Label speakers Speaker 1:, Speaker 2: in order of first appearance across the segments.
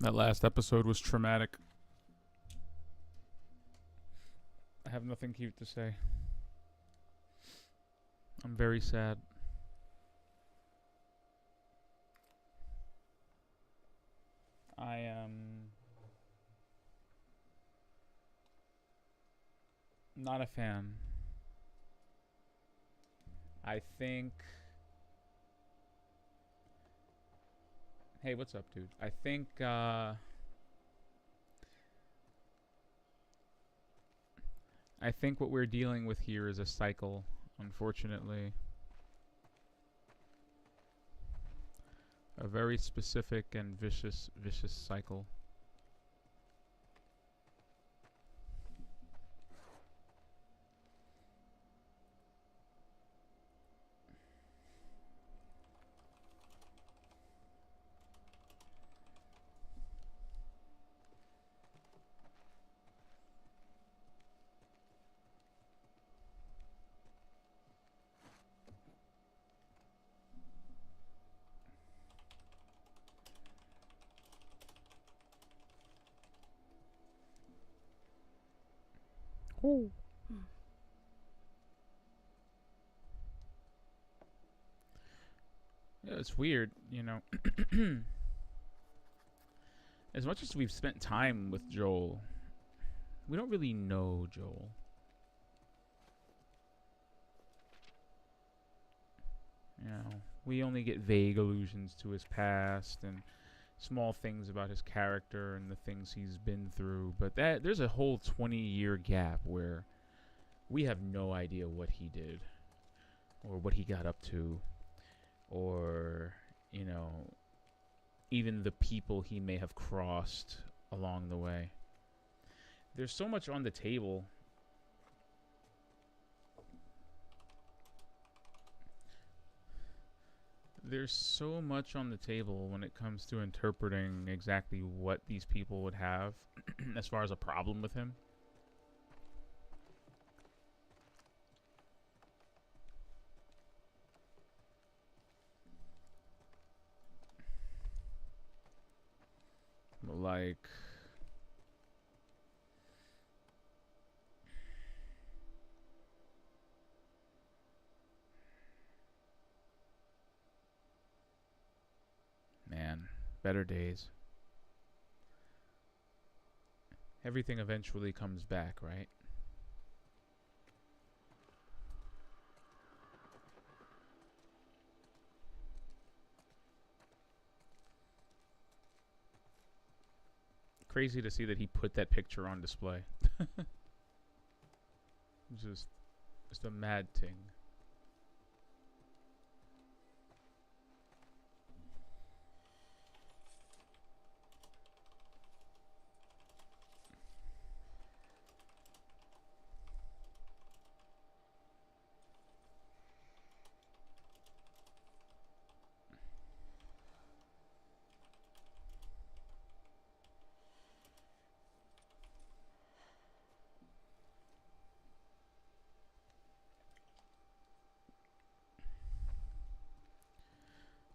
Speaker 1: That last episode was traumatic. I have nothing cute to say. I'm very sad. I am not a fan. I think. Hey, what's up, dude? I think. I think what we're dealing with here is a cycle, unfortunately. A very specific and vicious cycle. Ooh. Yeah, it's weird, you know. As much as we've spent time with Joel, we don't really know Joel. You know, we only get vague allusions to his past and small things about his character and the things he's been through. But there's a whole 20-year gap where we have no idea what he did or what he got up to or, you know, even the people he may have crossed along the way. There's so much on the table. There's so much on the table when it comes to interpreting exactly what these people would have as far as a problem with him. Like, man, better days. Everything eventually comes back, right? Crazy to see that he put that picture on display. just a mad thing.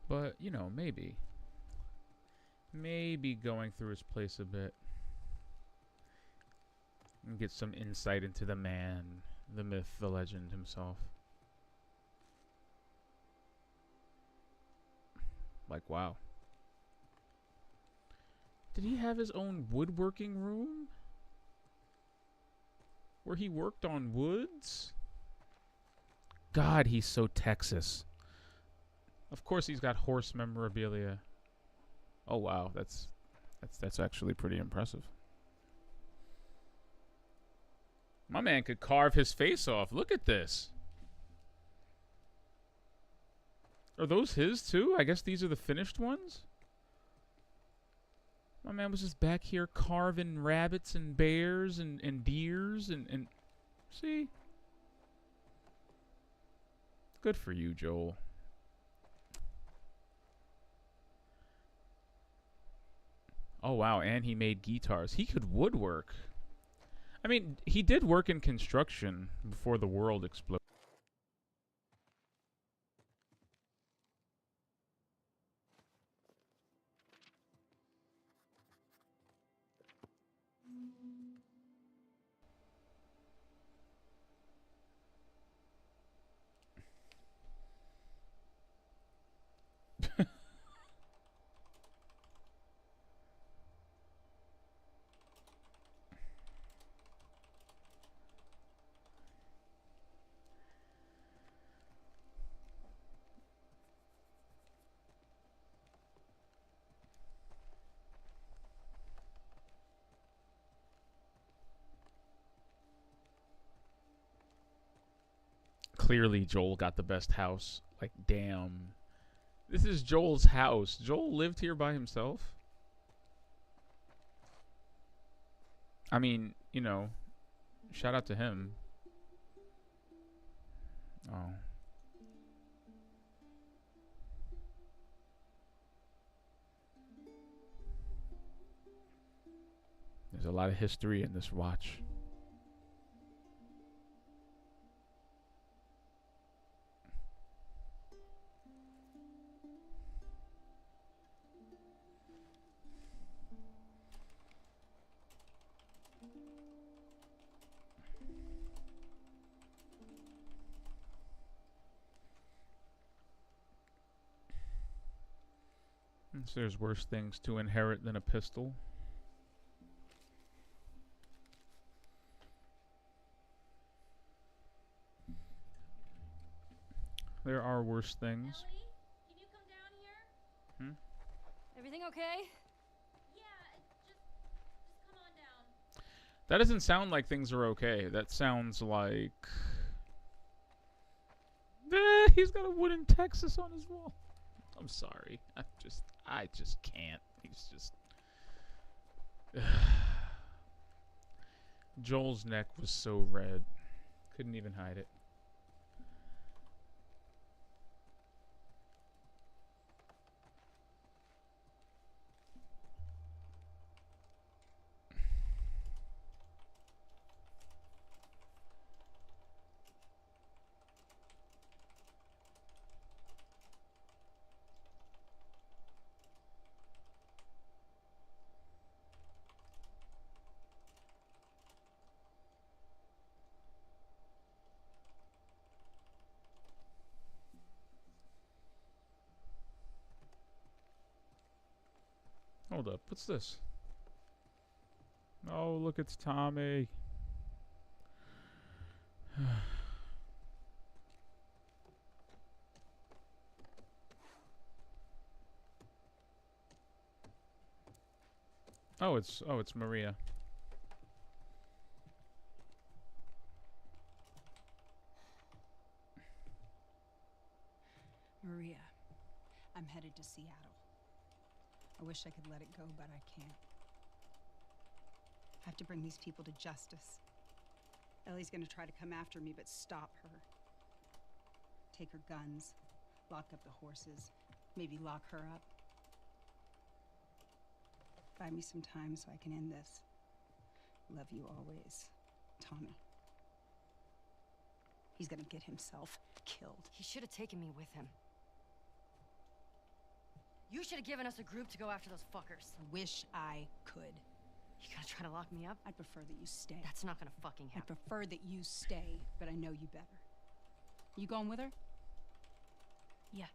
Speaker 1: But, you know, maybe going through his place a bit and get some insight into the man, the myth, the legend himself. Like, wow. Did he have his own woodworking room? Where he worked on woods? God, he's so Texas. Of course he's got horse memorabilia. Oh wow, that's actually pretty impressive. My man could carve his face off. Look at this. Are those his too? I guess these are the finished ones? My man was just back here carving rabbits and bears and deers and see? Good for you, Joel. Oh wow, and he made guitars. He could woodwork. I mean, he did work in construction before the world exploded. Clearly, Joel got the best house. Like, damn. This is Joel's house. Joel lived here by himself? I mean, you know, shout out to him. Oh. There's a lot of history in this watch. So there's worse things to inherit than a pistol. There are worse things.
Speaker 2: Ellie, can you come down here?
Speaker 3: Everything okay?
Speaker 2: Yeah, just come on down.
Speaker 1: That doesn't sound like things are okay. That sounds like... he's got a wooden Texas on his wall. I'm sorry. I just can't. He's just... Joel's neck was so red. Couldn't even hide it. Hold up, what's this? Oh, look, it's Tommy. Oh, it's Maria.
Speaker 4: Maria, I'm headed to Seattle. I wish I could let it go, but I can't. I have to bring these people to justice. Ellie's gonna try to come after me, but stop her. Take her guns, lock up the horses, maybe lock her up. Buy me some time so I can end this. Love you always, Tommy. He's gonna get himself killed.
Speaker 3: He should have taken me with him. You should have given us a group to go after those fuckers.
Speaker 4: I wish I could.
Speaker 3: You gonna try to lock me up?
Speaker 4: I'd prefer that you stay.
Speaker 3: That's not gonna fucking
Speaker 4: I
Speaker 3: happen.
Speaker 4: prefer that you stay, but I know you better. You going with her?
Speaker 3: Yeah.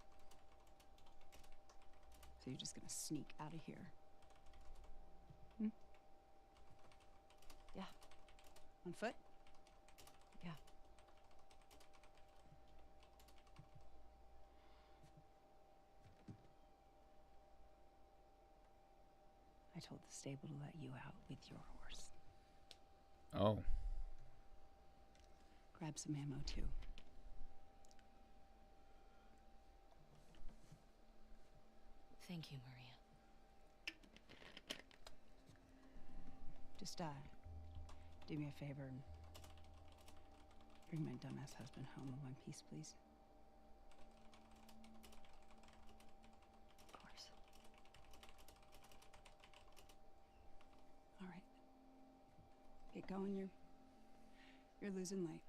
Speaker 4: So you're just gonna sneak out of here?
Speaker 3: Yeah.
Speaker 4: On foot?
Speaker 3: Yeah.
Speaker 4: I told the stable to let you out with your horse.
Speaker 1: Oh.
Speaker 4: Grab some ammo, too.
Speaker 3: Thank you, Maria.
Speaker 4: Just, do me a favor and bring my dumbass husband home in one piece, please.
Speaker 3: Of course.
Speaker 4: All right. Get going, you're losing light.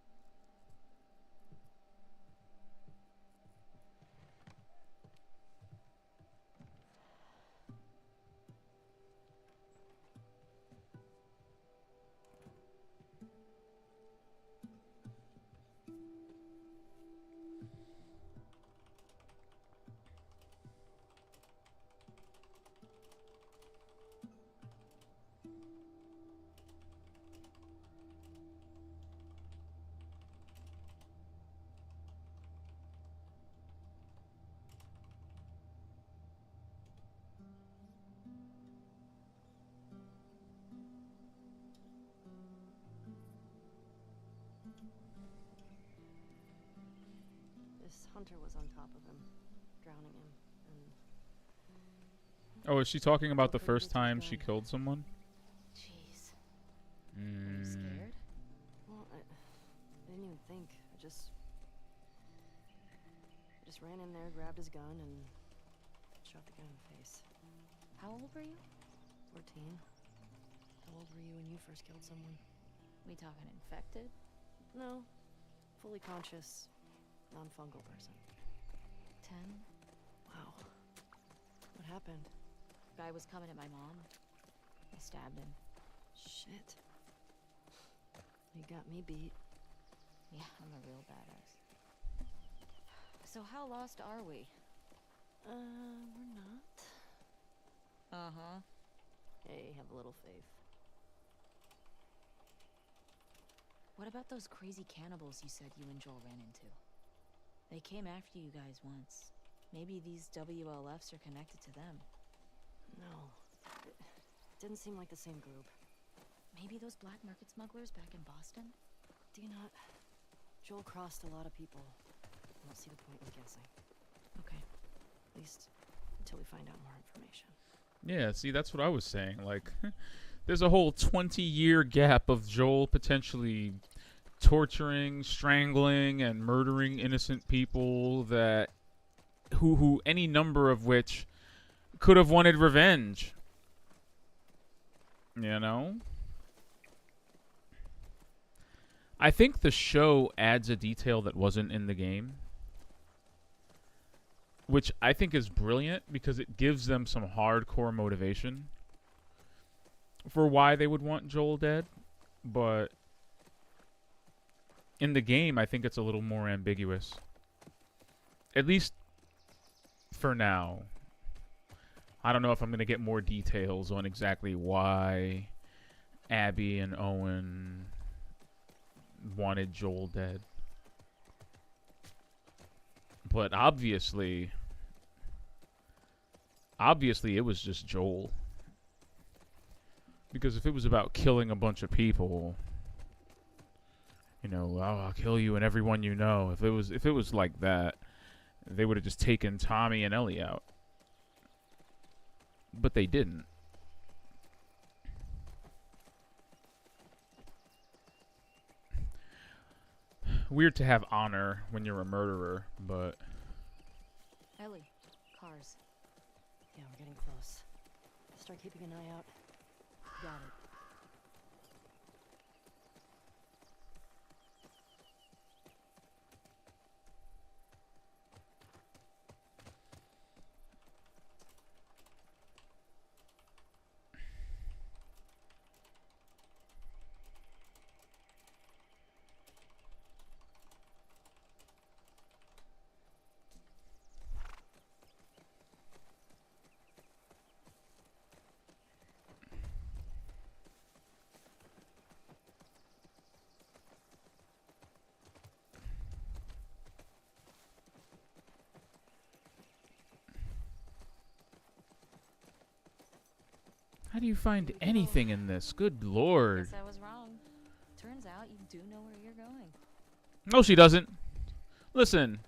Speaker 3: This hunter was on top of him, drowning him, and
Speaker 1: Oh, is she talking about the
Speaker 3: Joel couldn't
Speaker 1: first
Speaker 3: get to his
Speaker 1: time she
Speaker 3: gun.
Speaker 1: killed someone?
Speaker 3: Jeez. Were you
Speaker 1: Mm.
Speaker 3: scared? Well, I didn't even think. I just ran in there, grabbed his gun, and shot the guy in the face.
Speaker 2: How old were you?
Speaker 3: 14. How old were you when you first killed someone?
Speaker 2: We talking infected?
Speaker 3: No. Fully conscious, non-fungal person.
Speaker 2: 10?
Speaker 3: Wow. What happened?
Speaker 2: Guy was coming at my mom. I stabbed him.
Speaker 3: Shit. You got me beat.
Speaker 2: Yeah, I'm a real badass. So how lost are we?
Speaker 3: We're not.
Speaker 2: Uh-huh.
Speaker 3: Hey, have a little faith.
Speaker 2: What about those crazy cannibals you said you and Joel ran into? They came after you guys once. Maybe these WLFs are connected to them.
Speaker 3: No. It didn't seem like the same group.
Speaker 2: Maybe those black market smugglers back in Boston?
Speaker 3: Do you not? Joel crossed a lot of people. I don't see the point in guessing.
Speaker 2: Okay.
Speaker 3: At least until we find out more information.
Speaker 1: Yeah, see, that's what I was saying. Like, there's a whole 20-year gap of Joel potentially torturing, strangling, and murdering innocent people that who any number of which could have wanted revenge. You know? I think the show adds a detail that wasn't in the game, which I think is brilliant because it gives them some hardcore motivation for why they would want Joel dead. But in the game, I think it's a little more ambiguous. At least for now. I don't know if I'm going to get more details on exactly why Abby and Owen wanted Joel dead. But obviously it was just Joel. Because if it was about killing a bunch of people, you know, oh, I'll kill you and everyone you know. If it was like that, they would have just taken Tommy and Ellie out. But they didn't. Weird to have honor when you're a murderer, but
Speaker 2: Ellie, cars.
Speaker 3: Yeah, we're getting close. Start keeping an eye out. Got it.
Speaker 1: how do you find
Speaker 2: Here we go.
Speaker 1: anything in this? Good lord.
Speaker 2: Guess I was wrong. Turns out you do know where you're going.
Speaker 1: No, she doesn't. Listen.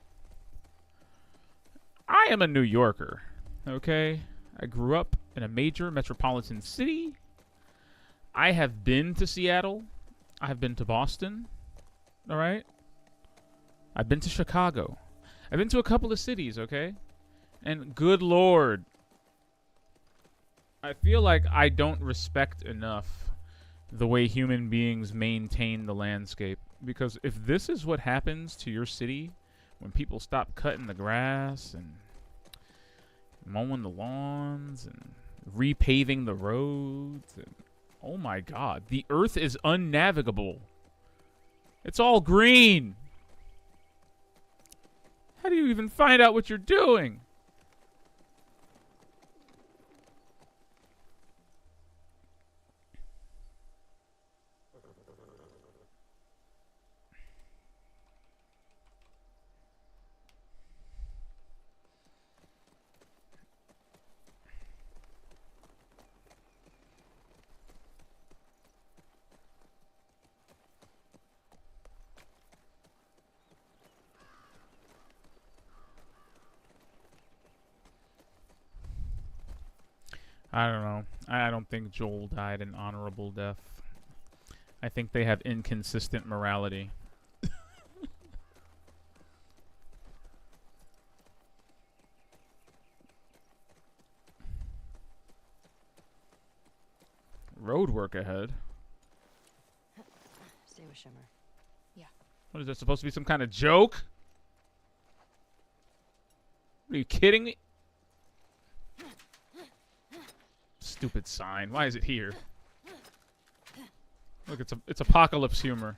Speaker 1: I am a New Yorker, okay? I grew up in a major metropolitan city. I have been to Seattle. I have been to Boston. All right? I've been to Chicago. I've been to a couple of cities, okay? And good lord, I feel like I don't respect enough the way human beings maintain the landscape. Because if this is what happens to your city when people stop cutting the grass and mowing the lawns and repaving the roads, and oh my god, the earth is unnavigable. It's all green. How do you even find out what you're doing? I don't know. I don't think Joel died an honorable death. I think they have inconsistent morality. Road work ahead.
Speaker 3: Stay with Shimmer.
Speaker 1: What is that supposed to be? Some kind of joke? Are you kidding me? Stupid sign. Why is it here? Look, it's apocalypse humor.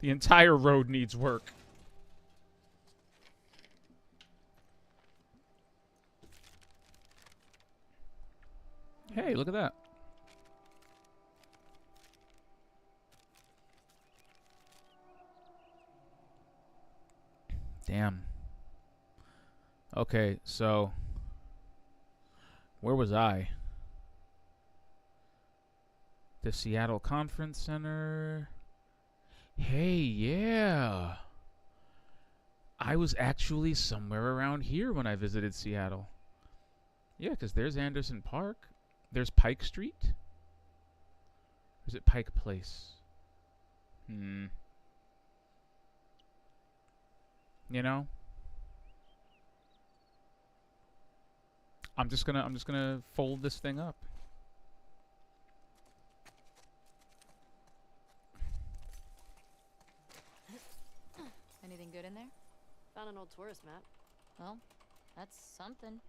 Speaker 1: The entire road needs work. Hey, look at that. Damn. Okay, so where was I? The Seattle Conference Center. Hey, yeah. I was actually somewhere around here when I visited Seattle. Yeah, because there's Anderson Park. There's Pike Street. Or is it Pike Place? You know? I'm just gonna fold this thing up.
Speaker 2: Anything good in there?
Speaker 3: Found an old tourist map.
Speaker 2: Well, that's something.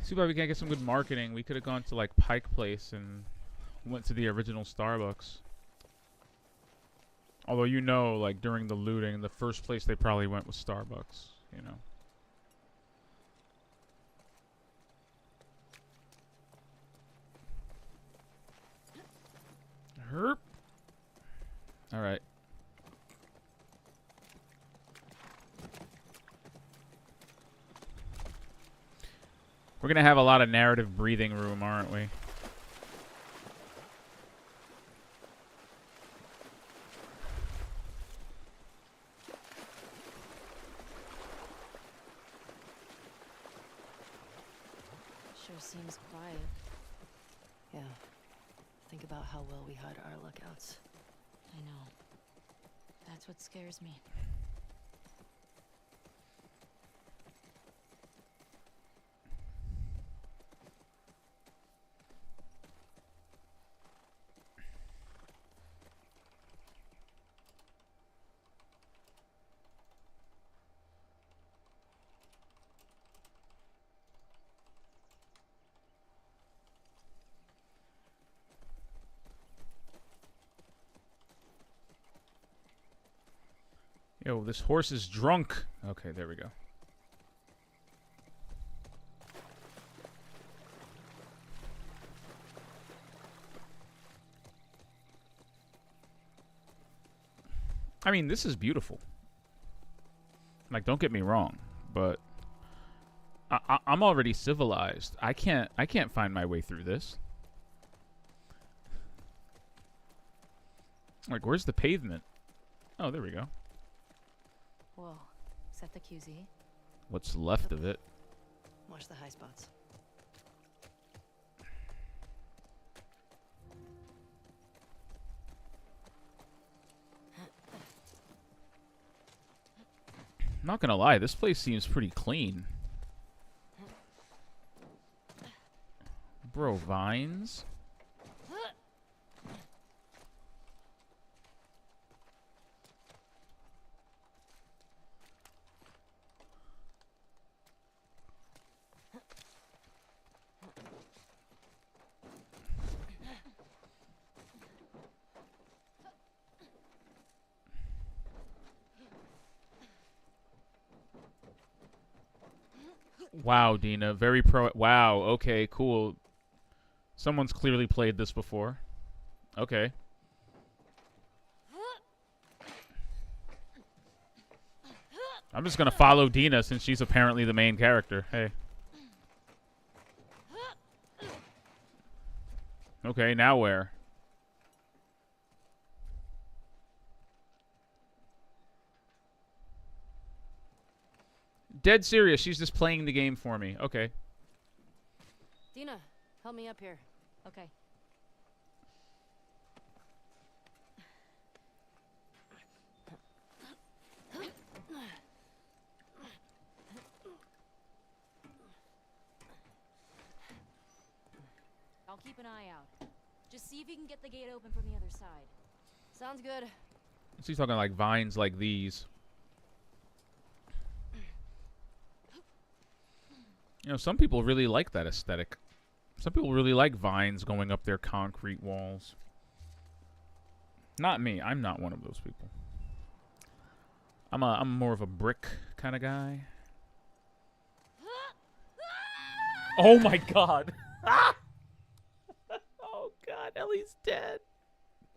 Speaker 1: See why we can't get some good marketing. We could have gone to like Pike Place and went to the original Starbucks. Although you know, like during the looting, the first place they probably went was Starbucks. You know. Herp. All right. We're gonna have a lot of narrative breathing room, aren't we?
Speaker 3: Sure seems quiet. Yeah. Think about how well we hide our lookouts.
Speaker 2: I know. That's what scares me.
Speaker 1: Yo, this horse is drunk. Okay, there we go. I mean, this is beautiful. Like, don't get me wrong, but I'm already civilized. I can't find my way through this. Like, where's the pavement? Oh, there we go.
Speaker 2: Whoa. Is that the QZ?
Speaker 1: What's left of it?
Speaker 3: Watch the high spots.
Speaker 1: I'm not gonna lie, this place seems pretty clean. Bro, vines? Wow, Dina, very pro. Wow, okay, cool. Someone's clearly played this before. Okay. I'm just gonna follow Dina since she's apparently the main character. Hey. Okay, now where? Dead serious. She's just playing the game for me. Okay.
Speaker 3: Dina, help me up here.
Speaker 2: Okay. I'll keep an eye out. Just see if you can get the gate open from the other side.
Speaker 3: Sounds good.
Speaker 1: She's talking like vines like these. You know, some people really like that aesthetic. Some people really like vines going up their concrete walls. Not me. I'm not one of those people. I'm more of a brick kind of guy. Oh my god. Oh god, Ellie's dead.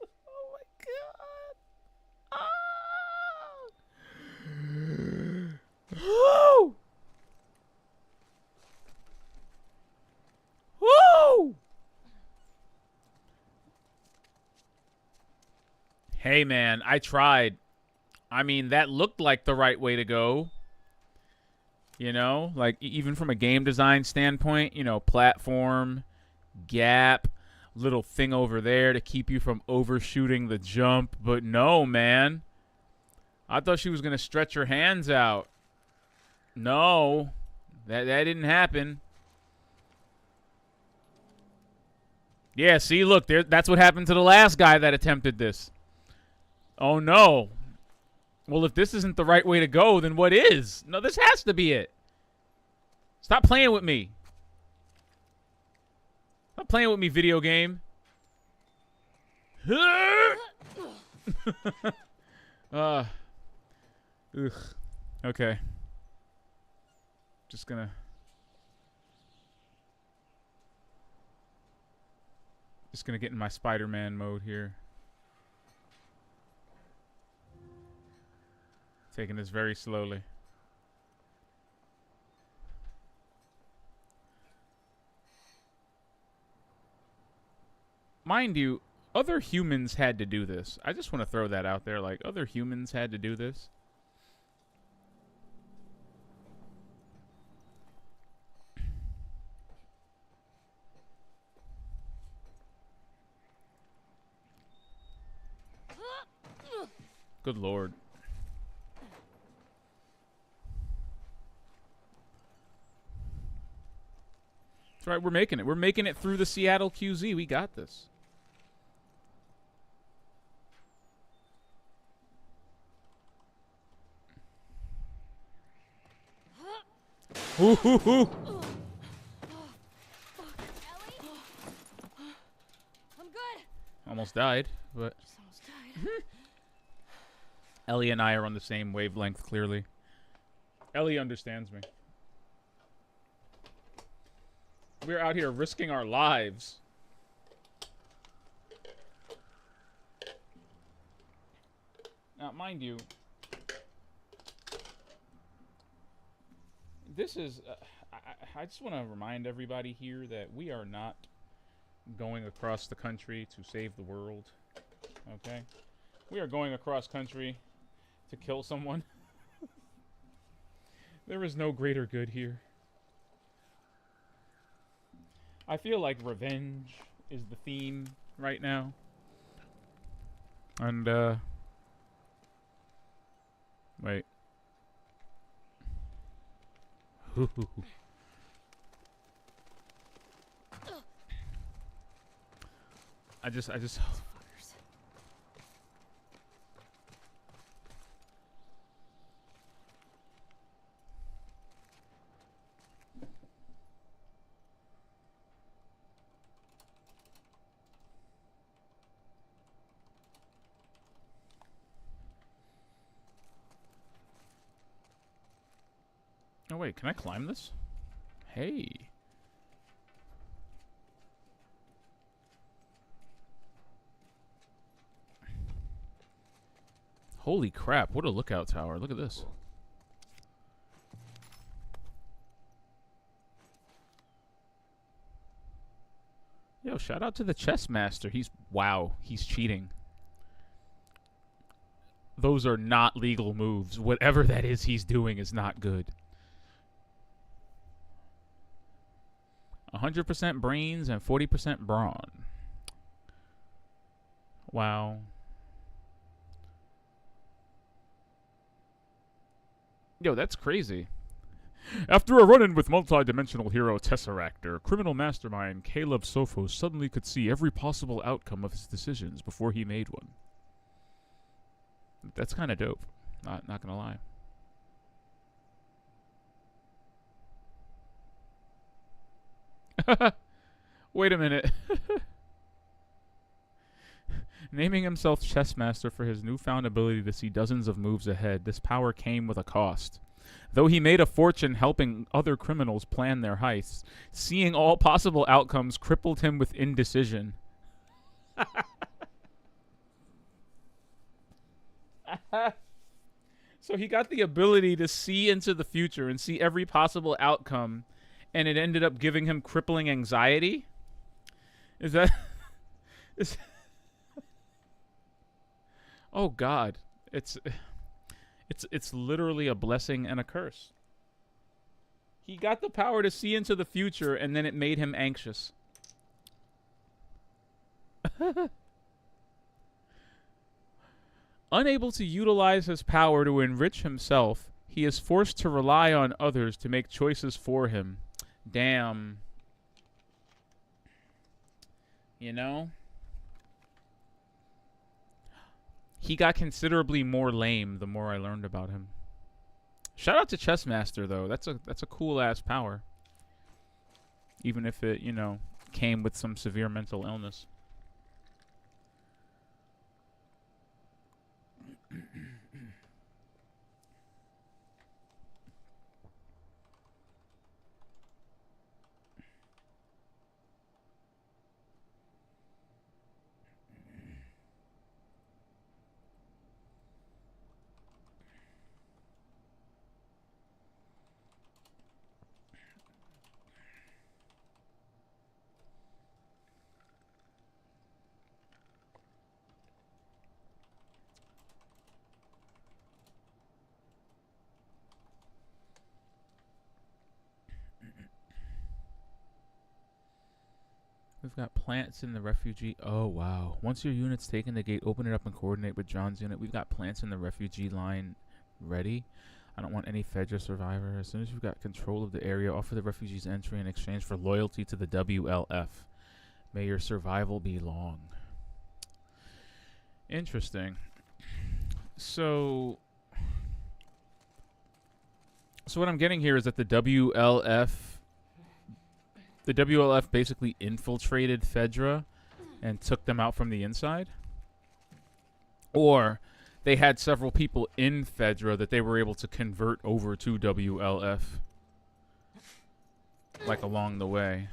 Speaker 1: Oh my god. Ah! Woo! Woo! Hey man, I tried. I mean, that looked like the right way to go. You know, like even from a game design standpoint, you know, platform, gap, little thing over there to keep you from overshooting the jump. But no, man. I thought she was going to stretch her hands out. No, that didn't happen. Yeah, see, look, that's what happened to the last guy that attempted this. Oh, no. Well, if this isn't the right way to go, then what is? No, this has to be it. Stop playing with me. Stop playing with me, video game. Ugh. Okay. Just gonna get in my Spider-Man mode here. Taking this very slowly. Mind you, other humans had to do this. I just want to throw that out there. Like, other humans had to do this. Good lord. That's right, we're making it. We're making it through the Seattle QZ. We got this. Ooh, hoo, hoo.
Speaker 3: Ellie? I'm good.
Speaker 1: Almost died, but
Speaker 3: Just almost died.
Speaker 1: Ellie and I are on the same wavelength, clearly. Ellie understands me. We're out here risking our lives. Now, mind you, this is... I just want to remind everybody here that we are not going across the country to save the world. Okay? We are going across country to kill someone. There is no greater good here. I feel like revenge is the theme right now. And, wait. I just... Oh, wait, can I climb this? Hey. Holy crap, what a lookout tower. Look at this. Yo, shout out to the chess master. He's cheating. Those are not legal moves. Whatever that is he's doing is not good. 100% brains and 40% brawn. Wow. Yo, that's crazy. After a run-in with multi-dimensional hero Tesseractor, criminal mastermind Caleb Sophos suddenly could see every possible outcome of his decisions before he made one. That's kind of dope. Not gonna lie. Wait a minute. Naming himself Chessmaster for his newfound ability to see dozens of moves ahead, this power came with a cost. Though he made a fortune helping other criminals plan their heists, seeing all possible outcomes crippled him with indecision. So he got the ability to see into the future and see every possible outcome, and it ended up giving him crippling anxiety? Is that... Oh God, it's literally a blessing and a curse. He got the power to see into the future, and then it made him anxious. Unable to utilize his power to enrich himself, he is forced to rely on others to make choices for him. Damn. You know? He got considerably more lame the more I learned about him. Shout out to Chessmaster, though. That's a cool-ass power. Even if it, you know, came with some severe mental illness. We've got plants in the refugee. Oh, wow. Once your unit's taken the gate, open it up and coordinate with John's unit. We've got plants in the refugee line ready. I don't want any Fedra survivor. As soon as you've got control of the area, offer the refugees entry in exchange for loyalty to the WLF. May your survival be long. Interesting. So what I'm getting here is that the WLF basically infiltrated Fedra and took them out from the inside? Or they had several people in Fedra that they were able to convert over to WLF, like, along the way.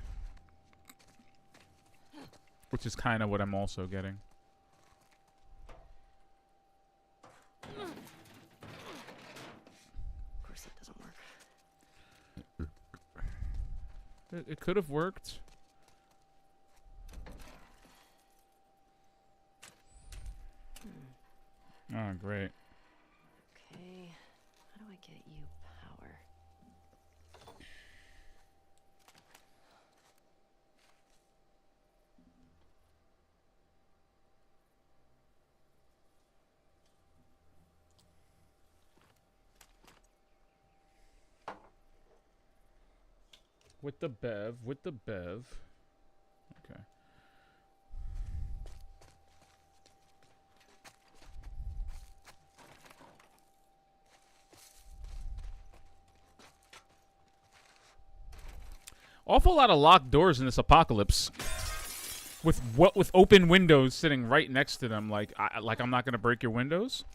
Speaker 1: Which is kind of what I'm also getting.
Speaker 3: Of course that doesn't work.
Speaker 1: It could have worked. Oh, great.
Speaker 3: Okay, how do I get you power?
Speaker 1: With the bev. Okay. Awful lot of locked doors in this apocalypse. With open windows sitting right next to them, like I'm not gonna break your windows.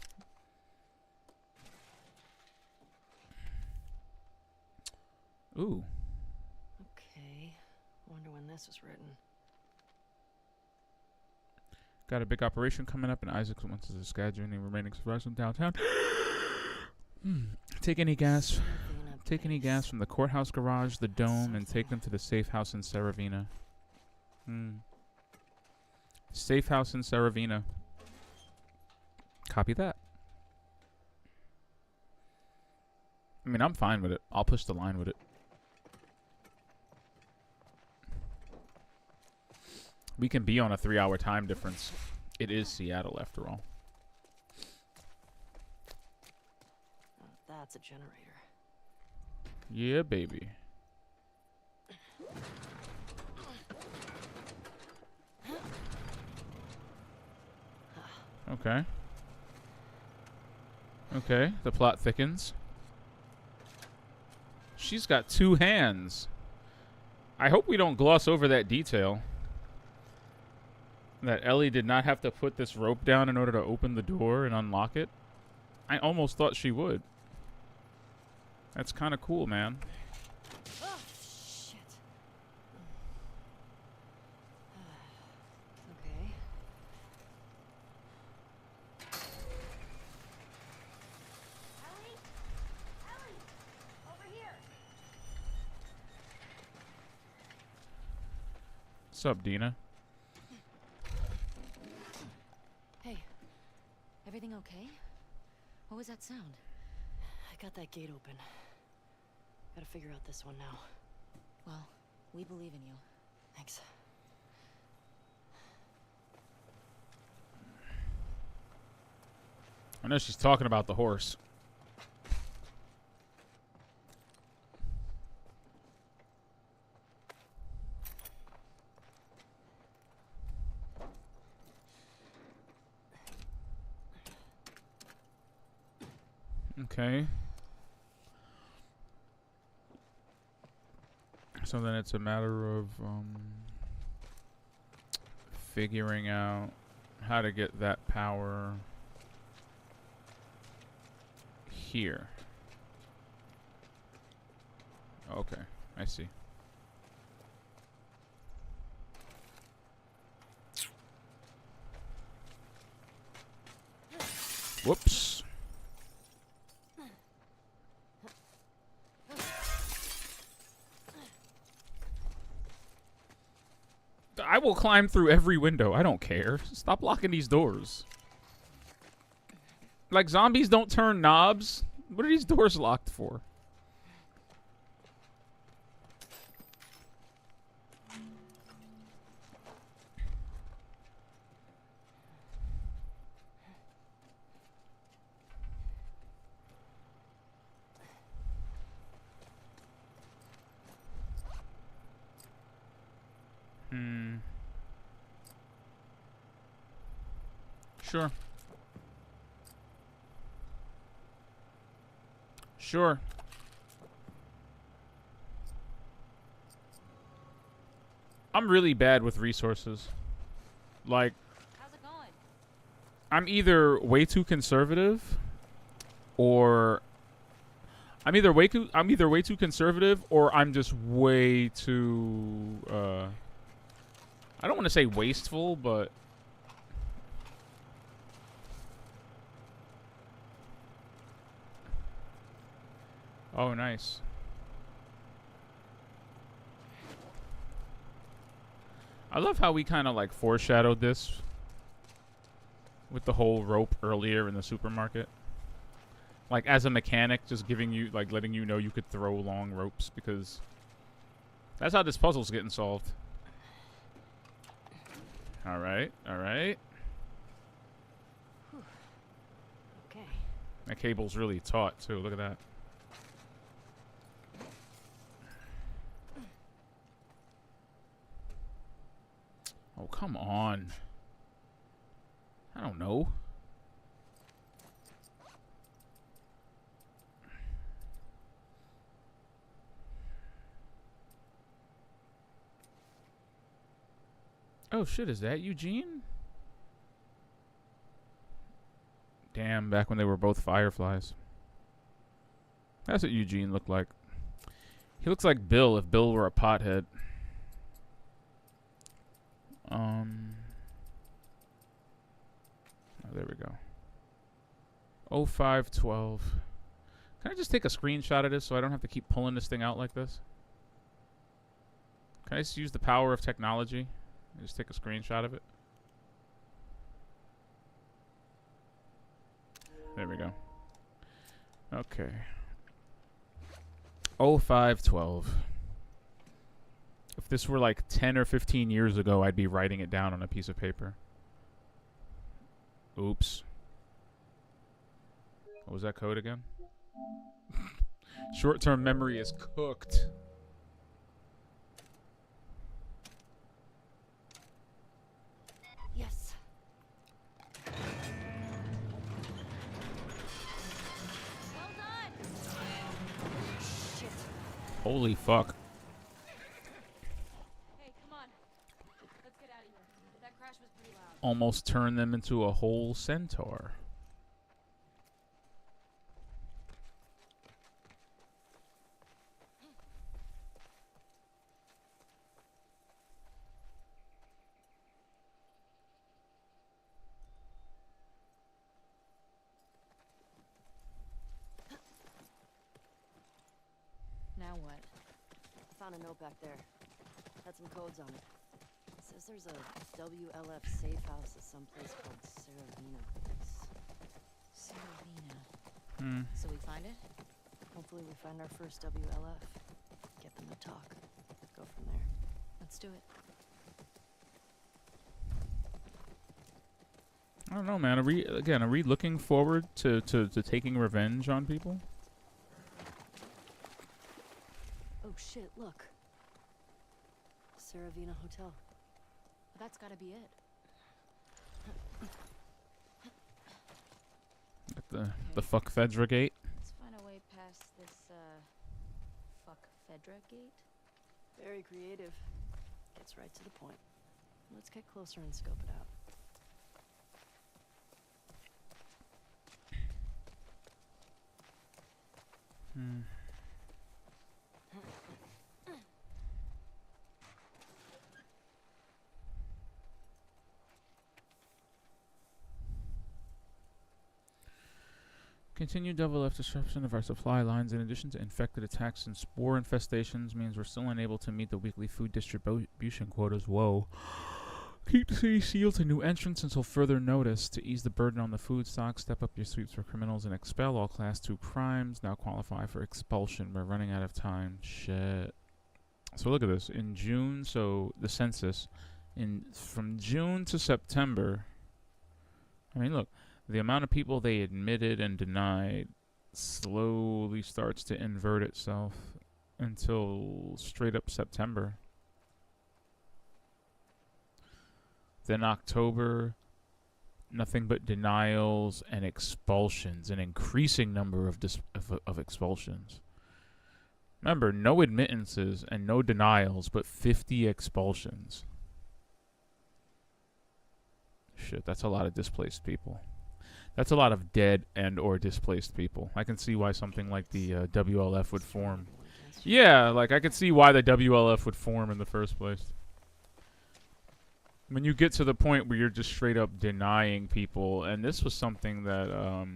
Speaker 1: Ooh.
Speaker 3: Okay, wonder when this was written.
Speaker 1: Got a big operation coming up, and Isaac wants to disguise any remaining survivors from downtown. Take any gas from the courthouse garage, the dome, and take them to the safe house in Saravina. Safe house in Saravina. Copy that. I mean, I'm fine with it. I'll push the line with it. We can be on a 3-hour time difference. It is Seattle, after all.
Speaker 3: Oh, that's a generator.
Speaker 1: Yeah, baby. Okay. Okay, the plot thickens. She's got 2 hands. I hope we don't gloss over that detail. That Ellie did not have to put this rope down in order to open the door and unlock it. I almost thought she would. That's kind of cool, man.
Speaker 3: Oh, shit. Okay.
Speaker 2: Ellie? Ellie! Over here!
Speaker 1: What's up, Dina?
Speaker 2: Hey, everything okay? What was that sound?
Speaker 3: I got that gate open. Gotta figure out this one now.
Speaker 2: Well, we believe in you.
Speaker 3: Thanks.
Speaker 1: I know she's talking about the horse. Okay. So then it's a matter of figuring out how to get that power here. Okay, I see. Whoops. I will climb through every window. I don't care. Stop locking these doors. Like, zombies don't turn knobs. What are these doors locked for? Sure. Sure. I'm really bad with resources. Like,
Speaker 2: How's it going?
Speaker 1: I'm either way too conservative or I'm either way too conservative or I'm just way too I don't want to say wasteful, but oh, nice. I love how we kind of like foreshadowed this with the whole rope earlier in the supermarket. Like, as a mechanic, just giving you, like, letting you know you could throw long ropes, because that's how this puzzle's getting solved. Alright, alright.
Speaker 3: Okay.
Speaker 1: That cable's really taut, too. Look at that. Oh, come on. I don't know. Oh, shit, is that Eugene? Damn, back when they were both fireflies. That's what Eugene looked like. He looks like Bill if Bill were a pothead. Oh, there we go. 0512. Can I just take a screenshot of this so I don't have to keep pulling this thing out like this? Can I just use the power of technology? Just take a screenshot of it. There we go. Okay. 0512. If this were like 10 or 15 years ago, I'd be writing it down on a piece of paper. Oops. What was that code again? Short-term memory is cooked.
Speaker 3: Yes.
Speaker 2: Well done!
Speaker 3: Shit.
Speaker 1: Holy fuck.
Speaker 2: Hey, come on. Let's get out of here. That crash was pretty loud.
Speaker 1: Almost turned them into a whole centaur.
Speaker 2: Now what?
Speaker 3: I found a note back there. Had some codes on it. It says there's a WLF safe house at some place called Saravina Place.
Speaker 2: Saravina.
Speaker 1: Hmm.
Speaker 2: So we find it?
Speaker 3: Hopefully we find our first WLF. Get them to talk. Go from there.
Speaker 2: Let's do it.
Speaker 1: I don't know, man. Are we looking forward to taking revenge on people?
Speaker 3: Oh shit, look. Saravina Hotel.
Speaker 2: That's gotta be it.
Speaker 1: At the fuck Fedra gate.
Speaker 2: Let's find a way past this, fuck Fedra gate.
Speaker 3: Very creative. Gets right to the point. Let's get closer and scope it out.
Speaker 1: Hmm. Continued double F disruption of our supply lines, in addition to infected attacks and spore infestations, means we're still unable to meet the weekly food distribution quotas. Whoa. Keep the city sealed to new entrants until further notice. To ease the burden on the food stock, step up your sweeps for criminals and expel all Class 2 crimes. Now qualify for expulsion. We're running out of time. Shit. So look at this. In June, so the census, from June to September, I mean, look. The amount of people they admitted and denied slowly starts to invert itself until straight up September. Then October, nothing but denials and expulsions, an increasing number of expulsions. Remember, no admittances and no denials, but 50 expulsions. Shit, that's a lot of displaced people. That's a lot of dead and or displaced people. I can see why something like the WLF would form. Yeah, like I could see why the WLF would form in the first place. When you get to the point where you're just straight up denying people, and this was something that,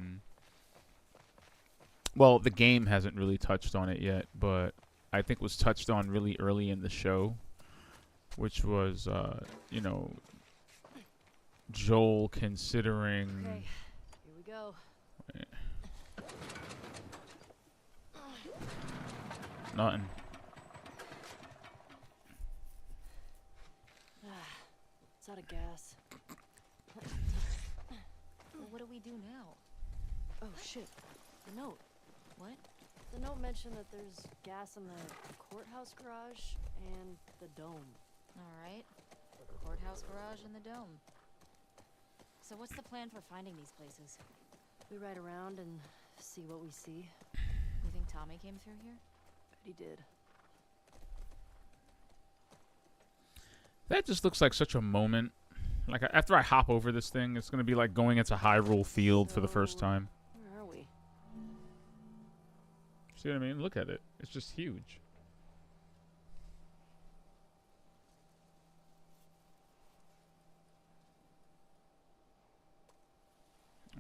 Speaker 1: well, the game hasn't really touched on it yet, but I think was touched on really early in the show, which was, you know, Joel considering...
Speaker 3: Okay. Here we go.
Speaker 1: Nothing.
Speaker 3: It's out of gas.
Speaker 2: Well, what do we do now?
Speaker 3: Oh shit. The note.
Speaker 2: What?
Speaker 3: The note mentioned that there's gas in the courthouse garage and the dome.
Speaker 2: Alright. Courthouse garage and the dome. So what's the plan for finding these places?
Speaker 3: We ride around and see what we see.
Speaker 2: You think Tommy came through here?
Speaker 3: Bet he did.
Speaker 1: That just looks like such a moment. Like, after I hop over this thing, it's going to be like going into Hyrule Field for the first time.
Speaker 3: Where are we?
Speaker 1: See what I mean? Look at it. It's just huge.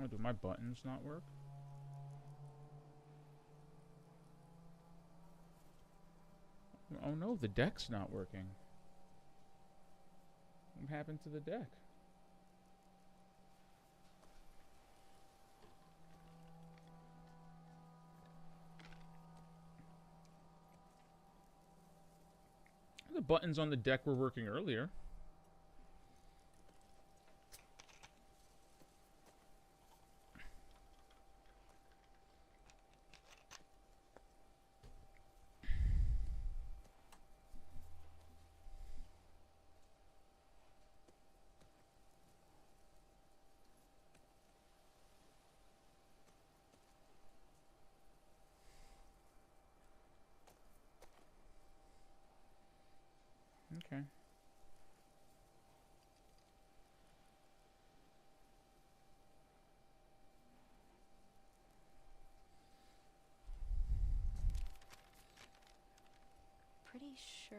Speaker 1: Oh, do my buttons not work? Oh no, the deck's not working. What happened to the deck? The buttons on the deck were working earlier. Okay.
Speaker 3: Pretty sure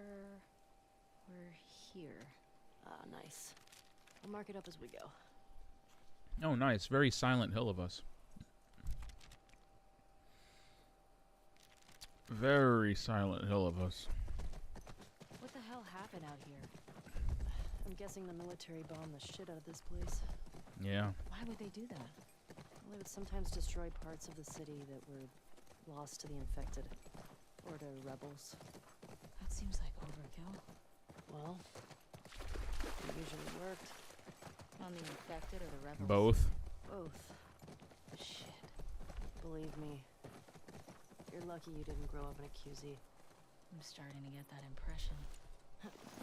Speaker 3: we're here. Ah, nice. I'll mark it up as we go.
Speaker 1: Oh, nice. Very Silent Hill of us. Very Silent Hill of us.
Speaker 2: What the hell happened out here?
Speaker 3: I'm guessing the military bombed the shit out of this place.
Speaker 1: Yeah.
Speaker 2: Why would they do that?
Speaker 3: Well, they would sometimes destroy parts of the city that were lost to the infected. Or to rebels.
Speaker 2: That seems like overkill.
Speaker 3: Well, it usually worked.
Speaker 2: On the infected or the rebels?
Speaker 1: Both.
Speaker 3: Both.
Speaker 2: Shit.
Speaker 3: Believe me. You're lucky you didn't grow up in a QZ.
Speaker 2: I'm starting to get that impression.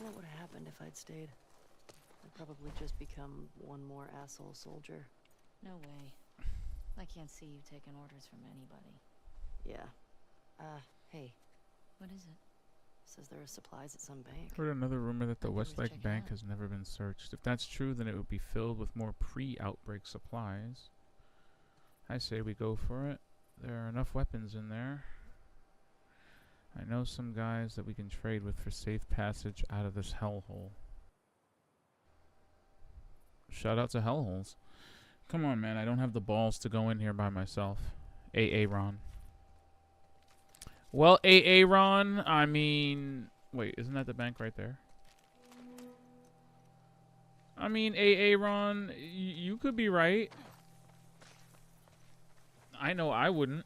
Speaker 3: What would have happened if I'd stayed? I'd probably just become one more asshole soldier.
Speaker 2: No way. I can't see you taking orders from anybody.
Speaker 3: Yeah. Hey.
Speaker 2: What is it?
Speaker 3: Says there are supplies at some bank.
Speaker 1: Heard another rumor that the
Speaker 2: Maybe we should check
Speaker 1: Westlake
Speaker 2: it
Speaker 1: Bank
Speaker 2: out.
Speaker 1: has never been searched. If that's true, then it would be filled with more pre-outbreak supplies. I say we go for it. There are enough weapons in there. I know some guys that we can trade with for safe passage out of this hellhole. Shout out to hellholes. Come on, man. I don't have the balls to go in here by myself. Ron. Well, Ron, I mean... Wait, isn't that the bank right there? I mean, Ron, you could be right. I know I wouldn't.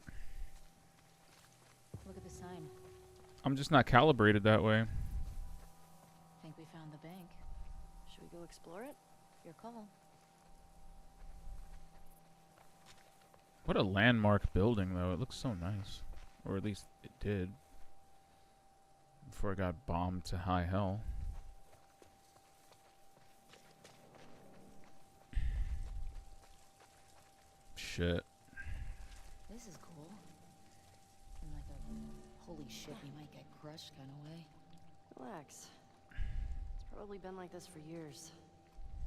Speaker 2: Look at the sign.
Speaker 1: I'm just not calibrated that way.
Speaker 2: Think we found the bank.
Speaker 3: Should we go explore it?
Speaker 2: Your call.
Speaker 1: What a landmark building, though. It looks so nice. Or at least it did. Before it got bombed to high hell. Shit.
Speaker 2: This is cool. In like a holy shit, we might get crushed kind of way.
Speaker 3: Relax. It's probably been like this for years.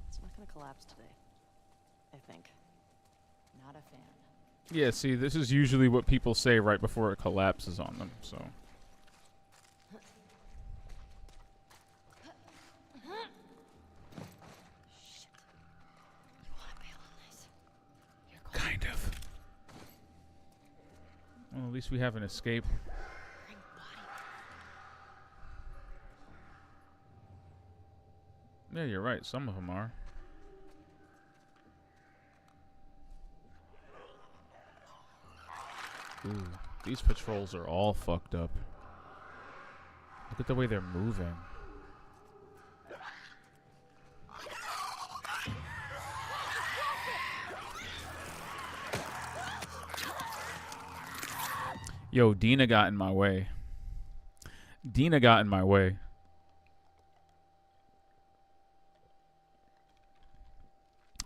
Speaker 3: It's not gonna collapse today. I think.
Speaker 2: Not a fan.
Speaker 1: Yeah, see, this is usually what people say right before it collapses on them, so...
Speaker 3: Shit. You wanna bail on this?
Speaker 2: Your call.
Speaker 1: Kind of. Well, at least we have an escape.
Speaker 3: Bring body.
Speaker 1: Yeah, you're right. Some of them are. Ooh, these patrols are all fucked up. Look at the way they're moving. Yo, Dina got in my way. Dina got in my way.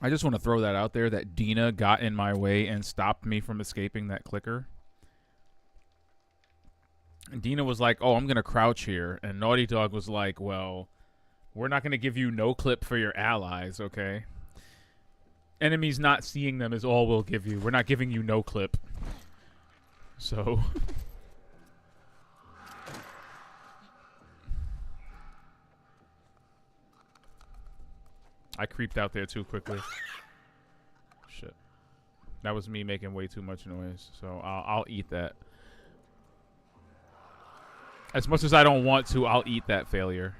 Speaker 1: I just want to throw that out there that Dina got in my way and stopped me from escaping that clicker. And Dina was like, oh, I'm going to crouch here. And Naughty Dog was like, well, we're not going to give you no clip for your allies, okay? Enemies not seeing them is all we'll give you. We're not giving you no clip. So... I creeped out there too quickly. Shit. That was me making way too much noise. So I'll eat that. As much as I don't want to, I'll eat that failure.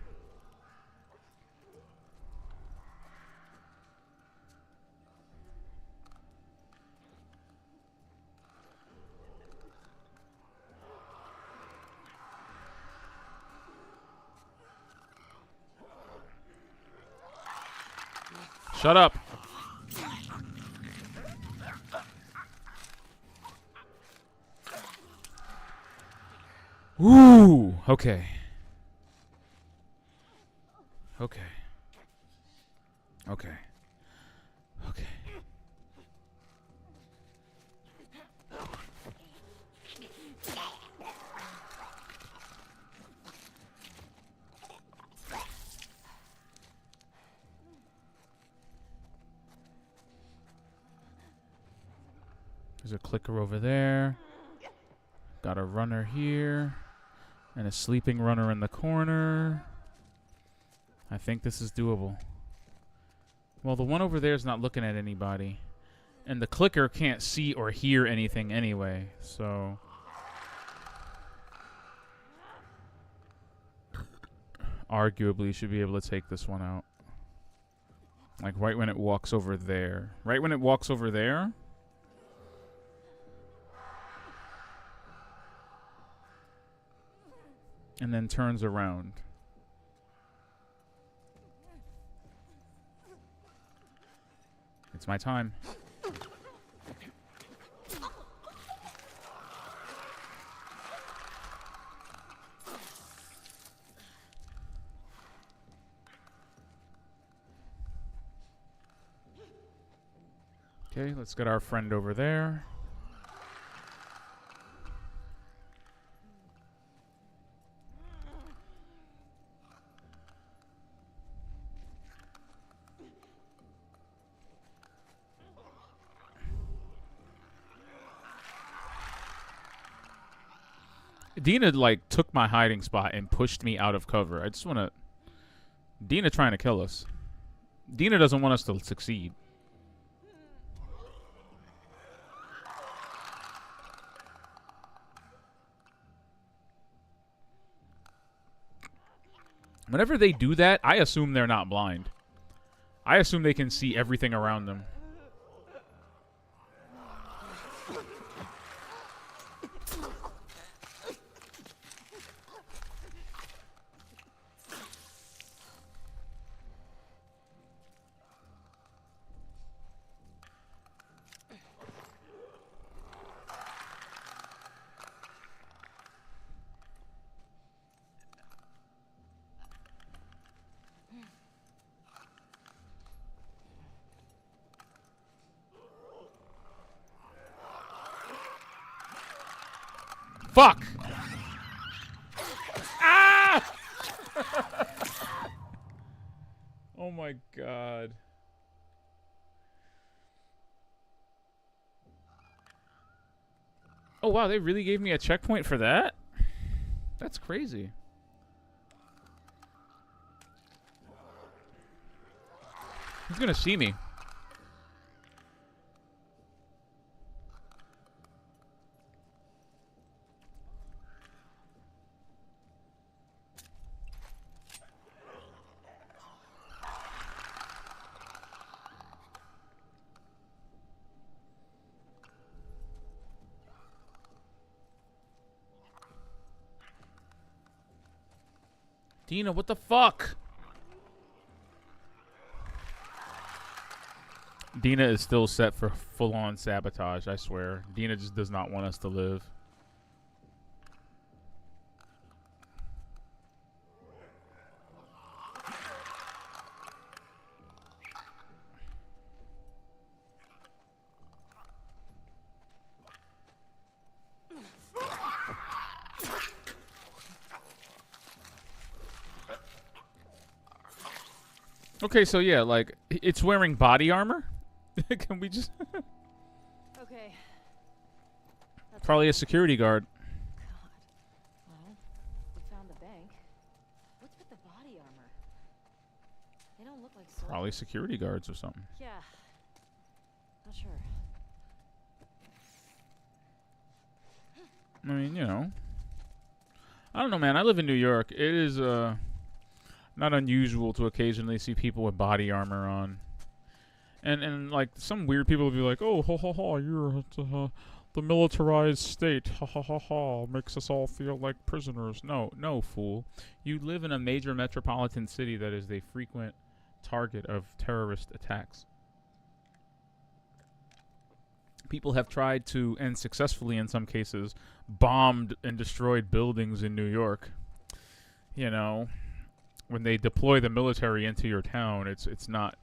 Speaker 1: Shut up. Ooh, okay. Okay. Okay. Okay. There's a clicker over there. Got a runner here. And a sleeping runner in the corner. I think this is doable. Well, the one over there is not looking at anybody. And the clicker can't see or hear anything anyway, so... arguably should be able to take this one out. Like right when it walks over there. Right when it walks over there... and then turns around. It's my time. Okay, let's get our friend over there. Dina, like, took my hiding spot and pushed me out of cover. I just want to... Dina trying to kill us. Dina doesn't want us to succeed. Whenever they do that, I assume they're not blind. I assume they can see everything around them. Fuck! Ah! Oh my god. Oh wow, they really gave me a checkpoint for that? That's crazy. He's gonna see me. Dina, what the fuck? Dina is still set for full-on sabotage, I swear. Dina just does not want us to live. Okay, so yeah, like, it's wearing body armor? Can we just...
Speaker 3: Okay. That's
Speaker 1: Probably a security guard.
Speaker 2: God. Well, we found the bank. What's with the body armor? They don't look like soldiers.
Speaker 1: Probably security guards or something.
Speaker 3: Yeah. Not sure.
Speaker 1: I mean, you know. I don't know, man. I live in New York. It is not unusual to occasionally see people with body armor on. And like, some weird people will be like, oh, ha ha ha, you're the militarized state. Ha ha ha ha. Makes us all feel like prisoners. No, fool. You live in a major metropolitan city that is a frequent target of terrorist attacks. People have tried to, and successfully in some cases, bombed and destroyed buildings in New York. You know, when they deploy the military into your town, it's not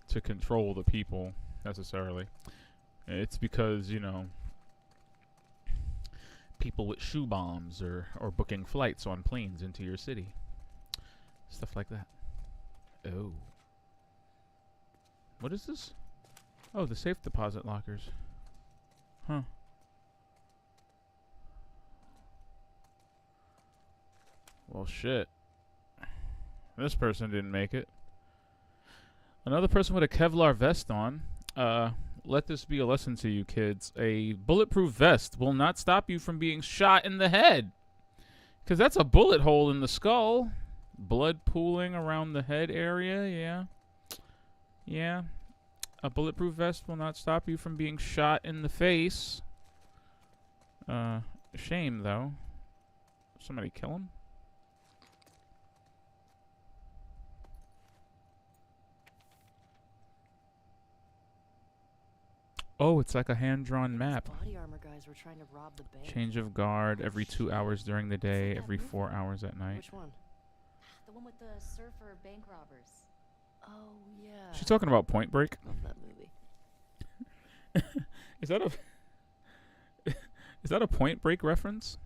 Speaker 1: to control the people necessarily. It's because, you know, people with shoe bombs or booking flights on planes into your city. Stuff like that. Oh. What is this? Oh, the safe deposit lockers. Huh. Well, shit. This person didn't make it. Another person with a Kevlar vest on. Let this be a lesson to you kids. A bulletproof vest will not stop you from being shot in the head. Because that's a bullet hole in the skull. Blood pooling around the head area, yeah. Yeah. A bulletproof vest will not stop you from being shot in the face. Shame, though. Somebody kill him? Oh, it's like a hand-drawn map.
Speaker 3: Body armor guys were trying to rob the bank.
Speaker 1: Change of guard every 2 hours during the day, every 4 hours at night.
Speaker 3: Which one?
Speaker 2: The one with the surfer bank robbers.
Speaker 3: Oh, yeah.
Speaker 1: She's talking about Point Break.
Speaker 3: Love that movie.
Speaker 1: Is that a is that a Point Break reference?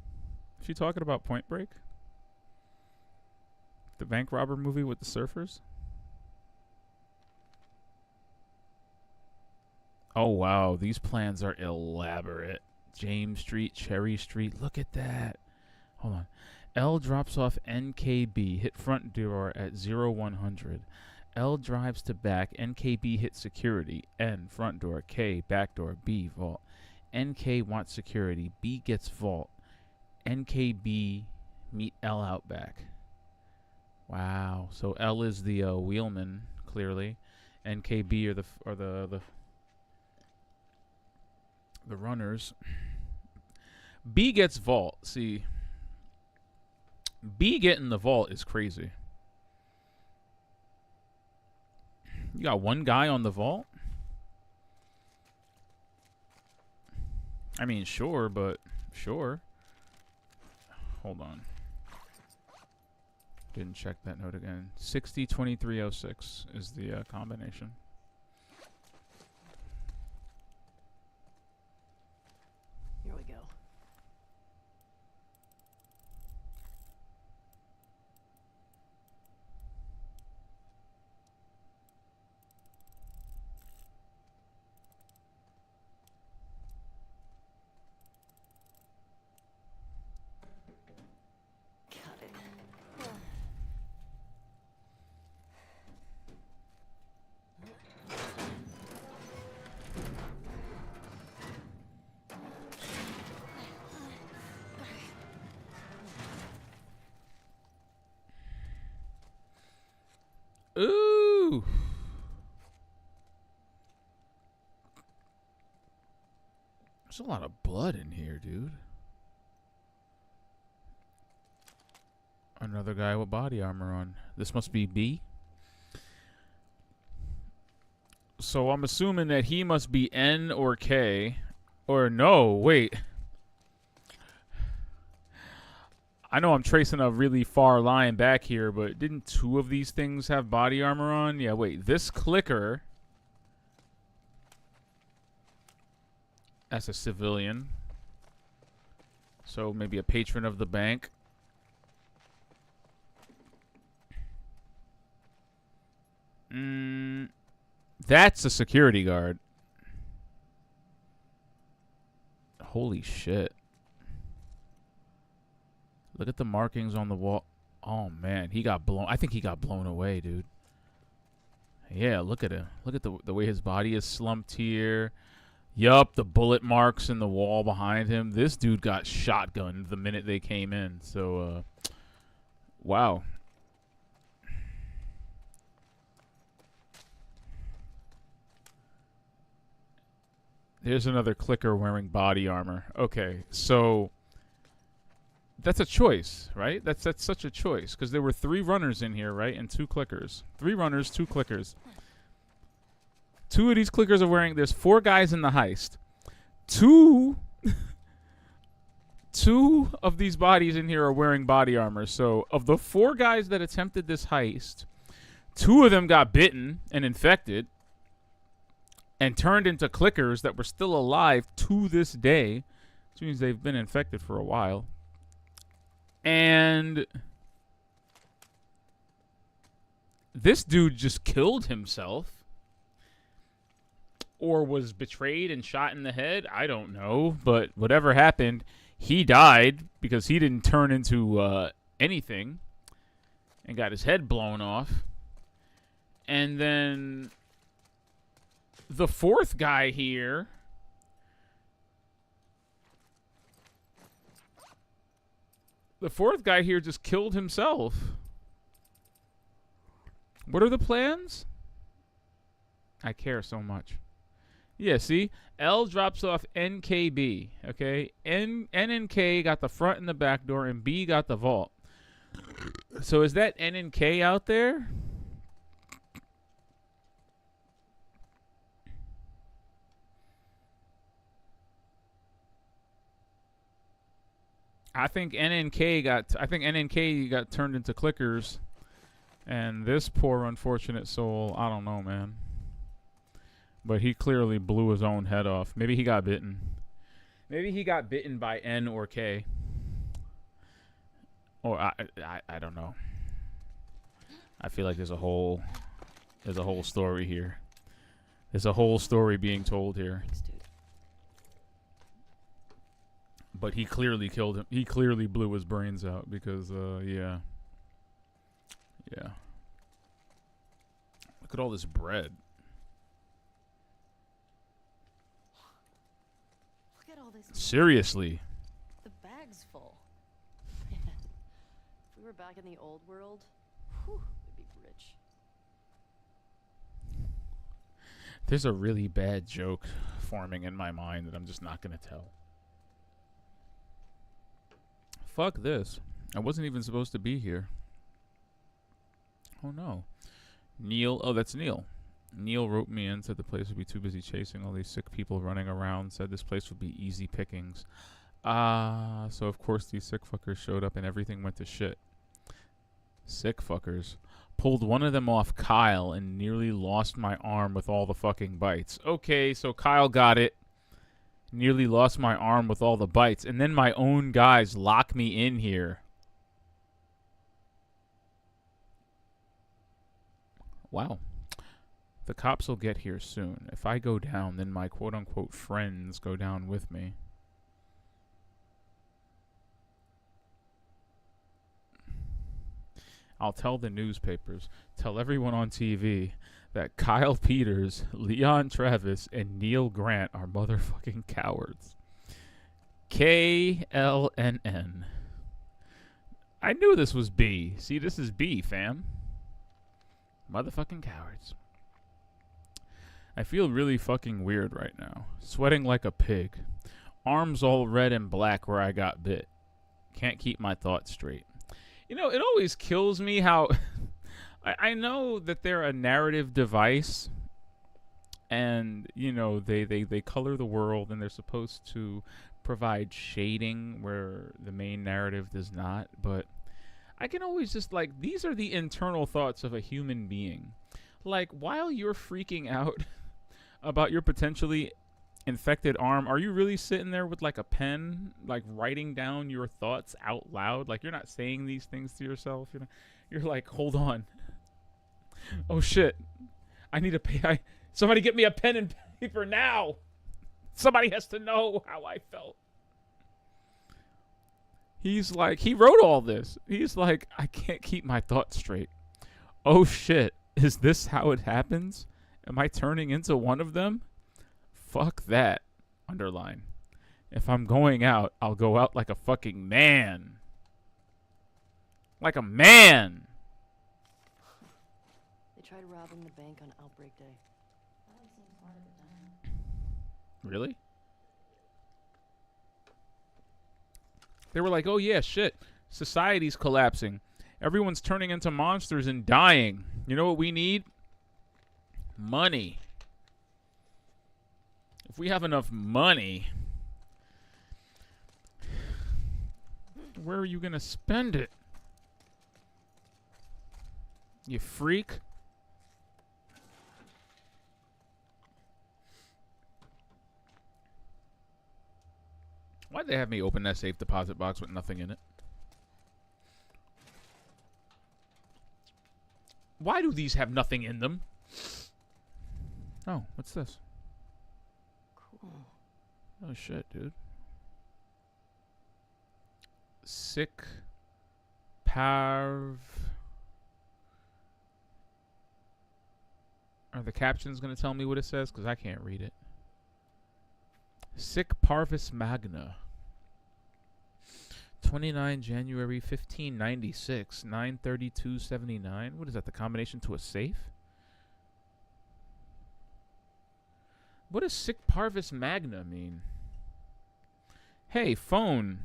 Speaker 1: Is she talking about Point Break? The bank robber movie with the surfers? Oh wow, these plans are elaborate. James Street, Cherry Street, look at that. Hold on. L drops off NKB, hit front door at 0100. L drives to back, NKB hit security, N front door, K back door, B vault. NK wants security, B gets vault. NKB meet L out back. Wow, so L is the wheelman, clearly. NKB are the runners. B gets vault. See, B getting the vault is crazy. You got one guy on the vault? I mean, sure, but sure. Hold on. Didn't check that note again. 602306 is the combination.
Speaker 3: Here we go. Got it.
Speaker 1: Ooh. There's a lot of blood in here, dude. Another guy with body armor on. This must be B. So I'm assuming that he must be N or K. Or no, wait. I know I'm tracing a really far line back here, but didn't two of these things have body armor on? Yeah, wait. This clicker. That's a civilian. So maybe a patron of the bank. That's a security guard. Holy shit. Look at the markings on the wall. Oh, man. He got blown. I think he got blown away, dude. Yeah, look at him. Look at the way his body is slumped here. Yup, the bullet marks in the wall behind him. This dude got shotgunned the minute they came in. So, wow. There's another clicker wearing body armor. Okay, so that's a choice, right? That's such a choice because there were 3 runners in here, right, and 2 clickers. 3 runners, 2 clickers. 2 of these clickers are wearing. There's 4 guys in the heist. 2 of these bodies in here are wearing body armor. So of the 4 guys that attempted this heist, 2 of them got bitten and infected and turned into clickers that were still alive to this day. Which means they've been infected for a while. And this dude just killed himself. Or was betrayed and shot in the head. I don't know. But whatever happened, he died because he didn't turn into anything. And got his head blown off. And then the 4th guy here. The 4th guy here just killed himself. What are the plans? I care so much. Yeah, see? L drops off NKB, okay? N and K got the front and the back door, and B got the vault. So is that N and K out there? I think N and K got turned into clickers, and this poor unfortunate soul, I don't know, man. But he clearly blew his own head off. Maybe he got bitten. Maybe he got bitten by N or K. Or I don't know. I feel like there's a whole story here. There's a whole story being told here.
Speaker 3: Thanks, dude.
Speaker 1: But he clearly killed him. He clearly blew his brains out because, yeah. Yeah. Look at all this bread.
Speaker 3: Look at all this.
Speaker 1: Seriously.
Speaker 2: The bag's full.
Speaker 3: If we were back in the old world, whew, we'd be rich.
Speaker 1: There's a really bad joke forming in my mind that I'm just not going to tell. Fuck this. I wasn't even supposed to be here. Oh no. Neil. Oh, that's Neil. Neil wrote me in, said the place would be too busy chasing all these sick people running around. Said this place would be easy pickings. So of course these sick fuckers showed up and everything went to shit. Sick fuckers. Pulled one of them off Kyle and nearly lost my arm with all the fucking bites. Okay, so Kyle got it. Nearly lost my arm with all the bites. And then my own guys lock me in here. Wow. The cops will get here soon. If I go down, then my quote-unquote friends go down with me. I'll tell the newspapers, tell everyone on TV that Kyle Peters, Leon Travis, and Neil Grant are motherfucking cowards. KLNN. I knew this was B. See, this is B, fam. Motherfucking cowards. I feel really fucking weird right now. Sweating like a pig. Arms all red and black where I got bit. Can't keep my thoughts straight. You know, it always kills me how... I know that they're a narrative device, and, you know, they color the world, and they're supposed to provide shading where the main narrative does not, but I can always just, like, these are the internal thoughts of a human being. Like, while you're freaking out about your potentially infected arm, are you really sitting there with, like, a pen, like, writing down your thoughts out loud? Like, you're not saying these things to yourself, you know? You're like, hold on. Oh shit! I need to pay. Somebody get me a pen and paper now. Somebody has to know how I felt. He's like, he wrote all this. He's like, I can't keep my thoughts straight. Oh shit! Is this how it happens? Am I turning into one of them? Fuck that. Underline. If I'm going out, I'll go out like a fucking man. Like a man.
Speaker 3: Tried robbing the bank on Outbreak Day.
Speaker 1: Really? They were like, oh yeah, shit, society's collapsing. Everyone's turning into monsters and dying. You know what we need? Money. If we have enough money, where are you going to spend it? You freak. Why'd they have me open that safe deposit box with nothing in it? Why do these have nothing in them? Oh, what's this?
Speaker 3: Cool.
Speaker 1: Oh shit, dude. Sick Parv. Are the captions going to tell me what it says? Because I can't read it. Sic Parvis Magna. 29 January 1596, 932.79. What is that, the combination to a safe? What does Sic Parvis Magna mean? Hey, phone.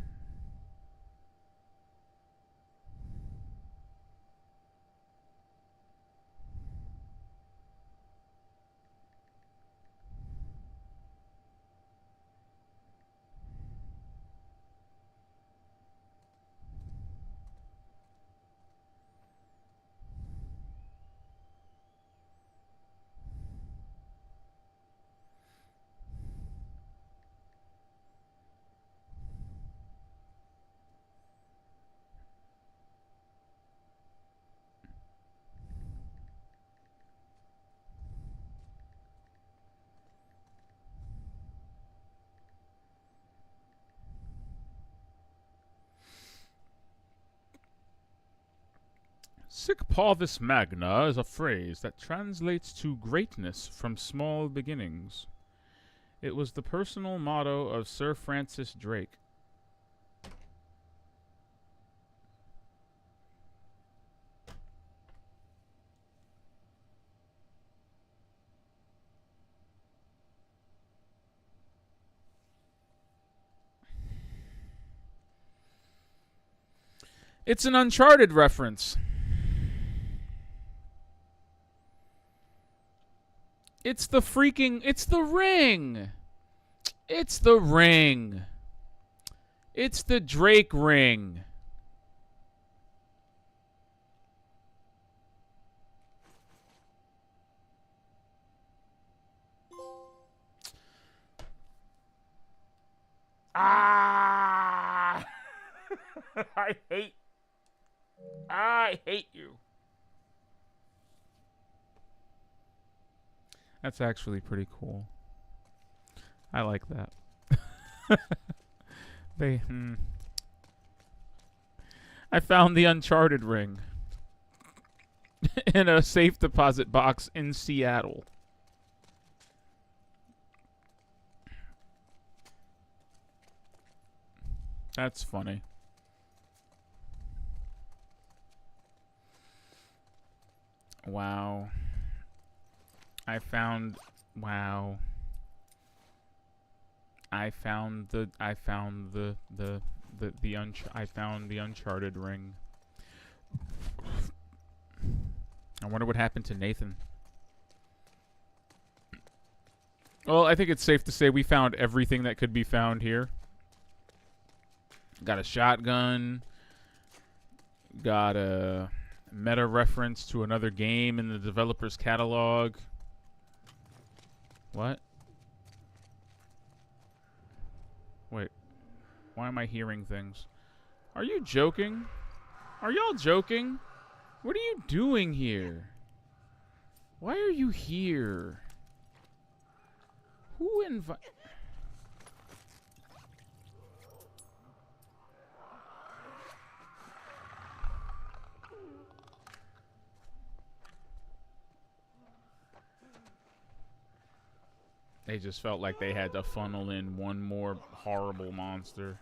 Speaker 1: Sic Parvis Magna is a phrase that translates to greatness from small beginnings. It was the personal motto of Sir Francis Drake. It's an Uncharted reference. It's the freaking... It's the ring! It's the ring! It's the Drake ring! Ah! I hate you. That's actually pretty cool. I like that. I found the Uncharted ring in a safe deposit box in Seattle. That's funny. Wow. I found the Uncharted ring. I wonder what happened to Nathan. Well, I think it's safe to say we found everything that could be found here. Got a shotgun. Got a meta reference to another game in the developer's catalog. What? Wait. Why am I hearing things? Are you joking? Are y'all joking? What are you doing here? Why are you here? Who invited... They just felt like they had to funnel in one more horrible monster.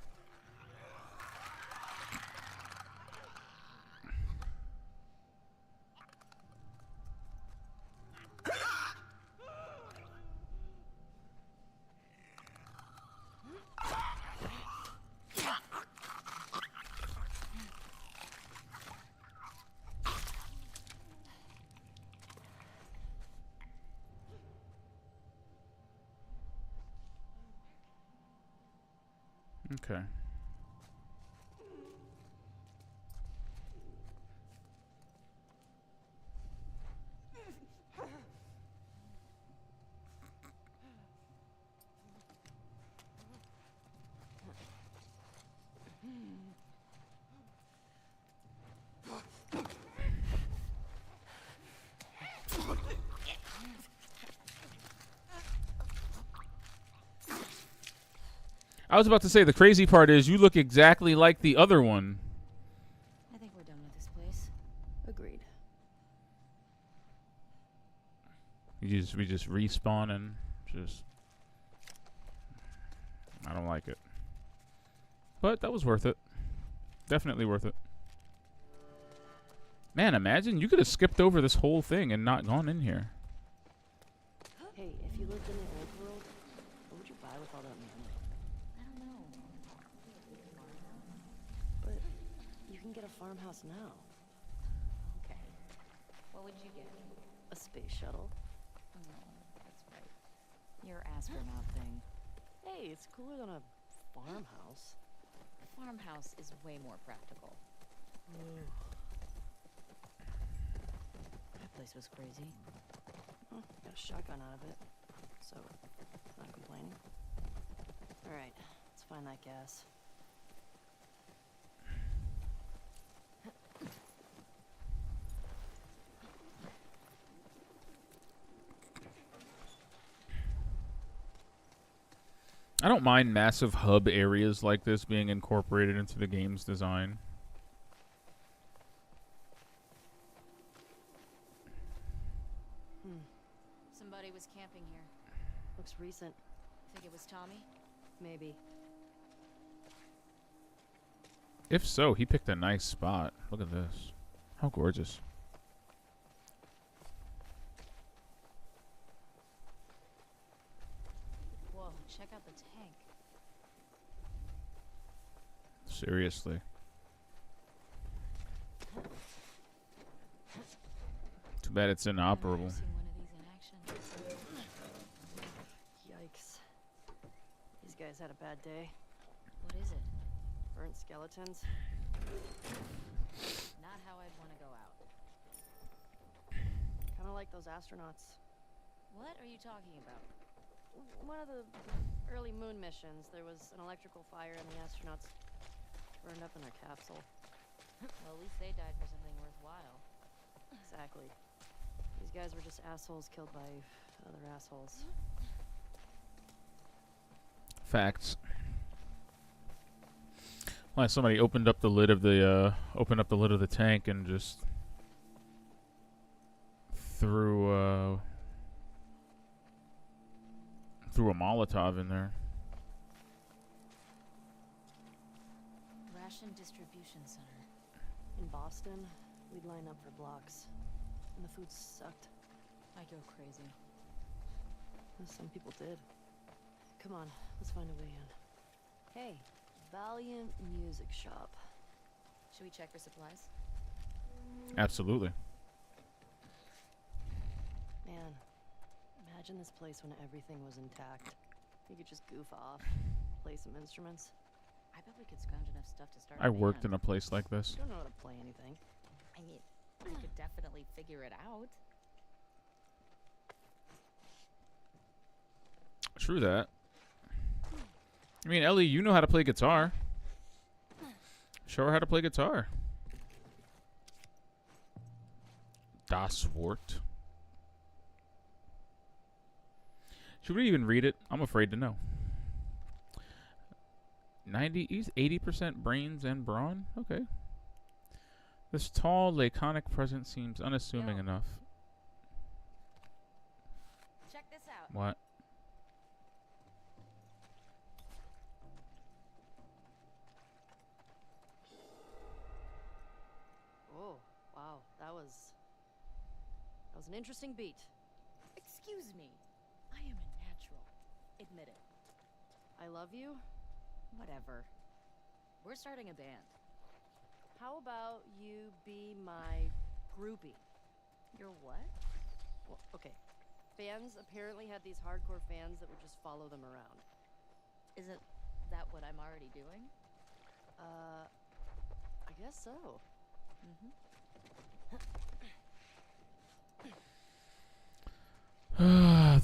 Speaker 1: Okay. I was about to say the crazy part is you look exactly like the other one.
Speaker 2: I think we're done with this place.
Speaker 3: Agreed.
Speaker 1: We just respawn and just. I don't like it. But that was worth it. Definitely worth it. Man, imagine you could have skipped over this whole thing and not gone in here.
Speaker 3: Hey, if you lived in the old world, what would you buy with all that money?
Speaker 2: I don't know.
Speaker 3: But you can get a farmhouse now.
Speaker 2: Okay. What would you get?
Speaker 3: A space shuttle.
Speaker 2: No, that's right. Your astronaut thing.
Speaker 3: Hey, it's cooler than a farmhouse.
Speaker 2: A farmhouse is way more practical. That place was crazy.
Speaker 3: Well, got a shotgun out of it, so not complaining. All right, let's find that gas.
Speaker 1: I don't mind massive hub areas like this being incorporated into the game's design.
Speaker 2: Somebody was camping here.
Speaker 3: Looks recent.
Speaker 2: Think it was Tommy?
Speaker 3: Maybe.
Speaker 1: If so, he picked a nice spot. Look at this. How gorgeous.
Speaker 2: Whoa, check out the tank.
Speaker 1: Seriously. Too bad it's
Speaker 2: I've
Speaker 1: inoperable.
Speaker 2: never seen one of these in action.
Speaker 3: Yikes. These guys had a bad day.
Speaker 2: What is it?
Speaker 3: Burnt skeletons.
Speaker 2: Not how I'd want to go out.
Speaker 3: Kind of like those astronauts.
Speaker 2: What are you talking about?
Speaker 3: One of the early moon missions, there was an electrical fire and the astronauts burned up in their capsule.
Speaker 2: Well, at least they died for something worthwhile.
Speaker 3: Exactly. These guys were just assholes killed by other assholes.
Speaker 1: Facts. Like somebody opened up the lid of the tank and just threw a Molotov in there.
Speaker 2: Ration distribution center.
Speaker 3: In Boston, we'd line up for blocks. And the food sucked.
Speaker 2: I go crazy.
Speaker 3: Some people did. Come on, let's find a way in. Hey, Valiant Music Shop.
Speaker 2: Should we check for supplies?
Speaker 1: Absolutely.
Speaker 3: Man, imagine this place when everything was intact. You could just goof off, play some instruments.
Speaker 2: I bet we could scrounge enough stuff to start
Speaker 1: I
Speaker 2: a
Speaker 1: worked in
Speaker 2: band.
Speaker 1: a place like this.
Speaker 3: You don't know how to play anything.
Speaker 2: I mean, we could definitely figure it out.
Speaker 1: True that. I mean, Ellie, you know how to play guitar. Show her how to play guitar. Das Wort. Should we even read it? I'm afraid to know. 80% brains and brawn? Okay. This tall, laconic presence seems unassuming
Speaker 2: Yo.
Speaker 1: enough.
Speaker 2: Check this out.
Speaker 1: What?
Speaker 3: Oh, wow, that was an interesting beat.
Speaker 2: Excuse me. I am a natural. Admit it.
Speaker 3: I love you.
Speaker 2: Whatever. We're starting a band.
Speaker 3: How about you be my groupie?
Speaker 2: You're what?
Speaker 3: Well, okay. Fans apparently had these hardcore fans that would just follow them around.
Speaker 2: Is it that what I'm already doing?
Speaker 3: I guess so.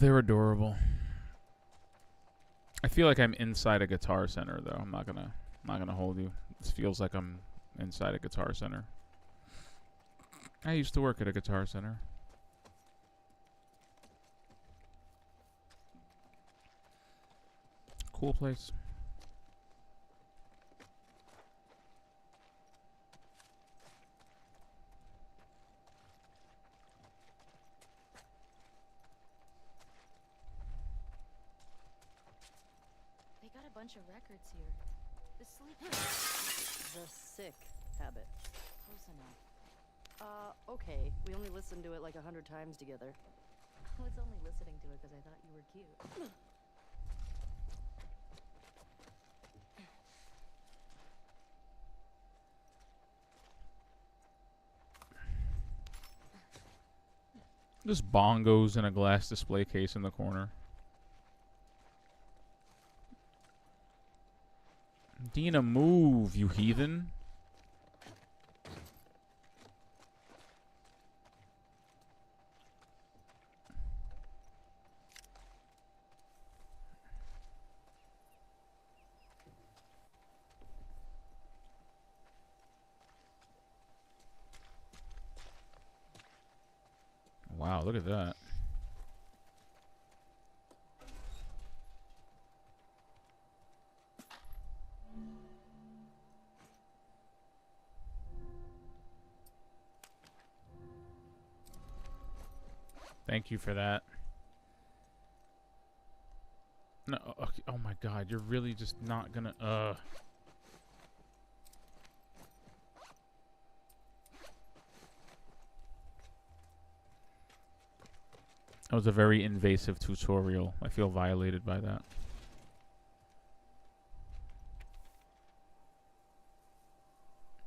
Speaker 1: They're adorable. I feel like I'm inside a Guitar Center, though. I'm not gonna hold you. This feels like I'm inside a Guitar Center. I used to work at a Guitar Center. Cool place.
Speaker 2: They got a bunch of records here. The sleep.
Speaker 3: The Sick Habit.
Speaker 2: Close enough.
Speaker 3: Okay. We only listened to it like 100 times together.
Speaker 2: I was only listening to it because I thought you were cute.
Speaker 1: Just bongos in a glass display case in the corner. Dina, move, you heathen. Wow, look at that. Thank you for that. No, okay, oh my god, you're really just not gonna, That was a very invasive tutorial. I feel violated by that.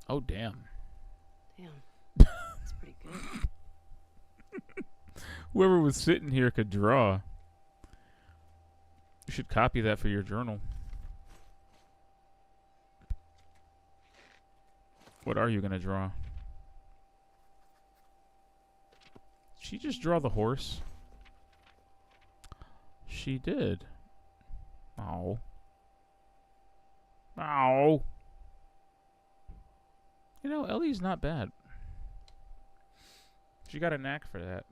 Speaker 1: Oh, damn.
Speaker 3: Damn. That's pretty good.
Speaker 1: Whoever was sitting here could draw. You should copy that for your journal. What are you going to draw? Did she just draw the horse? She did. Oh. Oh. You know, Ellie's not bad. She got a knack for that.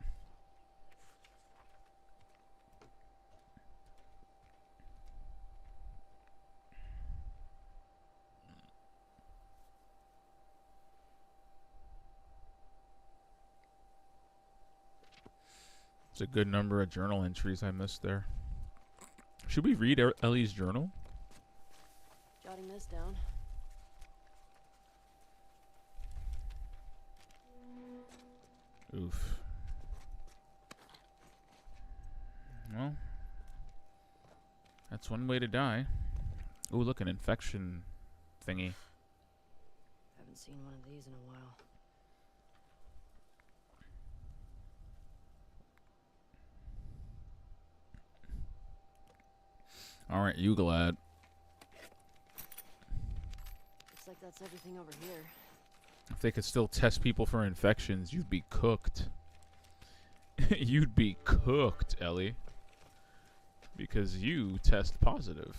Speaker 1: It's a good number of journal entries I missed there. Should we read Ellie's journal?
Speaker 3: Jotting this down.
Speaker 1: Oof. Well, that's one way to die. Ooh, look, an infection thingy.
Speaker 3: Haven't seen one of these in a while.
Speaker 1: Alright, you glad.
Speaker 3: Looks like that's everything over here.
Speaker 1: If they could still test people for infections, you'd be cooked. You'd be cooked, Ellie. Because you test positive.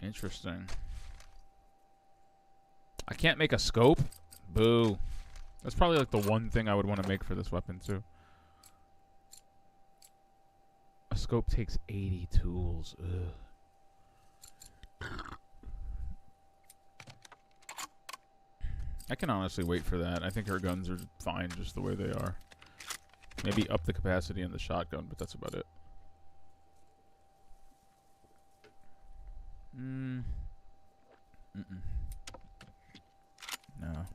Speaker 1: Interesting. I can't make a scope? Boo. That's probably like the one thing I would want to make for this weapon, too. A scope takes 80 tools. Ugh. I can honestly wait for that. I think her guns are fine just the way they are. Maybe up the capacity in the shotgun, but that's about it. Mm-mm. No.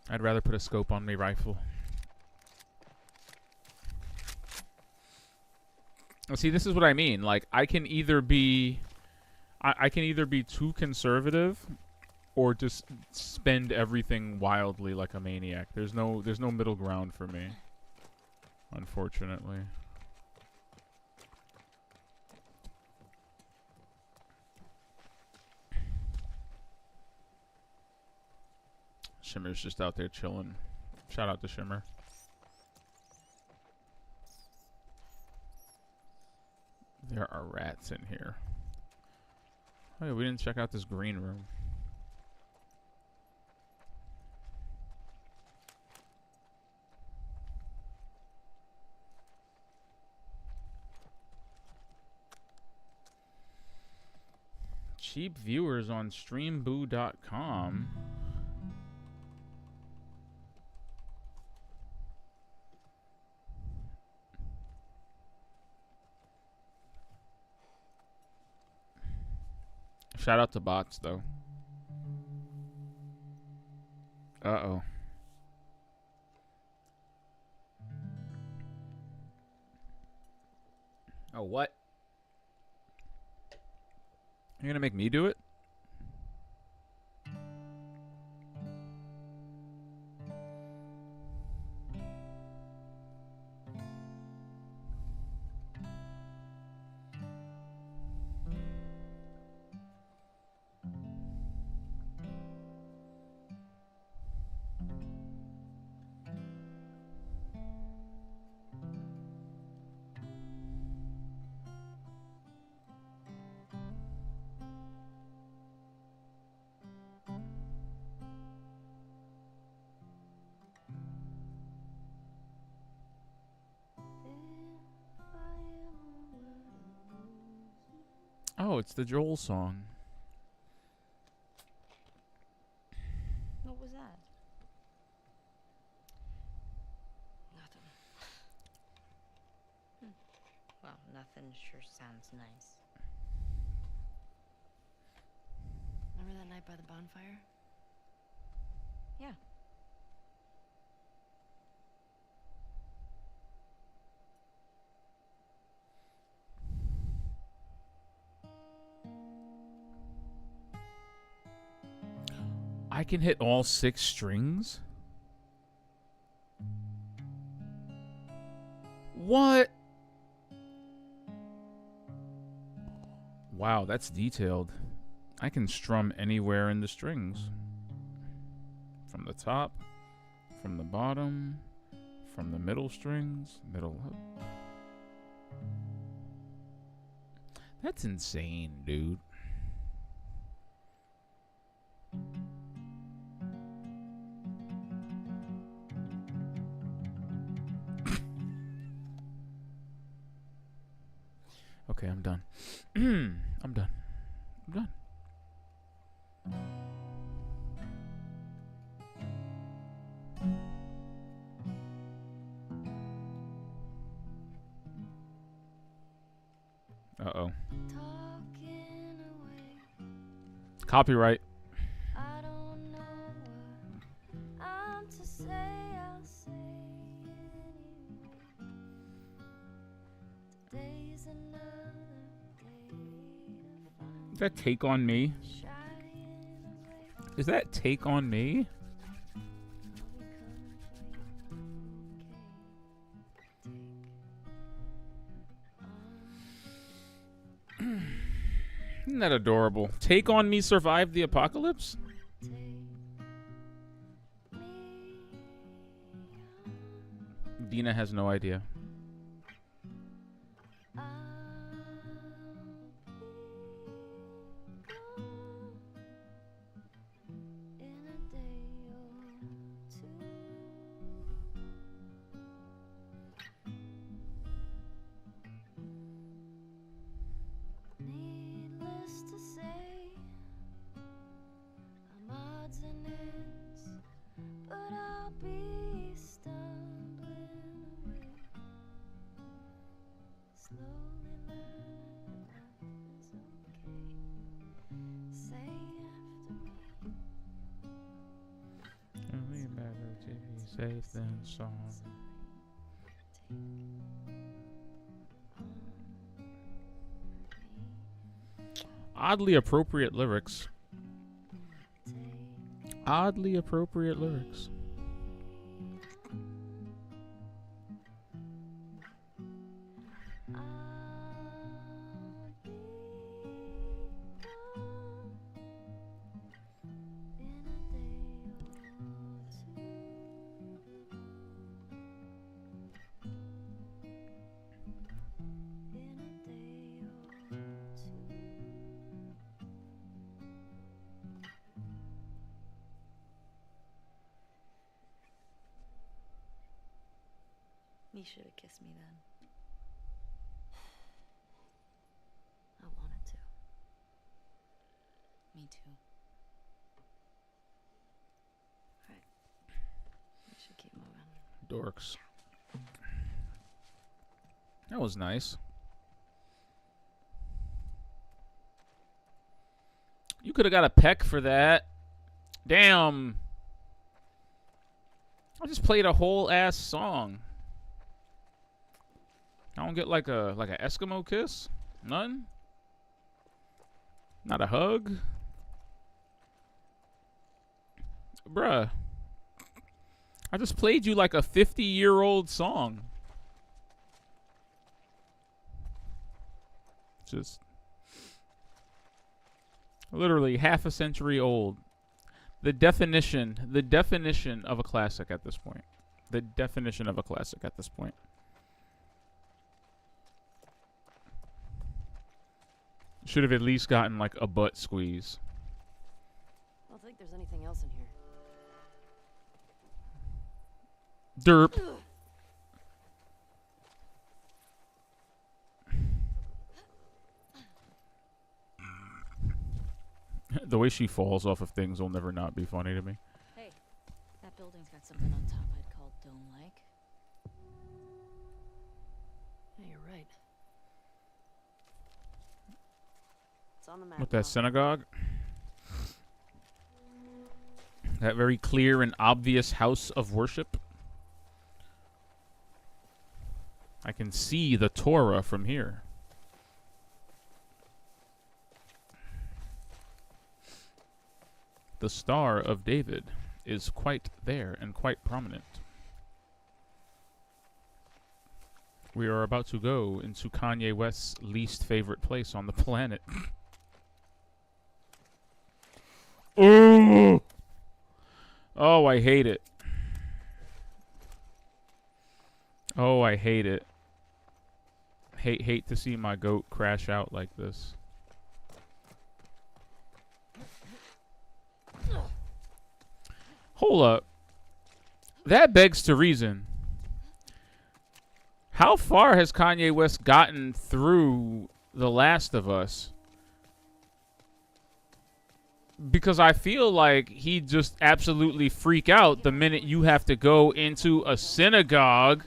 Speaker 1: I'd rather put a scope on my rifle. Well, see, this is what I mean. Like, I can either be... I can either be too conservative or just spend everything wildly like a maniac. There's no middle ground for me, unfortunately. Shimmer's just out there chilling. Shout out to Shimmer. There are rats in here. Oh yeah, we didn't check out this green room. Cheap viewers on streamboo.com. Shout out to bots, though. Uh-oh. Oh, what? You're gonna make me do it? Oh, it's the Joel song.
Speaker 2: What was that?
Speaker 3: Nothing.
Speaker 2: Well, nothing sure sounds nice.
Speaker 3: Remember that night by the bonfire?
Speaker 2: Yeah.
Speaker 1: I can hit all 6 strings? What? Wow, that's detailed. I can strum anywhere in the strings. From the top, from the bottom, from the middle strings, middle up. That's insane, dude. Okay, I'm done. I'm done. I'm done. Uh-oh. Copyright.
Speaker 3: I don't know what I'm to say, I'll say it anyway. Today's another day to find
Speaker 1: Is that Take On Me?
Speaker 3: shining away.
Speaker 1: Is that Take On Me?
Speaker 3: I'll be coming for you, okay? Take
Speaker 1: Isn't that adorable? Take On Me survived the apocalypse?
Speaker 3: take me
Speaker 1: Dina has no idea.
Speaker 3: I'll be gone in a day or two. Needless to say, I'm odds and ends, but I'll be stumbling away. Slowly learning life is okay. Say after me.
Speaker 1: We better to be safe than sorry. Oddly appropriate lyrics.
Speaker 3: Take
Speaker 1: Oddly appropriate lyrics.
Speaker 3: You should have kissed me then. I wanted to.
Speaker 2: Me too.
Speaker 3: Alright. We should keep moving.
Speaker 1: Dorks. That was nice. You could have got a peck for that. Damn. I just played a whole ass song. I don't get like a Eskimo kiss? None? Not a hug? Bruh. I just played you like a 50-year-old song. Just literally half a century old. The definition of a classic at this point. The definition of a classic at this point. Should have at least gotten like a butt squeeze.
Speaker 3: I don't think there's anything else in here.
Speaker 1: Derp. The way she falls off of things will never not be funny to me.
Speaker 2: Hey, that building's got something on top I'd call dome-like.
Speaker 3: Yeah, you're right. It's on the map.
Speaker 1: With that synagogue? That very clear and obvious house of worship? I can see the Torah from here. The Star of David is quite there and quite prominent. We are about to go into Kanye West's least favorite place on the planet. Oh, I hate it. Oh, I hate it. Hate to see my goat crash out like this. Hold up. That begs to reason. How far has Kanye West gotten through The Last of Us? Because I feel like he'd just absolutely freak out the minute you have to go into a synagogue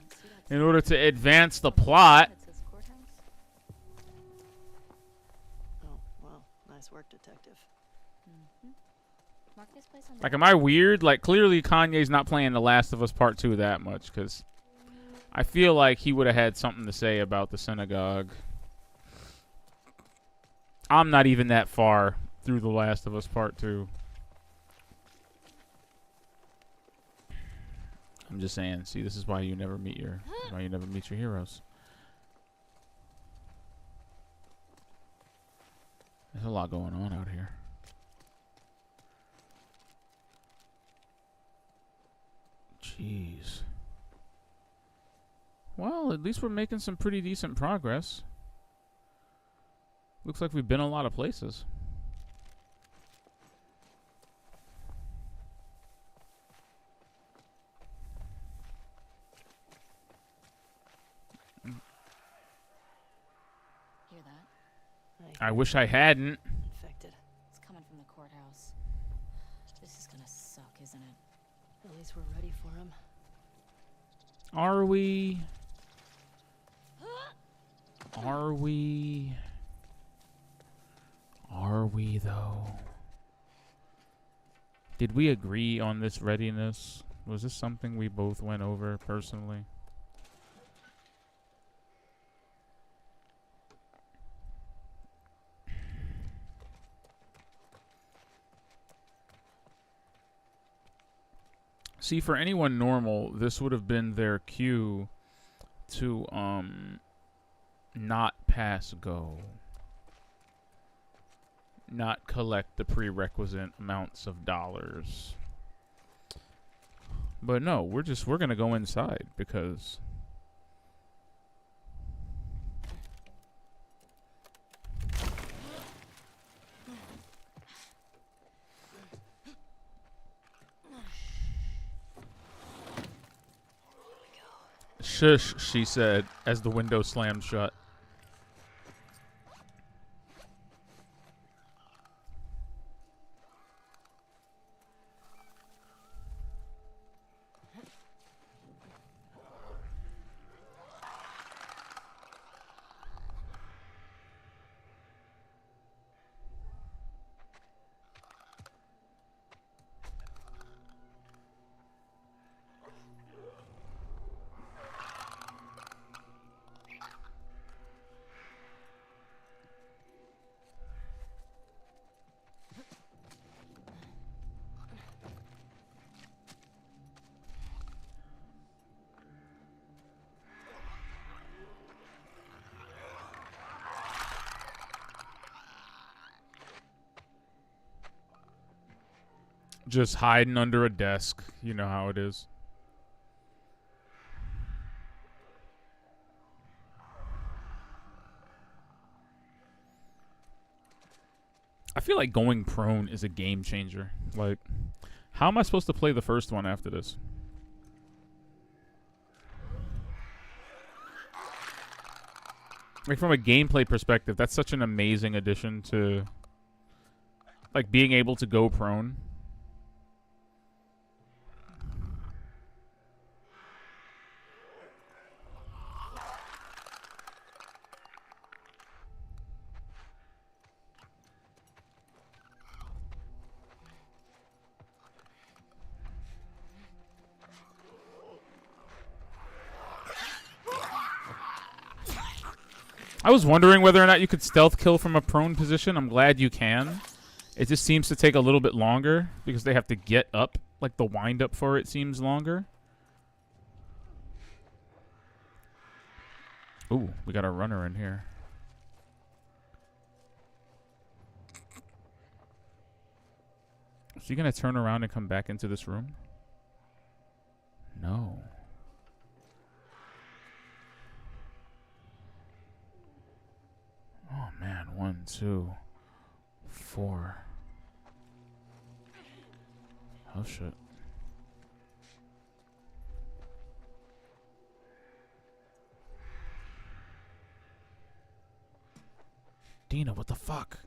Speaker 1: in order to advance the plot.
Speaker 3: It says courthouse. Oh, well, nice work, detective.
Speaker 2: Mark this place on the
Speaker 1: Like, am I weird? Like, clearly Kanye's not playing The Last of Us Part 2 that much, because I feel like he would have had something to say about the synagogue. I'm not even that far through The Last of Us Part 2. I'm just saying, see, this is why you never meet your heroes. There's a lot going on out here. Jeez. Well, at least we're making some pretty decent progress. Looks like we've been a lot of places.
Speaker 2: Hear that?
Speaker 1: I wish I hadn't.
Speaker 3: Infected.
Speaker 2: It's coming from the courthouse. This is gonna suck, isn't it?
Speaker 3: At least we're ready for him.
Speaker 1: Are we? Are we? Are we, though? Did we agree on this readiness? Was this something we both went over personally? See, for anyone normal, this would have been their cue to not pass go. Not collect the prerequisite amounts of dollars. But no, we're gonna go inside because shush, she said as the window slammed shut. Just hiding under a desk. You know how it is. I feel like going prone is a game changer. Like, how am I supposed to play the first one after this? Like, from a gameplay perspective, that's such an amazing addition to, like, being able to go prone. I was wondering whether or not you could stealth kill from a prone position. I'm glad you can. It just seems to take a little bit longer because they have to get up. Like, the wind up for it seems longer. Ooh, we got a runner in here. Is he going to turn around and come back into this room? No. Oh, man. 1, 2, 4. Oh, shit. Dina, what the fuck?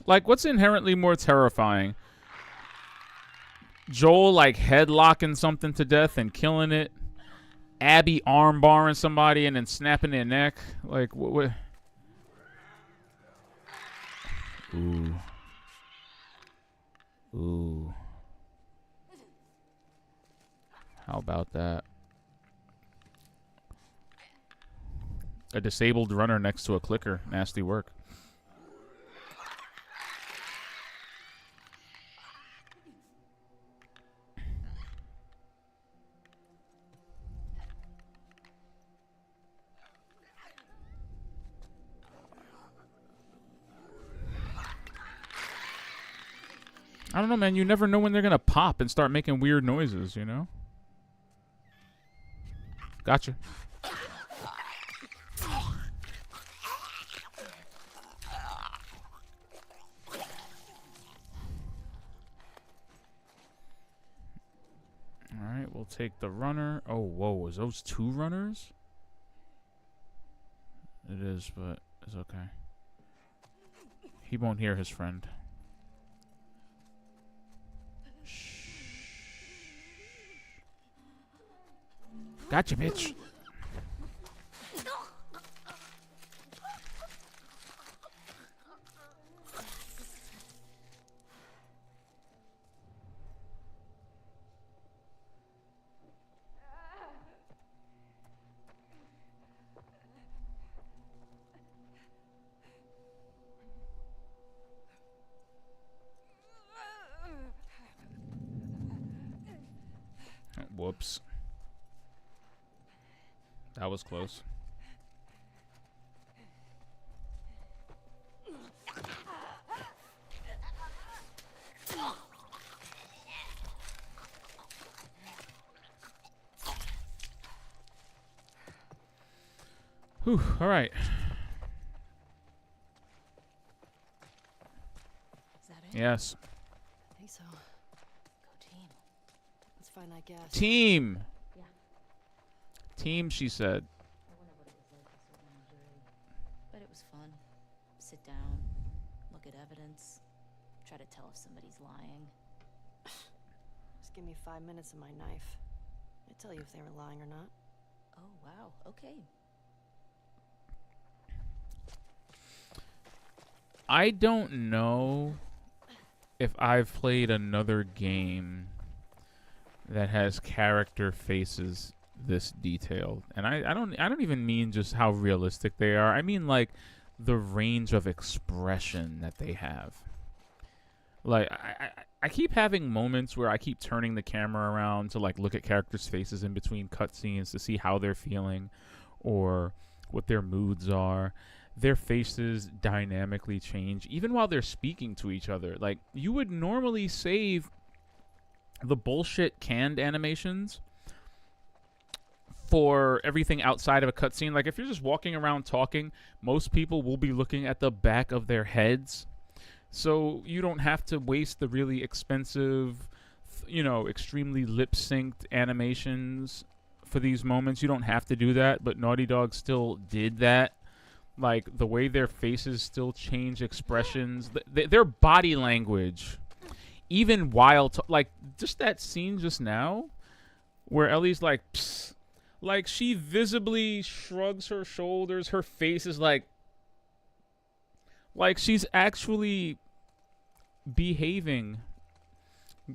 Speaker 1: Like, what's inherently more terrifying? Joel, like, headlocking something to death and killing it. Abby armbarring somebody and then snapping their neck. Like, what? Ooh. Ooh. How about that? A disabled runner next to a clicker. Nasty work. I don't know, man. You never know when they're going to pop and start making weird noises, you know? Gotcha. Alright, we'll take the runner. Oh, whoa. Is those 2 runners? It is, but it's okay. He won't hear his friend. Gotcha, bitch. Whoops. That was close. Whew, all right.
Speaker 2: Is that it?
Speaker 1: Yes.
Speaker 3: I think so.
Speaker 2: Go team.
Speaker 3: Let's find that gas.
Speaker 1: Team.
Speaker 2: Yeah.
Speaker 1: Team, she said.
Speaker 2: I wonder what it was like to serve on a jury. But it was fun. Sit down, look at evidence, try to tell if somebody's lying.
Speaker 3: Just give me 5 minutes and my knife. I'd tell you if they were lying or not.
Speaker 2: Oh, wow. Okay.
Speaker 1: I don't know if I've played another game that has character faces this detailed. And I don't even mean just how realistic they are. I mean like the range of expression that they have. Like I keep having moments where I keep turning the camera around to like look at characters' faces in between cutscenes to see how they're feeling or what their moods are. Their faces dynamically change even while they're speaking to each other. Like you would normally save the bullshit canned animations for everything outside of a cutscene. Like if you're just walking around talking, most people will be looking at the back of their heads. So you don't have to waste the really expensive, extremely lip-synced animations for these moments. You don't have to do that, but Naughty Dog still did that. Like the way their faces still change expressions, their body language, even while like just that scene just now, where Ellie's like, psst, like she visibly shrugs her shoulders. Her face is like she's actually behaving.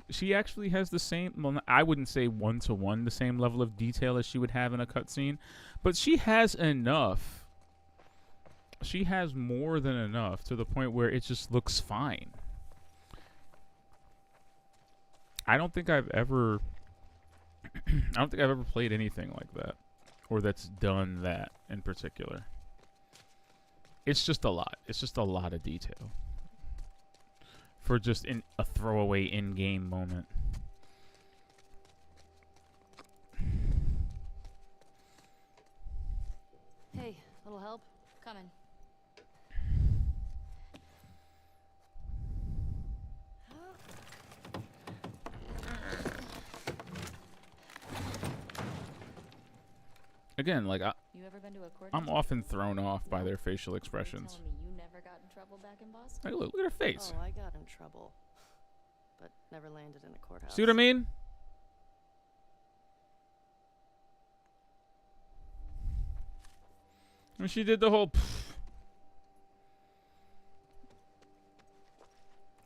Speaker 1: She actually has the same. Well, I wouldn't say 1-to-1 the same level of detail as she would have in a cutscene, but she has enough. She has more than enough to the point where it just looks fine. I don't think I've ever played anything like that or that's done that in particular. It's just a lot. It's just a lot of detail for just a throwaway in-game moment.
Speaker 3: Hey, little help?
Speaker 2: Coming.
Speaker 1: Again, like
Speaker 2: You ever been to a court?
Speaker 1: I'm often thrown off by their facial
Speaker 2: You're
Speaker 1: expressions.
Speaker 2: telling me you never got in trouble back in Boston?
Speaker 1: Like, look at her face.
Speaker 3: Oh, I got in trouble. But never landed in a courthouse.
Speaker 1: See what I mean? And she did the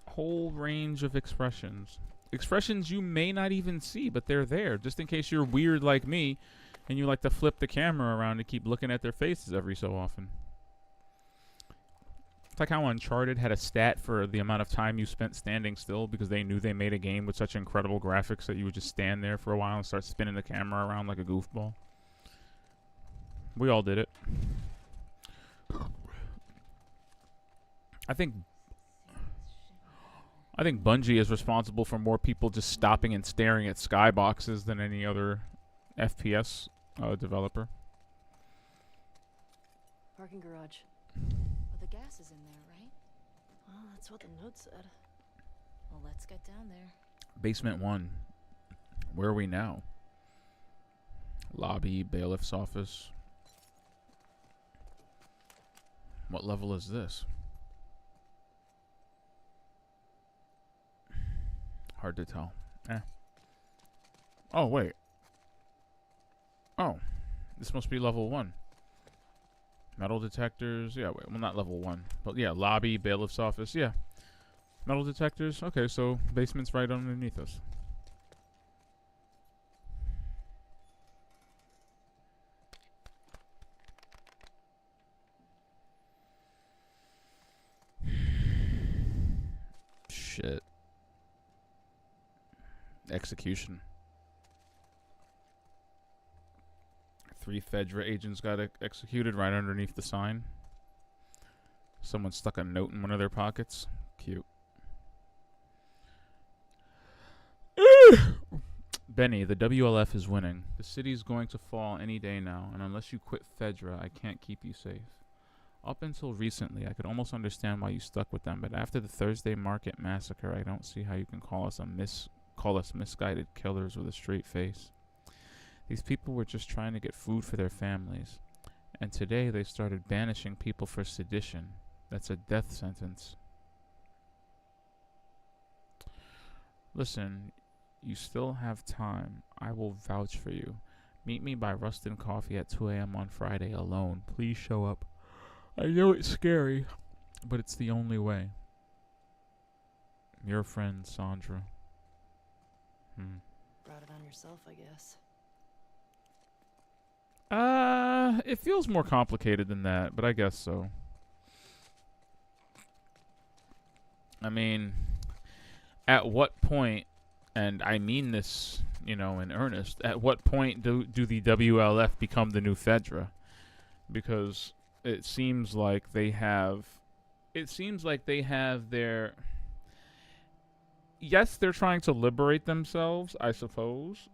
Speaker 1: whole range of expressions. Expressions you may not even see, but they're there. Just in case you're weird like me and you like to flip the camera around to keep looking at their faces every so often. It's like how Uncharted had a stat for the amount of time you spent standing still because they knew they made a game with such incredible graphics that you would just stand there for a while and start spinning the camera around like a goofball. We all did it. I think Bungie is responsible for more people just stopping and staring at skyboxes than any other FPS developer.
Speaker 3: Parking garage.
Speaker 2: Well, the gas is in there, right?
Speaker 3: Well, that's what the note said.
Speaker 2: Well, let's get down there.
Speaker 1: Basement 1. Where are we now? Lobby, bailiff's office. What level is this? Hard to tell. Oh, wait. Oh. This must be level 1. Metal detectors. Yeah, wait. Well, not level 1. But yeah, lobby, bailiff's office. Yeah. Metal detectors. Okay, so basement's right underneath us. Shit. Execution. 3 Fedra agents got executed right underneath the sign. Someone stuck a note in one of their pockets. Cute. Benny, the WLF is winning. The city's going to fall any day now, and unless you quit Fedra, I can't keep you safe. Up until recently, I could almost understand why you stuck with them, but after the Thursday Market massacre, I don't see how you can call us misguided killers with a straight face. These people were just trying to get food for their families, and today they started banishing people for sedition. That's a death sentence. Listen, you still have time. I will vouch for you. Meet me by Rustin Coffee at 2 a.m. on Friday alone. Please show up. I know it's scary, but it's the only way. Your friend, Sandra.
Speaker 3: Brought it on yourself, I guess.
Speaker 1: It feels more complicated than that, but I guess so. I mean, at what point, and I mean this, in earnest, at what point do the WLF become the new Fedra? Because it seems like they have their... Yes, they're trying to liberate themselves, I suppose.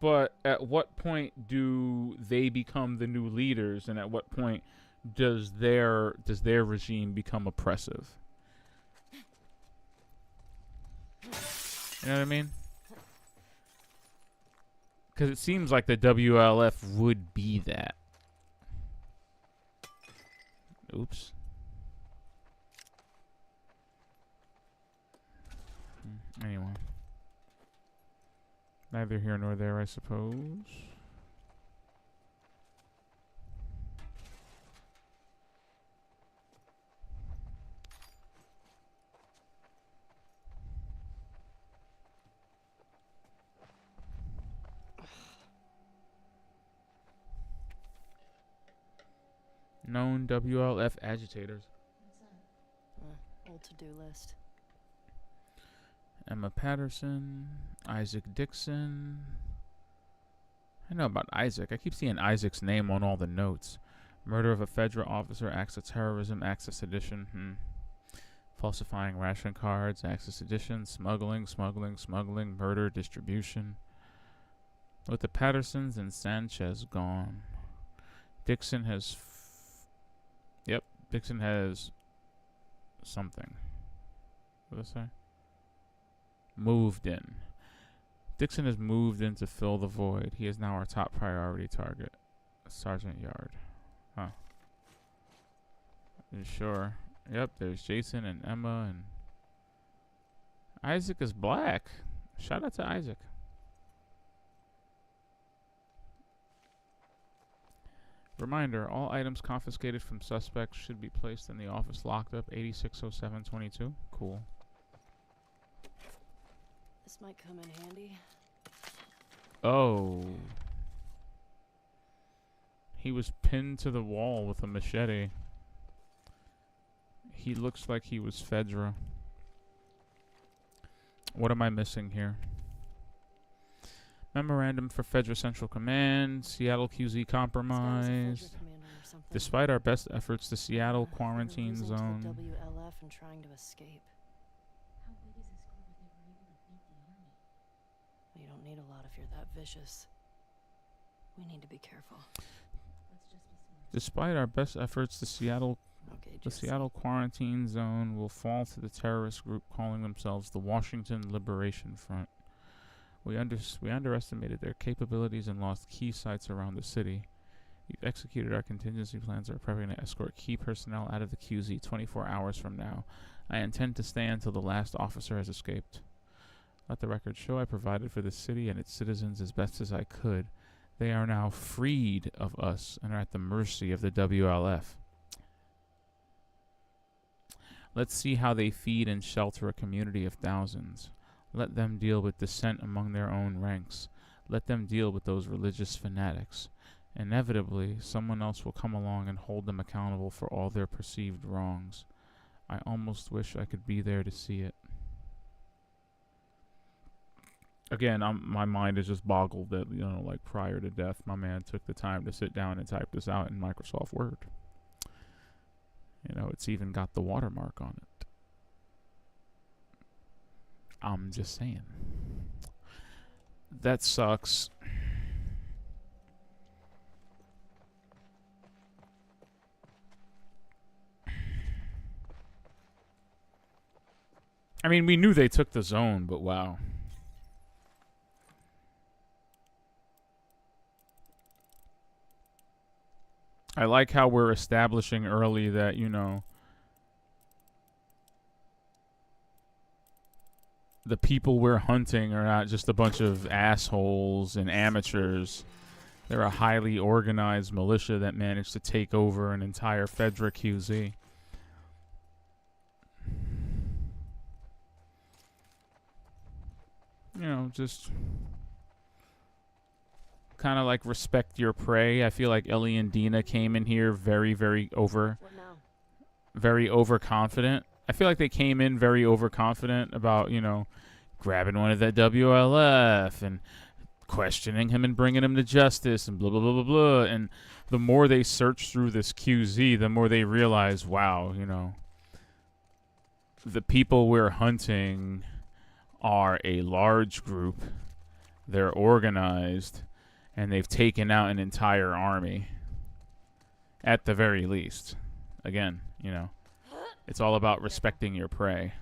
Speaker 1: But at what point do they become the new leaders, and at what point does their regime become oppressive? You know what I mean? Because it seems like the WLF would be that. Oops. Anyway. Neither here nor there, I suppose. Known WLF agitators.
Speaker 3: Old to-do list.
Speaker 1: Emma Patterson, Isaac Dixon. I know about Isaac. I keep seeing Isaac's name on all the notes. Murder of a Fedra officer, acts of terrorism, acts of sedition. Falsifying ration cards, acts of sedition, smuggling, murder, distribution. With the Pattersons and Sanchez gone, Dixon has... Dixon has something. What did I say? Moved in. Dixon has moved in to fill the void. He is now our top priority target. Sergeant Yard. Huh. You sure? Yep, there's Jason and Emma and... Isaac is black. Shout out to Isaac. Reminder, all items confiscated from suspects should be placed in the office locked up 860722. Cool.
Speaker 3: This might come in handy.
Speaker 1: Oh. He was pinned to the wall with a machete. He looks like he was Fedra. What am I missing here? Memorandum for Fedra Central Command. Seattle QZ compromise. Despite our best efforts, the Seattle quarantine zone.
Speaker 3: The WLF and trying to escape.
Speaker 2: How big is this group if they were able to beat the army?
Speaker 3: You don't need a lot if you're that vicious. We need to be careful.
Speaker 2: Let's just be smart.
Speaker 1: Despite our best efforts, the Seattle quarantine zone will fall to the terrorist group calling themselves the Washington Liberation Front. We underestimated their capabilities and lost key sites around the city. We've executed our contingency plans and are preparing to escort key personnel out of the QZ 24 hours from now. I intend to stay until the last officer has escaped. Let the record show I provided for the city and its citizens as best as I could. They are now freed of us and are at the mercy of the WLF. Let's see how they feed and shelter a community of thousands. Let them deal with dissent among their own ranks. Let them deal with those religious fanatics. Inevitably, someone else will come along and hold them accountable for all their perceived wrongs. I almost wish I could be there to see it. Again, my mind is just boggled that, you know, like prior to death, my man took the time to sit down and type this out in Microsoft Word. You know, it's even got the watermark on it. I'm just saying. That sucks. I mean, we knew they took the zone, but wow. I like how we're establishing early that, you know, the people we're hunting are not just a bunch of assholes and amateurs. They're a highly organized militia that managed to take over an entire Fedra QZ. You know, just kind of like respect your prey. I feel like Ellie and Dina came in here very overconfident. I feel like they came in very overconfident about, you know, grabbing one of that WLF and questioning him and bringing him to justice and blah, blah, blah, blah, blah. And the more they search through this QZ, the more they realize, wow, you know, the people we're hunting are a large group. They're organized, and they've taken out an entire army. At the very least. Again, you know, it's all about respecting your prey.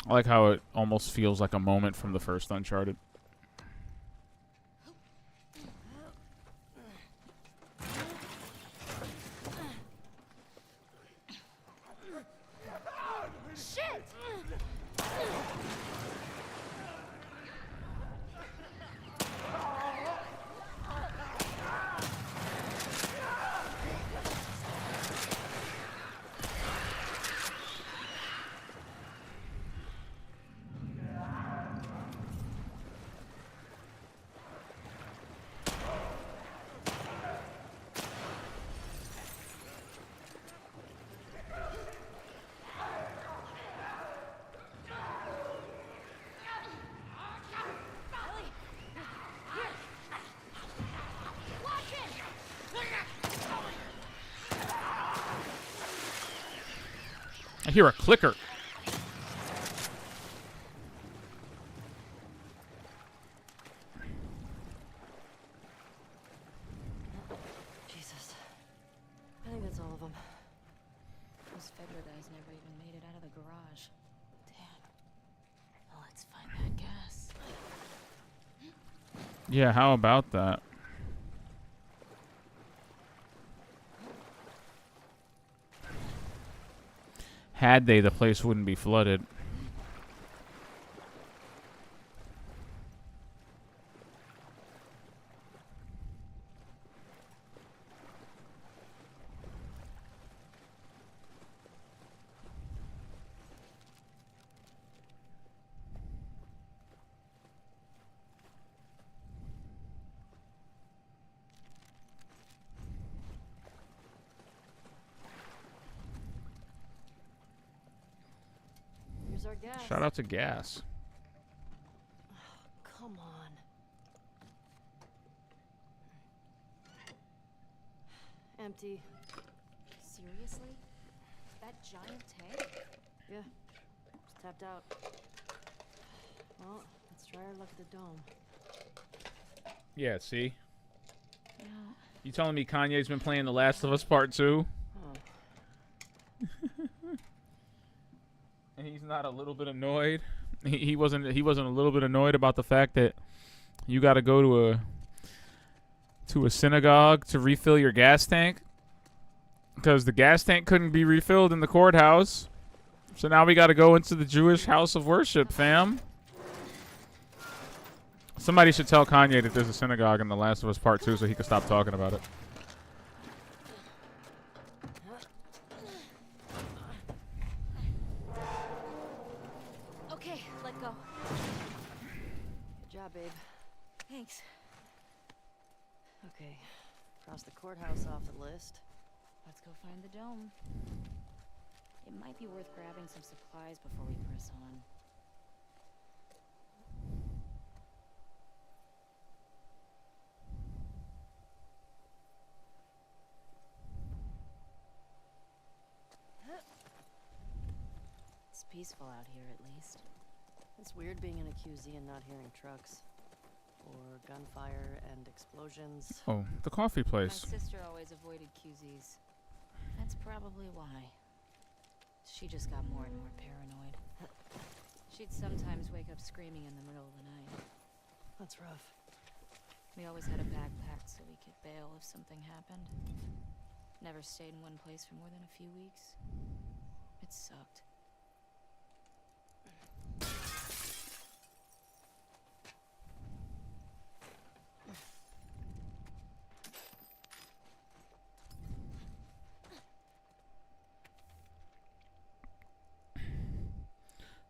Speaker 1: I like how it almost feels like a moment from the first Uncharted. I hear a clicker.
Speaker 3: Jesus. I think that's all of them.
Speaker 2: Those Fedra guys never even made it out of the garage. Damn. Well, let's find that gas.
Speaker 1: Yeah, how about that? Had they, the place wouldn't be flooded.
Speaker 3: Here's our gas.
Speaker 1: Shout out to gas.
Speaker 3: Come on. Empty.
Speaker 2: Seriously? That giant tank?
Speaker 3: Yeah. Just tapped out. Well, let's try our luck at the dome.
Speaker 1: Yeah, see?
Speaker 2: Yeah.
Speaker 1: You telling me Kanye's been playing The Last of Us Part 2?
Speaker 3: Oh.
Speaker 1: And he's not a little bit annoyed? He wasn't a little bit annoyed about the fact that you got to go to a synagogue to refill your gas tank? Because the gas tank couldn't be refilled in the courthouse. So now we got to go into the Jewish house of worship, fam. Somebody should tell Kanye that there's a synagogue in The Last of Us Part 2 so he can stop talking about it.
Speaker 3: Okay, let go. Good job, babe.
Speaker 2: Thanks.
Speaker 3: Okay, cross the courthouse off the list.
Speaker 2: Let's go find the dome. It might be worth grabbing some supplies before we press on. It's peaceful out here, at least.
Speaker 3: It's weird being in a QZ and not hearing trucks. Or gunfire and explosions.
Speaker 1: Oh, the coffee place.
Speaker 2: My sister always avoided QZs. That's probably why. She just got more and more paranoid. She'd sometimes wake up screaming in the middle of the night.
Speaker 3: That's rough.
Speaker 2: We always had a bag packed so we could bail if something happened. Never stayed in one place for more than a few weeks. It sucked.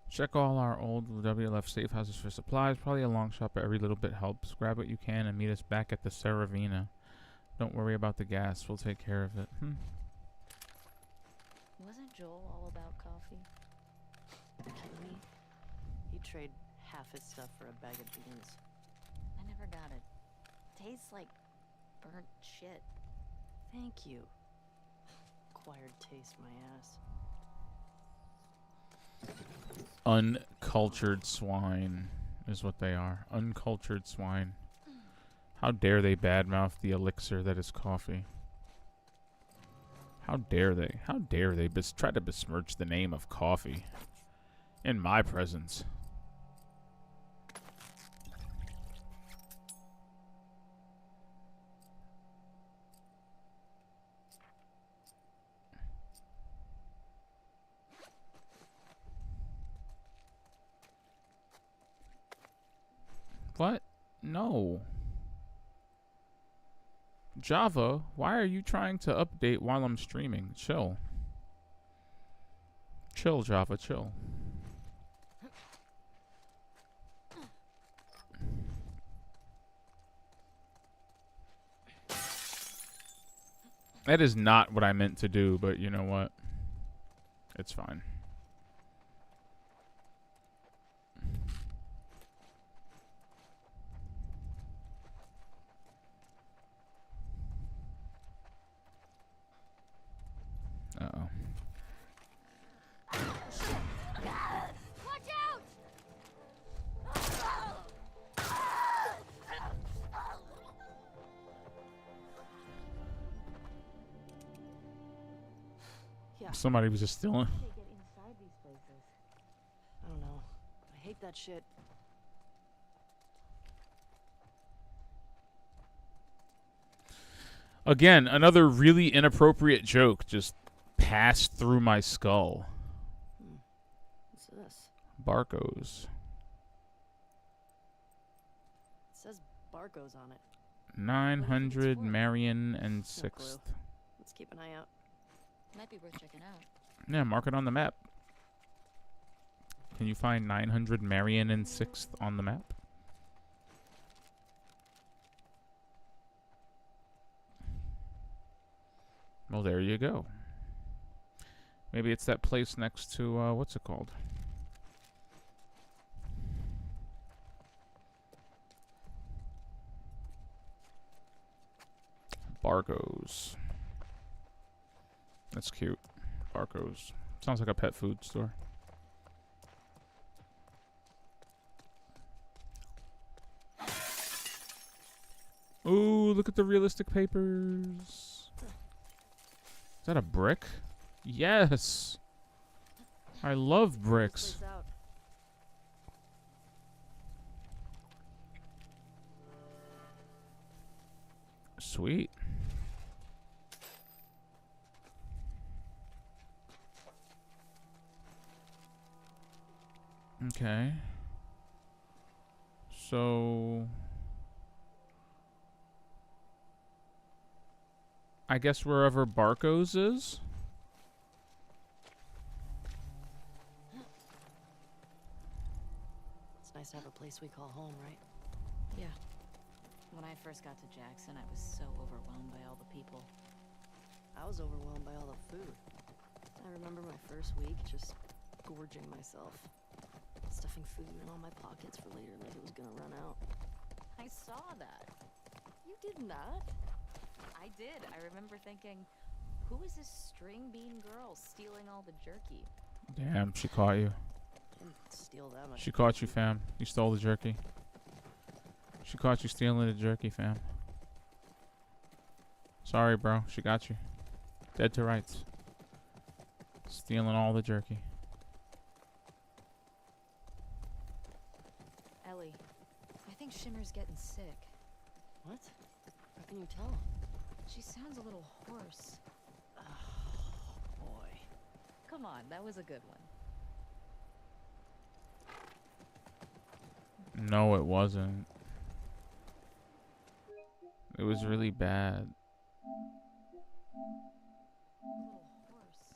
Speaker 1: Check all our old WLF safe houses for supplies. Probably a long shot, but every little bit helps. Grab what you can and meet us back at the Saravina. Don't worry about the gas. We'll take care of it.
Speaker 2: Wasn't Joel all about coffee?
Speaker 3: Kidding me? He'd trade half his stuff for a bag of beans.
Speaker 2: I never got it. Tastes like burnt shit.
Speaker 3: Thank you. Acquired taste, my ass.
Speaker 1: Uncultured swine is what they are. Uncultured swine. How dare they badmouth the elixir that is coffee? How dare they? How dare they try to besmirch the name of coffee in my presence? What? No. Java, why are you trying to update while I'm streaming? Chill. Chill, Java, chill. That is not what I meant to do, but you know what? It's fine. Uh-oh.
Speaker 2: Watch out!
Speaker 3: Yeah.
Speaker 1: Somebody was just stealing.
Speaker 2: How do they get inside these places?
Speaker 3: I don't know. I hate that shit.
Speaker 1: Again, another really inappropriate joke just passed through my skull.
Speaker 3: What's this?
Speaker 1: Barcos.
Speaker 3: It says Barco's on it.
Speaker 1: 900
Speaker 3: for?
Speaker 1: Marion and
Speaker 3: No clue.
Speaker 1: 6th.
Speaker 3: Let's keep an eye out.
Speaker 2: Might be worth checking out.
Speaker 1: Yeah, mark it on the map. Can you find 900 Marion and 6th on the map? Well, there you go. Maybe it's that place next to, what's it called? Barcos. That's cute. Barcos. Sounds like a pet food store. Ooh, look at the realistic papers. Is that a brick? Yes. I love
Speaker 3: This
Speaker 1: bricks.
Speaker 3: place out.
Speaker 1: Sweet. Okay. So I guess wherever Barcos is.
Speaker 3: It's nice to have a place we call home, right?
Speaker 2: Yeah. When I first got to Jackson, I was so overwhelmed by all the people.
Speaker 3: I was overwhelmed by all the food. I remember my first week just gorging myself. Stuffing food in all my pockets for later like it was gonna run out.
Speaker 2: I saw that.
Speaker 3: You did not?
Speaker 2: I did. I remember thinking, who is this string bean girl stealing all the jerky?
Speaker 1: Damn, she caught you.
Speaker 3: Didn't steal that much.
Speaker 1: She caught you, fam. You stole the jerky. She caught you stealing the jerky, fam. Sorry, bro. She got you. Dead to rights. Stealing all the jerky.
Speaker 2: Ellie, I think Shimmer's getting sick.
Speaker 3: What? How can you tell?
Speaker 2: She sounds a little hoarse.
Speaker 3: Oh, boy.
Speaker 2: Come on, that was a good one.
Speaker 1: No, it wasn't. It was really bad.
Speaker 2: A little hoarse.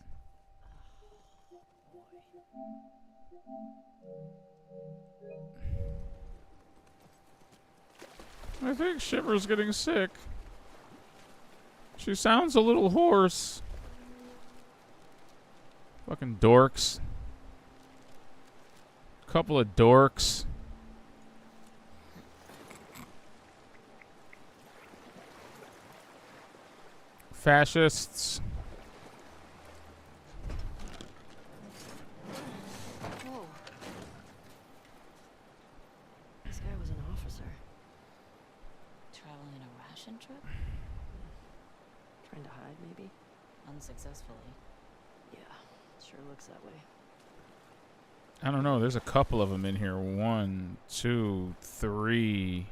Speaker 1: I think Shimmer's getting sick. She sounds a little hoarse. Fucking dorks. Couple of dorks. Fascists.
Speaker 3: Whoa. This guy was an officer.
Speaker 2: Traveling a ration trip?
Speaker 3: Trying to hide, maybe?
Speaker 2: Unsuccessfully.
Speaker 3: Yeah, sure looks that way.
Speaker 1: I don't know. There's a couple of them in here. 1, 2, 3.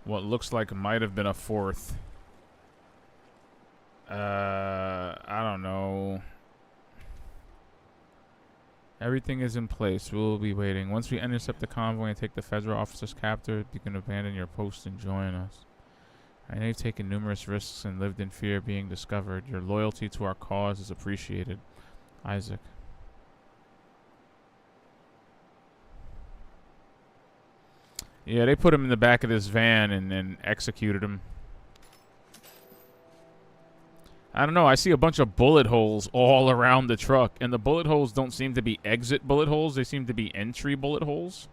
Speaker 1: What looks like might have been a fourth. I don't know. Everything is in place. We'll be waiting. Once we intercept the convoy and take the federal officers captured, you can abandon your post and join us. I know you've taken numerous risks and lived in fear of being discovered. Your loyalty to our cause is appreciated. Isaac. Yeah, they put him in the back of this van and executed him. I don't know. I see a bunch of bullet holes all around the truck, and the bullet holes don't seem to be exit bullet holes. They seem to be entry bullet holes.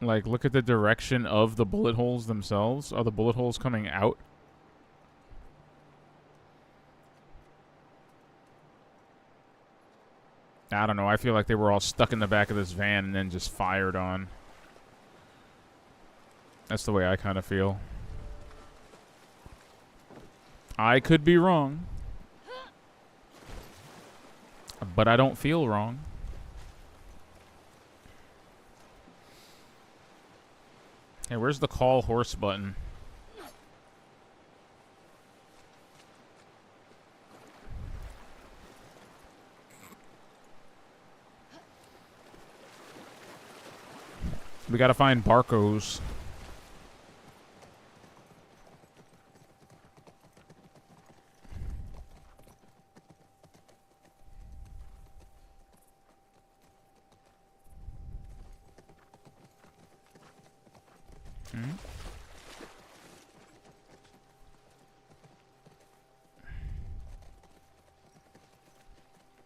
Speaker 1: Like, look at the direction of the bullet holes themselves. Are the bullet holes coming out? I don't know. I feel like they were all stuck in the back of this van and then just fired on. That's the way I kind of feel. I could be wrong. But I don't feel wrong. Hey, where's the call horse button? We gotta find Barcos.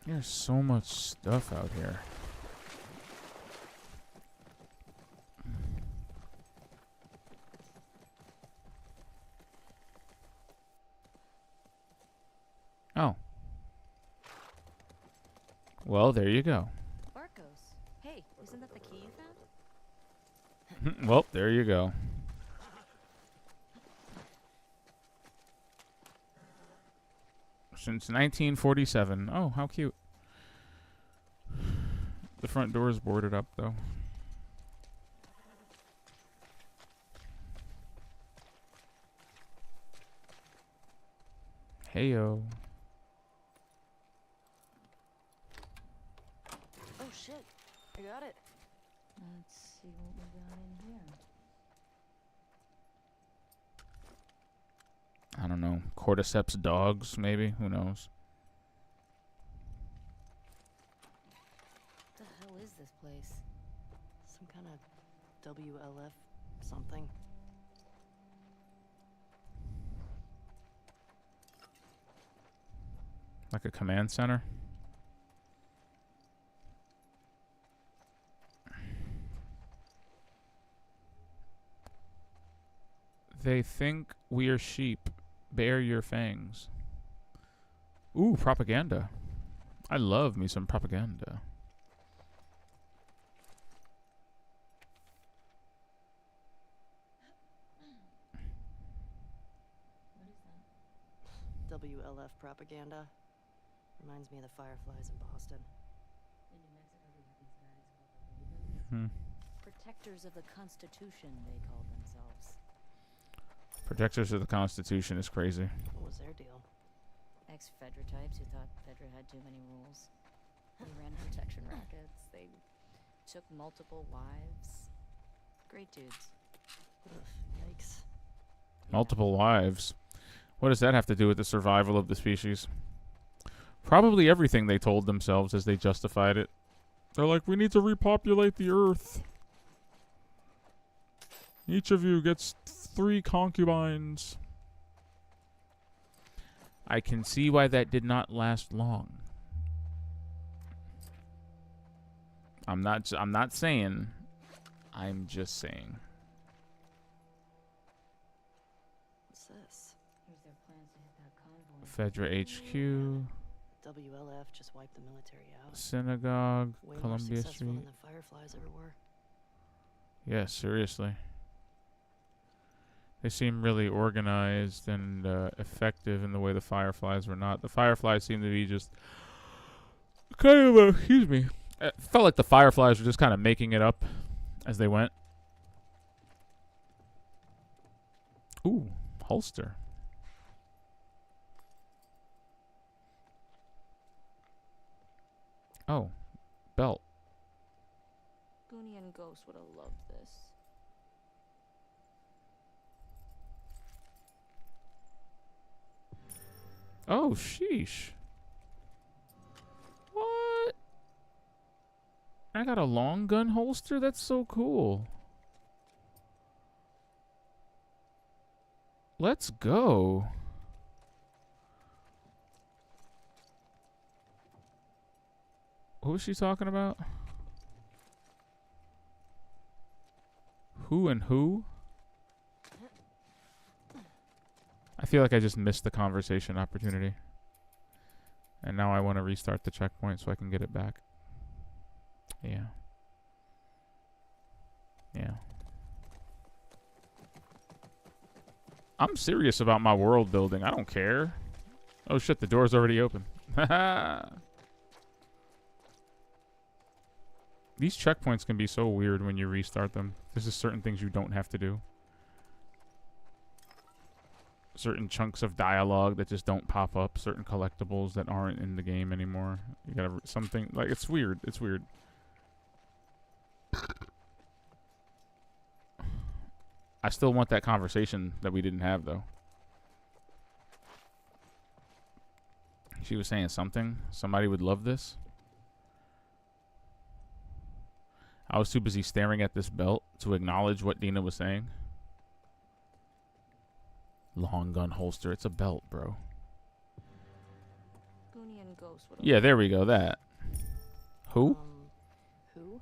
Speaker 1: There's so much stuff out here. Oh. Well, there you go.
Speaker 2: Barcos. Hey, isn't that the key you found?
Speaker 1: Well, there you go. Since 1947. Oh, how cute. The front door is boarded up, though. Heyo.
Speaker 3: Oh shit, I got it.
Speaker 2: Let's see what we got in here.
Speaker 1: I don't know. Cordyceps dogs, maybe? Who knows?
Speaker 2: What the hell is this place?
Speaker 3: Some kind of WLF something.
Speaker 1: Like a command center? They think we're sheep. Bare your fangs. Ooh, propaganda. I love me some propaganda.
Speaker 3: WLF propaganda. Reminds me of the Fireflies in Boston.
Speaker 2: In New Mexico, we have these guys called the Ravens. Protectors of the Constitution, they call themselves.
Speaker 1: Protectors of the Constitution is crazy.
Speaker 3: What was their deal?
Speaker 2: Ex-Fedra types who thought Fedra had too many rules. They ran protection rackets. They took multiple wives. Great dudes.
Speaker 3: Ugh, yikes.
Speaker 1: Multiple wives. What does that have to do with the survival of the species? Probably everything they told themselves as they justified it. They're like, we need to repopulate the earth. Each of you gets 3 concubines. I can see why that did not last long. I'm not saying. I'm just saying.
Speaker 3: What's this?
Speaker 2: Here's their plans to hit that convoy.
Speaker 1: Fedra HQ,
Speaker 3: WLF just wiped the military out.
Speaker 1: Synagogue,
Speaker 3: Way more
Speaker 1: Columbia
Speaker 3: successful
Speaker 1: Street.
Speaker 3: than the Fireflies ever were.
Speaker 1: Yeah, seriously. They seem really organized and effective in the way the Fireflies were not. The Fireflies seem to be just kind of, excuse me. It felt like the Fireflies were just kind of making it up as they went. Ooh, holster. Oh, belt.
Speaker 2: Goonie and Ghost would have loved this.
Speaker 1: Oh, sheesh. What? I got a long gun holster? That's so cool. Let's go. Who was she talking about? Who and who? I feel like I just missed the conversation opportunity. And now I want to restart the checkpoint so I can get it back. Yeah. Yeah. I'm serious about my world building. I don't care. Oh shit, the door's already open. These checkpoints can be so weird when you restart them. There's just certain things you don't have to do. Certain chunks of dialogue that just don't pop up. Certain collectibles that aren't in the game anymore. You gotta something like it's weird. It's weird. I still want that conversation that we didn't have though. She was saying something. Somebody would love this. I was too busy staring at this belt to acknowledge what Dina was saying. Long gun holster. It's a belt, bro.
Speaker 2: Goonie and Ghost would have.
Speaker 1: Yeah, there we go. That. Who?
Speaker 3: Who?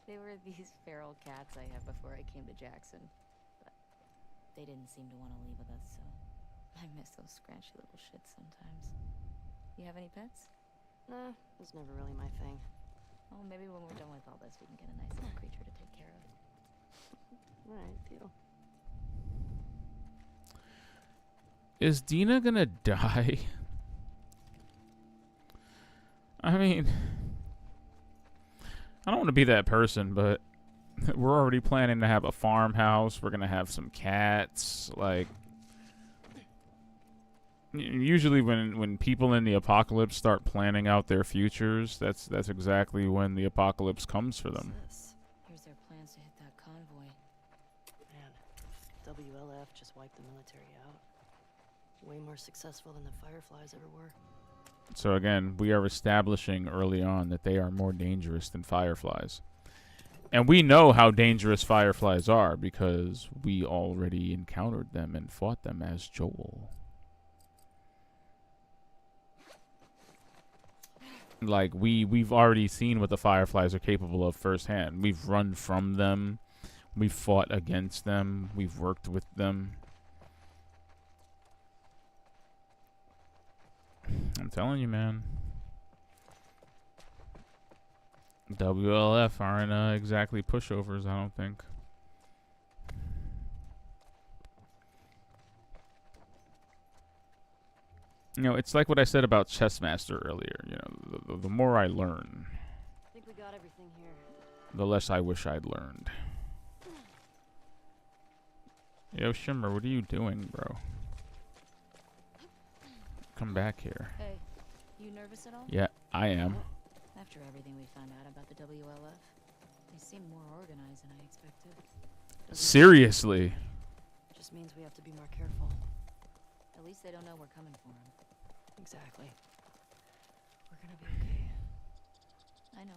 Speaker 2: They were these feral cats I had before I came to Jackson. But they didn't seem to want to leave with us, so I miss those scratchy little shits sometimes. You have any pets?
Speaker 3: Nah, it was never really my thing.
Speaker 2: Oh, maybe when we're done with all this, we can get a nice little creature to take care of.
Speaker 3: Alright, deal.
Speaker 1: Is Dina gonna die? I mean, I don't want to be that person, but we're already planning to have a farmhouse. We're gonna have some cats. Like, usually when people in the apocalypse start planning out their futures, that's exactly when the apocalypse comes for them.
Speaker 3: What's this?
Speaker 2: Here's their plans to hit that convoy.
Speaker 3: Man, WLF just wiped the military out. Way more successful than the Fireflies ever were.
Speaker 1: So again, we are establishing early on that they are more dangerous than fireflies. And we know how dangerous fireflies are because we already encountered them and fought them as Joel. Like, we've already seen what the fireflies are capable of firsthand. We've run from them. We've fought against them. We've worked with them. I'm telling you, man. WLF aren't exactly pushovers, I don't think. You know, it's like what I said about Chessmaster earlier. You know, the more I learn,
Speaker 3: I think we got everything here.
Speaker 1: the less I wish I'd learned. Yo, Shimmer, what are you doing, bro? Come back here.
Speaker 2: Hey, you nervous at all?
Speaker 1: Yeah, I am.
Speaker 2: After everything we found out about the WLF, they seem more organized than I expected.
Speaker 1: Seriously.
Speaker 3: Just means we have to be more careful.
Speaker 2: At least they don't know we're coming for them.
Speaker 3: Exactly. We're gonna be okay.
Speaker 2: I know.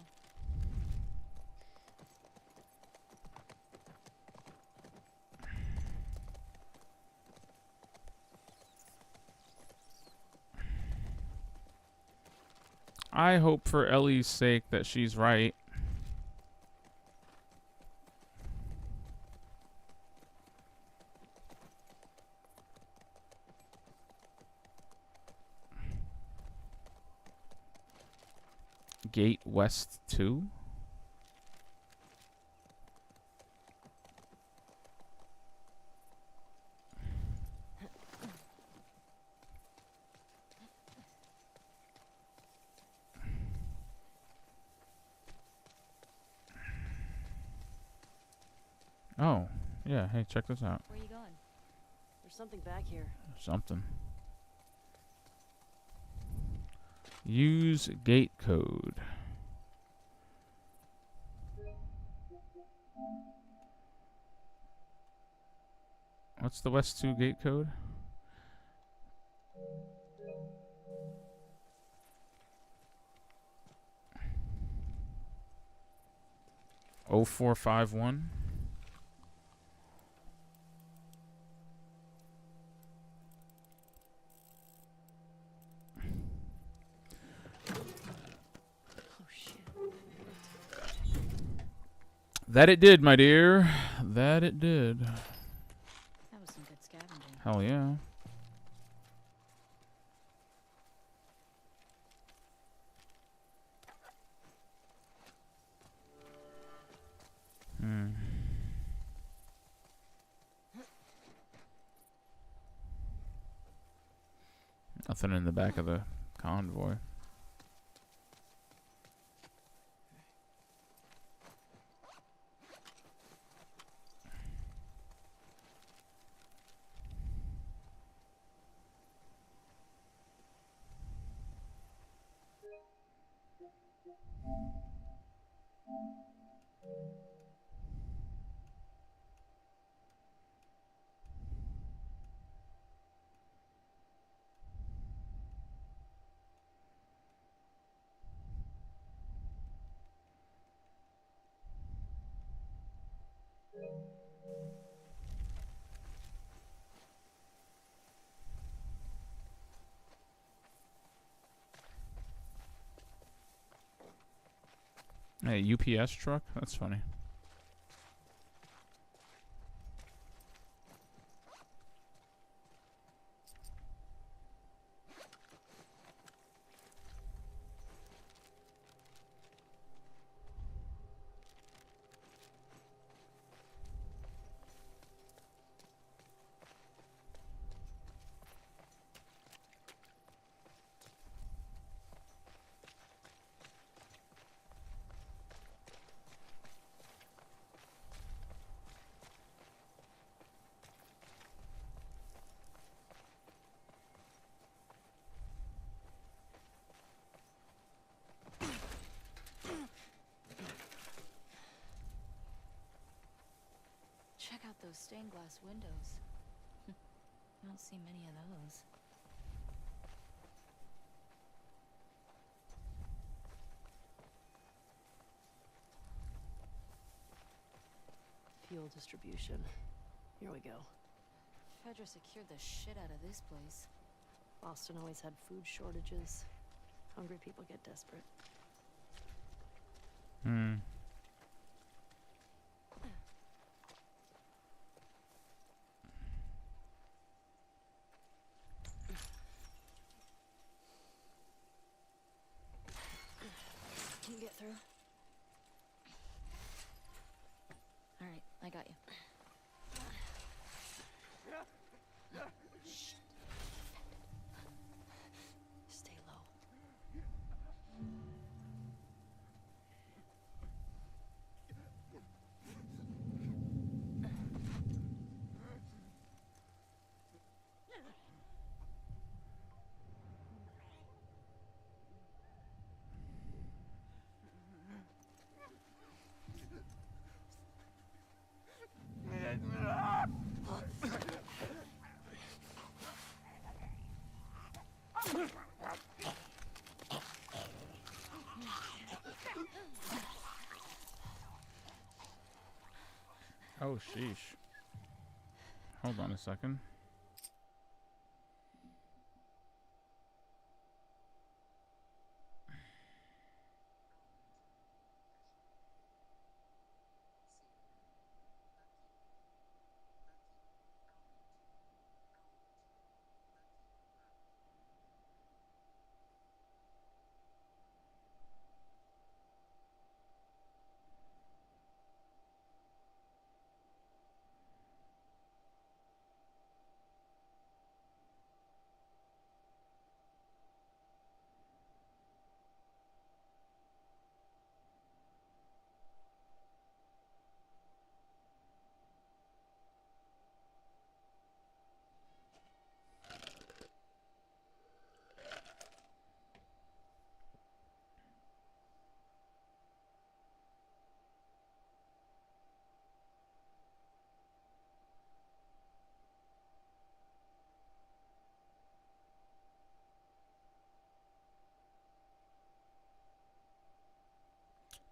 Speaker 1: I hope for Ellie's sake that she's right. Gate West 2? Oh, yeah. Hey, check this out.
Speaker 2: Where are you going?
Speaker 3: There's something back here.
Speaker 1: Something. Use gate code. What's the West 2 gate code? Oh 0451.
Speaker 3: Oh shit.
Speaker 1: That it did, my dear. That it did.
Speaker 2: That was some good scavenging.
Speaker 1: Hell yeah. Hmm. Nothing in the back of the convoy. Hey, UPS truck? That's funny.
Speaker 2: Check out those stained glass windows. I don't see many of those.
Speaker 3: oil distribution. Here we go.
Speaker 2: Fedra secured the shit out of this place.
Speaker 3: Boston always had food shortages. Hungry people get desperate.
Speaker 1: Hmm.
Speaker 2: Can you get through? Alright, I got you. Shit.
Speaker 3: Stay low.
Speaker 1: Oh, sheesh. Hold on a second.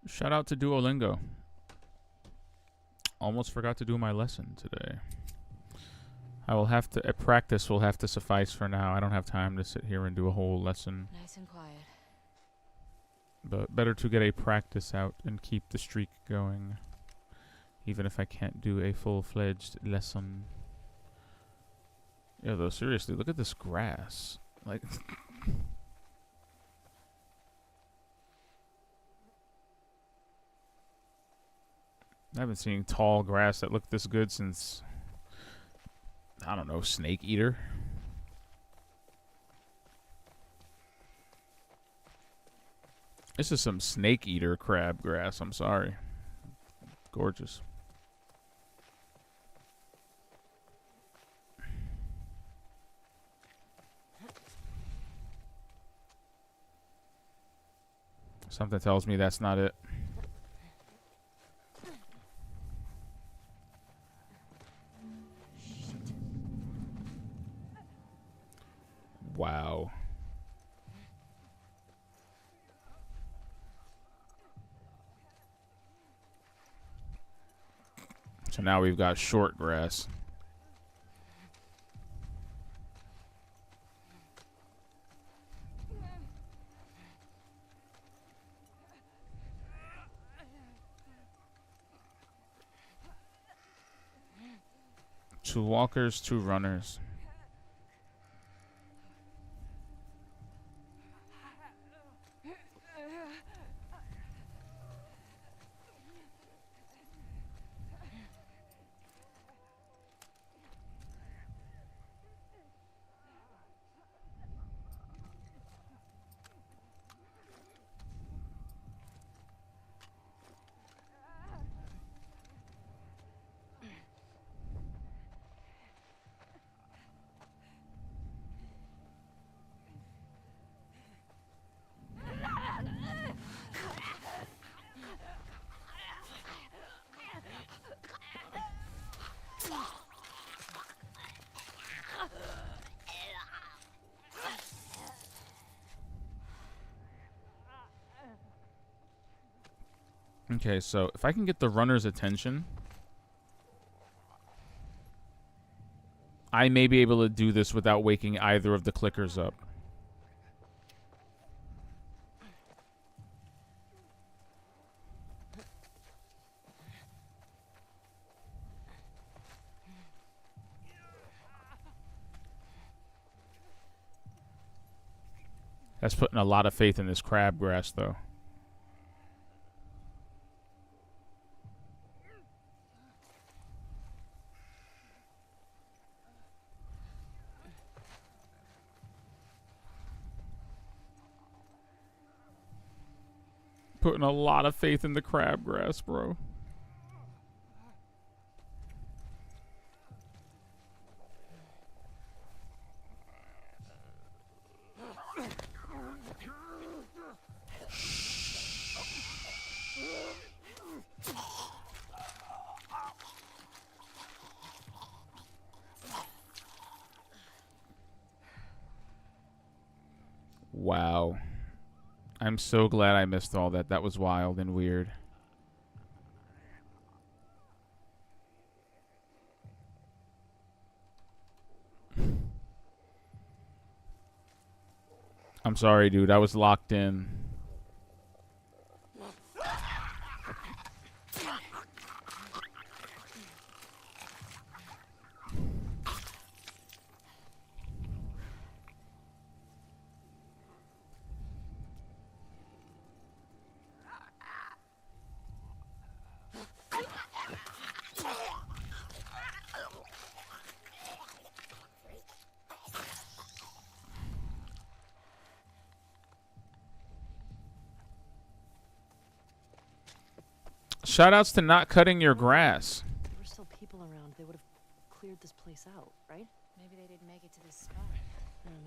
Speaker 1: Shout out to Duolingo. Almost forgot to do my lesson today. I will have to, a practice will have to suffice for now. I don't have time to sit here and do a whole lesson.
Speaker 2: Nice and quiet.
Speaker 1: But better to get a practice out and keep the streak going. Even if I can't do a full-fledged lesson. Yeah, though, seriously, look at this grass. Like... I haven't seen tall grass that looked this good since, I don't know, Snake Eater. This is some Snake Eater crabgrass, I'm sorry. Gorgeous. Something tells me that's not it. Wow. So now we've got short grass. Two walkers, two runners. Okay, so if I can get the runner's attention, I may be able to do this without waking either of the clickers up. That's putting a lot of faith in this crabgrass, though. Putting a lot of faith in the crabgrass, bro. Wow. I'm so glad I missed all that. That was wild and weird. I'm sorry, dude. I was locked in. Shoutouts to not cutting your grass.
Speaker 3: There were still people around. They would have cleared this place out, right?
Speaker 2: Maybe they didn't make it to this spot.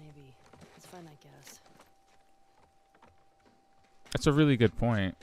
Speaker 3: Maybe. Let's find that gas.
Speaker 1: That's a really good point.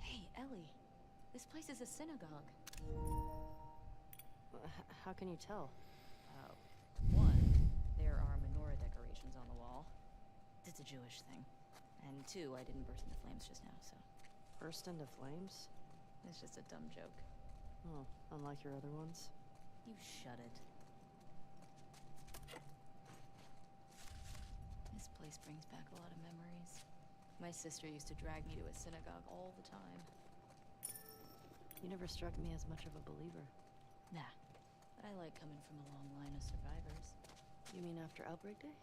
Speaker 2: Hey, Ellie. This place is a synagogue.
Speaker 3: How can you tell?
Speaker 2: One, there are menorah decorations on the wall. It's a Jewish thing. And two, I didn't burst into flames just now, so
Speaker 3: Burst into flames?
Speaker 2: it's just a dumb joke.
Speaker 3: Oh, unlike your other ones?
Speaker 2: You shut it. This place brings back a lot of memories. My sister used to drag me to a synagogue all the time.
Speaker 3: You never struck me as much of a believer.
Speaker 2: Nah, but I like coming from a long line of survivors.
Speaker 3: You mean after Outbreak Day?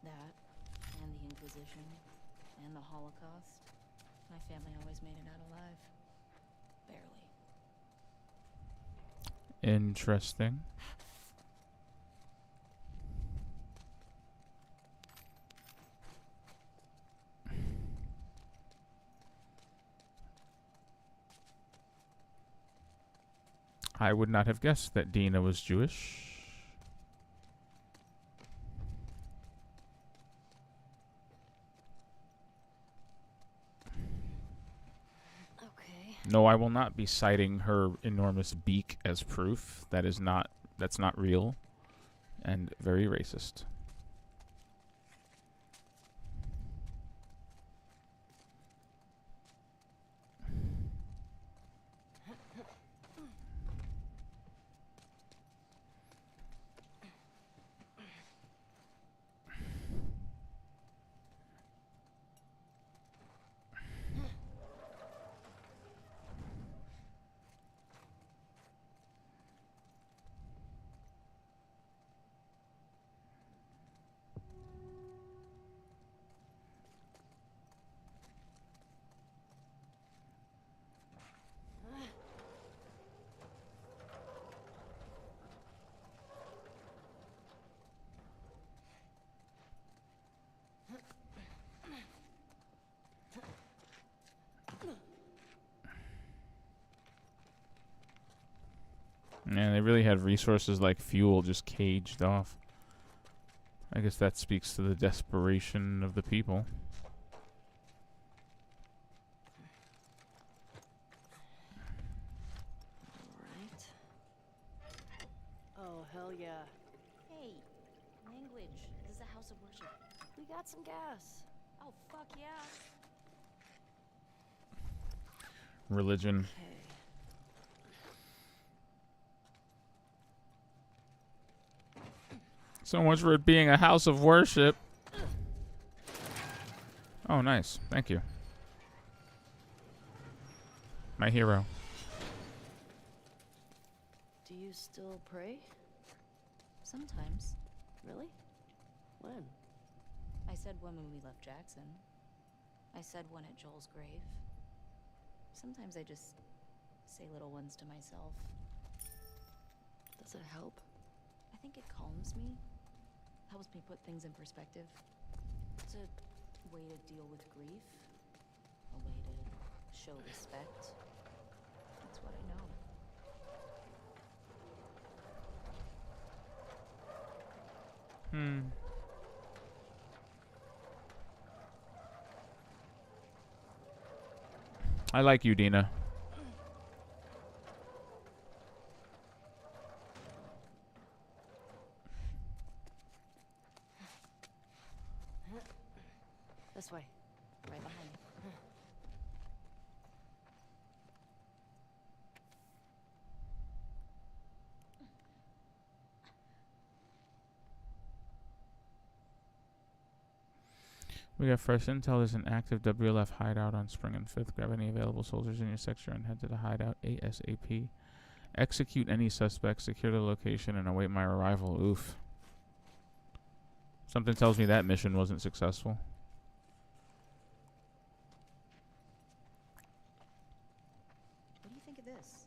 Speaker 2: That, and the Inquisition, and the Holocaust. My family always made it out alive. Barely.
Speaker 1: Interesting. I would not have guessed that Dina was Jewish.
Speaker 3: Okay.
Speaker 1: No, I will not be citing her enormous beak as proof. That's not real and very racist. they really had resources like fuel just caged off. I guess that speaks to the desperation of the people.
Speaker 3: Alright. Oh, hell yeah.
Speaker 2: Hey, language. This is a house of worship.
Speaker 3: We got some gas.
Speaker 2: Oh, fuck yeah.
Speaker 1: Religion.
Speaker 3: Okay.
Speaker 1: So much for it being a house of worship. Oh, nice. Thank you. My hero.
Speaker 3: Do you still pray?
Speaker 2: Sometimes.
Speaker 3: Really? When?
Speaker 2: I said one when we left Jackson. I said one at Joel's grave. Sometimes I just say little ones to myself.
Speaker 3: Does it help?
Speaker 2: I think it calms me. Helps me put things in perspective. It's a way to deal with grief. A way to show respect. That's what I know.
Speaker 1: I like you, Dina.
Speaker 3: This way.
Speaker 2: Right behind me.
Speaker 1: We got fresh intel. There's an active WLF hideout on Spring and 5th. Grab any available soldiers in your sector and head to the hideout ASAP. Execute any suspects, secure the location, and await my arrival. Oof. Something tells me that mission wasn't successful.
Speaker 2: What do you think of this?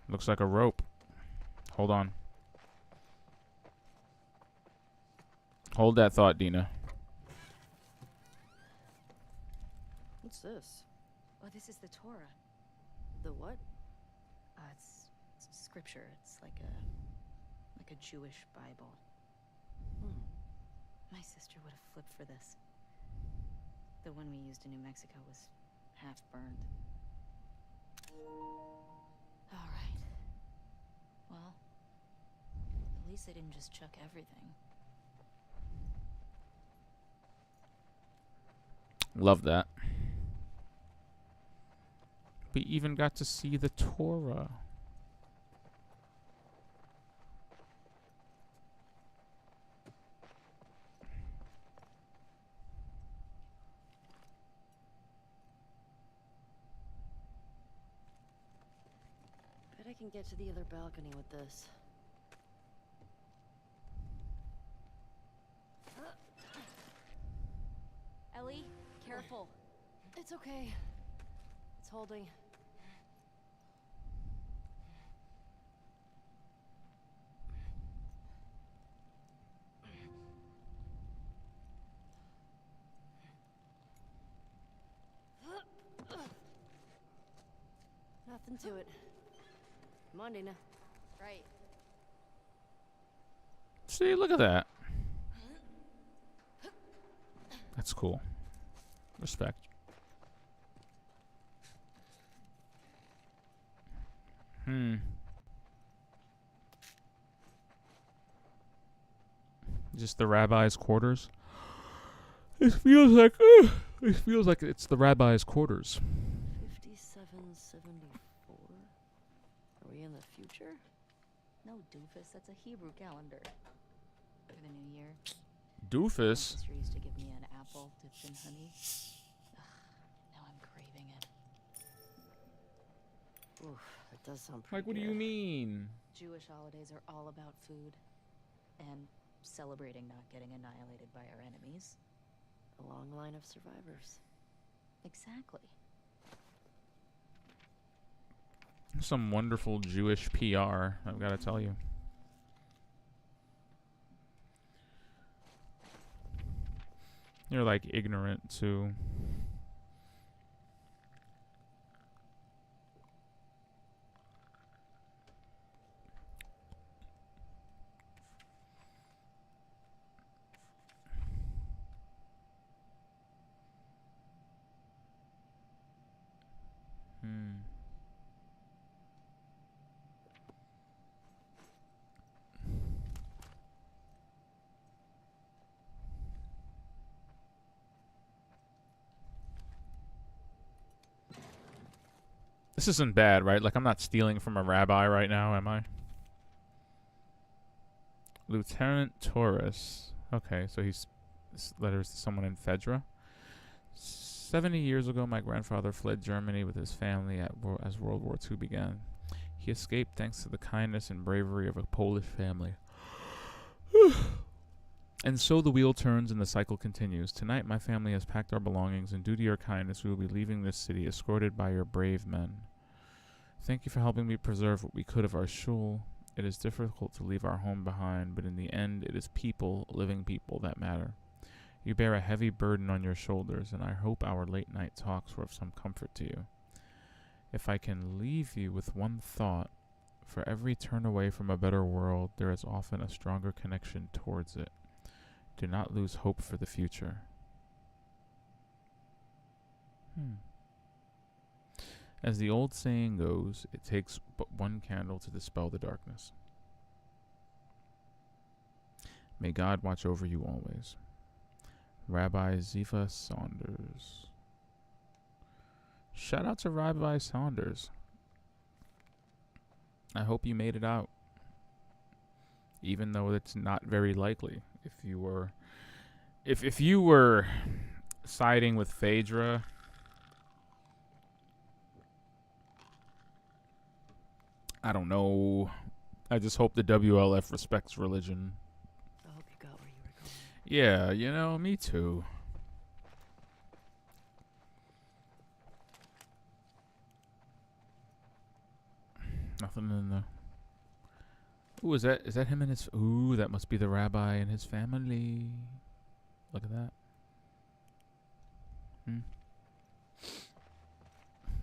Speaker 1: Looks like a rope. Hold on. Hold that thought, Dina.
Speaker 3: What's this?
Speaker 2: Oh, this is the Torah.
Speaker 3: The what?
Speaker 2: It's scripture. It's like a Jewish Bible.
Speaker 3: Hmm.
Speaker 2: My sister would have flipped for this. The one we used in New Mexico was half burned. All right. Well, at least they didn't just chuck everything.
Speaker 1: Love that. We even got to see the Torah.
Speaker 3: Bet I can get to the other balcony with this.
Speaker 2: Ellie, careful.
Speaker 3: It's okay. It's holding. Nothing to it. Come on, Dina.
Speaker 2: Right.
Speaker 1: See, look at that. That's cool. Respect. Just the rabbi's quarters. It feels like it's the rabbi's quarters.
Speaker 3: 5774. Are we in the future?
Speaker 2: No, doofus. That's a Hebrew calendar. For the new year. My
Speaker 1: Doofus.
Speaker 2: sister used to give me an apple dipped in honey. Ugh, now I'm craving it.
Speaker 3: Oof, that does sound pretty
Speaker 1: Like, what do
Speaker 3: good.
Speaker 1: you mean?
Speaker 2: Jewish holidays are all about food and celebrating not getting annihilated by our enemies.
Speaker 3: A long line of survivors.
Speaker 2: Exactly.
Speaker 1: Some wonderful Jewish PR, I've got to tell you. You're like ignorant to This isn't bad, right? Like, I'm not stealing from a rabbi right now, am I? Lieutenant Torres. Okay, so he's letters to someone in Fedra. 70 years ago, my grandfather fled Germany with his family as World War II began. He escaped thanks to the kindness and bravery of a Polish family. And so the wheel turns and the cycle continues. Tonight, my family has packed our belongings, and due to your kindness, we will be leaving this city, escorted by your brave men. Thank you for helping me preserve what we could of our shul. It is difficult to leave our home behind, but in the end, it is people, living people, that matter. You bear a heavy burden on your shoulders, and I hope our late-night talks were of some comfort to you. If I can leave you with one thought, for every turn away from a better world, there is often a stronger connection towards it. Do not lose hope for the future. As the old saying goes, it takes but one candle to dispel the darkness. May God watch over you always. Rabbi Ziva Saunders. Shout out to Rabbi Saunders. I hope you made it out. Even though it's not very likely. If you were siding with Phaedra, I don't know. I just hope the WLF respects religion.
Speaker 3: I hope you got where you were going.
Speaker 1: Yeah, you know, me too. Nothing in the... Ooh, is that him and his... Ooh, that must be the rabbi and his family. Look at that.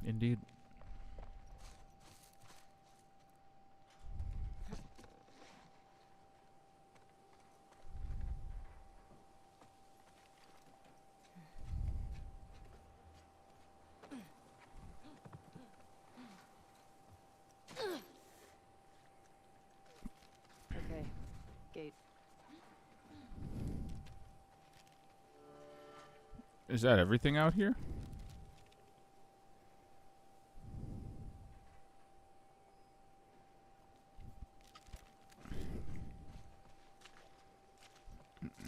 Speaker 1: Indeed.
Speaker 3: Okay, gate.
Speaker 1: Is that everything out here?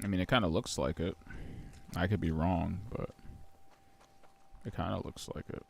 Speaker 1: I mean, it kind of looks like it. I could be wrong, but it kind of looks like it.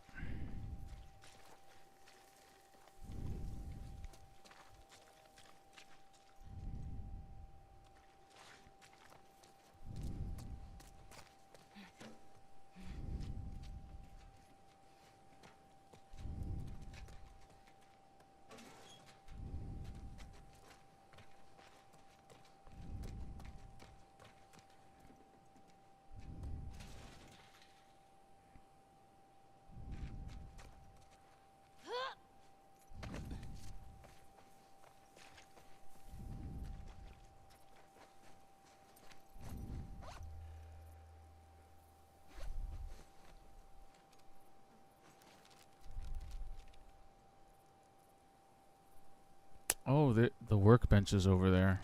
Speaker 1: Oh, the workbench is over there.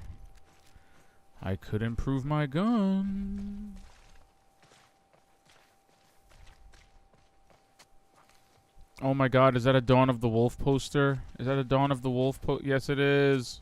Speaker 1: I could improve my gun. Oh my god, is that a Dawn of the Wolf poster? Is that a Dawn of the Wolf Yes, it is.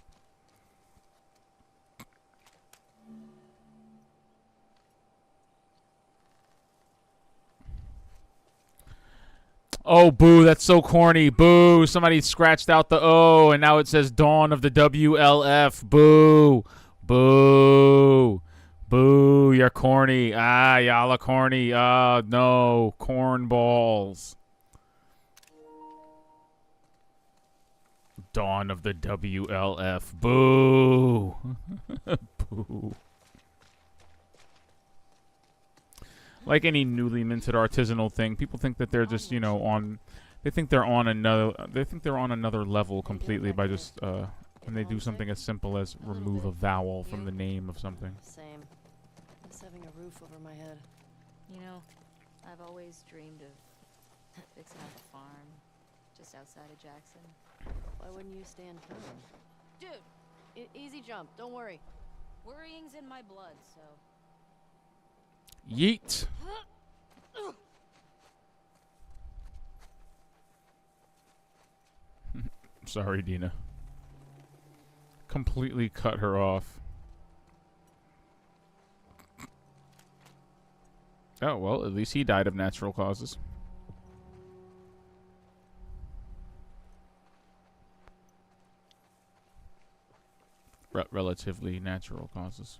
Speaker 1: Oh, boo, that's so corny. Boo, somebody scratched out the O, and now it says Dawn of the WLF. Boo. Boo. Boo, you're corny. Ah, y'all are corny. No. Cornballs. Dawn of the WLF. Boo. Boo. Like any newly minted artisanal thing, people think that they're just, you know, on... They think they're on another level completely by just, when they do something as simple as remove a vowel from the name of something.
Speaker 3: Same. Just having a roof over my head.
Speaker 2: You know, I've always dreamed of fixing up a farm just outside of Jackson.
Speaker 3: Why wouldn't you stand coming? Dude! Easy jump, don't worry.
Speaker 2: Worrying's in my blood, so...
Speaker 1: Yeet. Sorry, Dina. Completely cut her off. Oh, well, at least he died of natural causes. Relatively natural causes.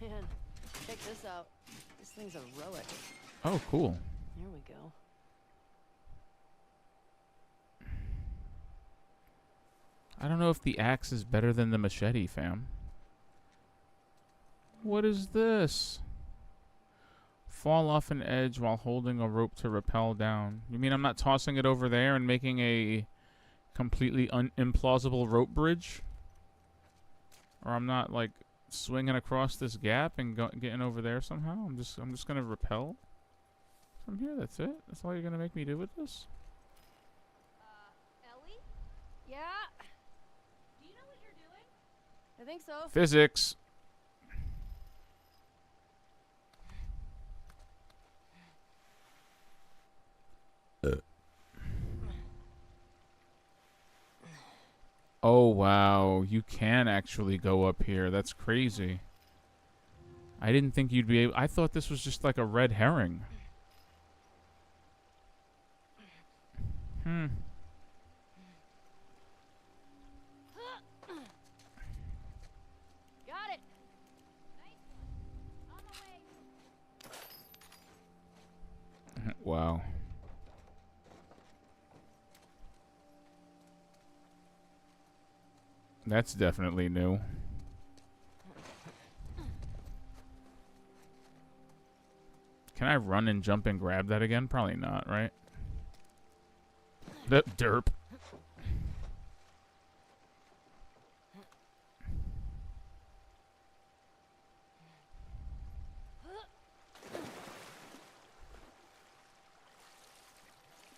Speaker 3: Man, check this out. This thing's a relic.
Speaker 1: Oh, cool.
Speaker 3: Here we go.
Speaker 1: I don't know if the axe is better than the machete, fam. What is this? Fall off an edge while holding a rope to rappel down. You mean I'm not tossing it over there and making a completely implausible rope bridge? Or I'm not, like, swinging across this gap and getting over there somehow? I'm just gonna rappel from here. That's it. That's all you're gonna make me do with this?
Speaker 3: Ellie? Yeah? Do you know what you're doing? I think so.
Speaker 1: Physics. Oh, wow. You can actually go up here. That's crazy. I didn't think you'd be able... I thought this was just like a red herring. Hmm.
Speaker 3: Got it. Nice one. On my way.
Speaker 1: Wow. That's definitely new. Can I run and jump and grab that again? Probably not, right? Derp.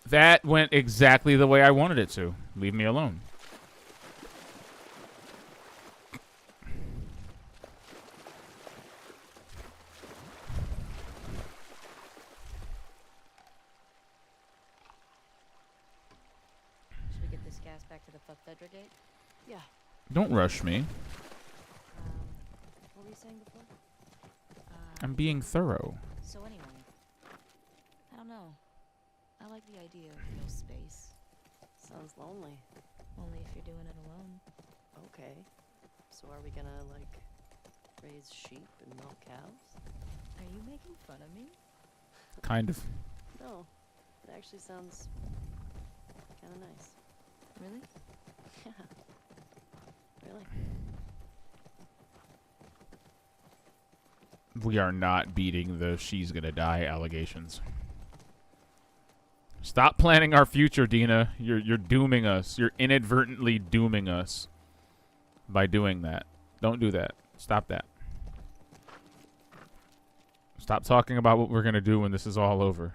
Speaker 1: That went exactly the way I wanted it to. Leave me alone.
Speaker 2: Should we get this gas back to the Fedra gate?
Speaker 3: Yeah.
Speaker 1: Don't rush me.
Speaker 2: What were you saying before?
Speaker 1: I'm being thorough.
Speaker 2: So anyway, I don't know. I like the idea of no space.
Speaker 3: Sounds lonely.
Speaker 2: Only if you're doing it alone.
Speaker 3: Okay. So are we gonna, like, raise sheep and milk cows?
Speaker 2: Are you making fun of me?
Speaker 1: Kind of.
Speaker 3: No. It actually sounds kind of nice.
Speaker 2: Really?
Speaker 3: Yeah. Really?
Speaker 1: We are not beating the she's gonna die allegations. Stop planning our future, Dina. You're dooming us. You're inadvertently dooming us by doing that. Don't do that. Stop that. Stop talking about what we're gonna do when this is all over.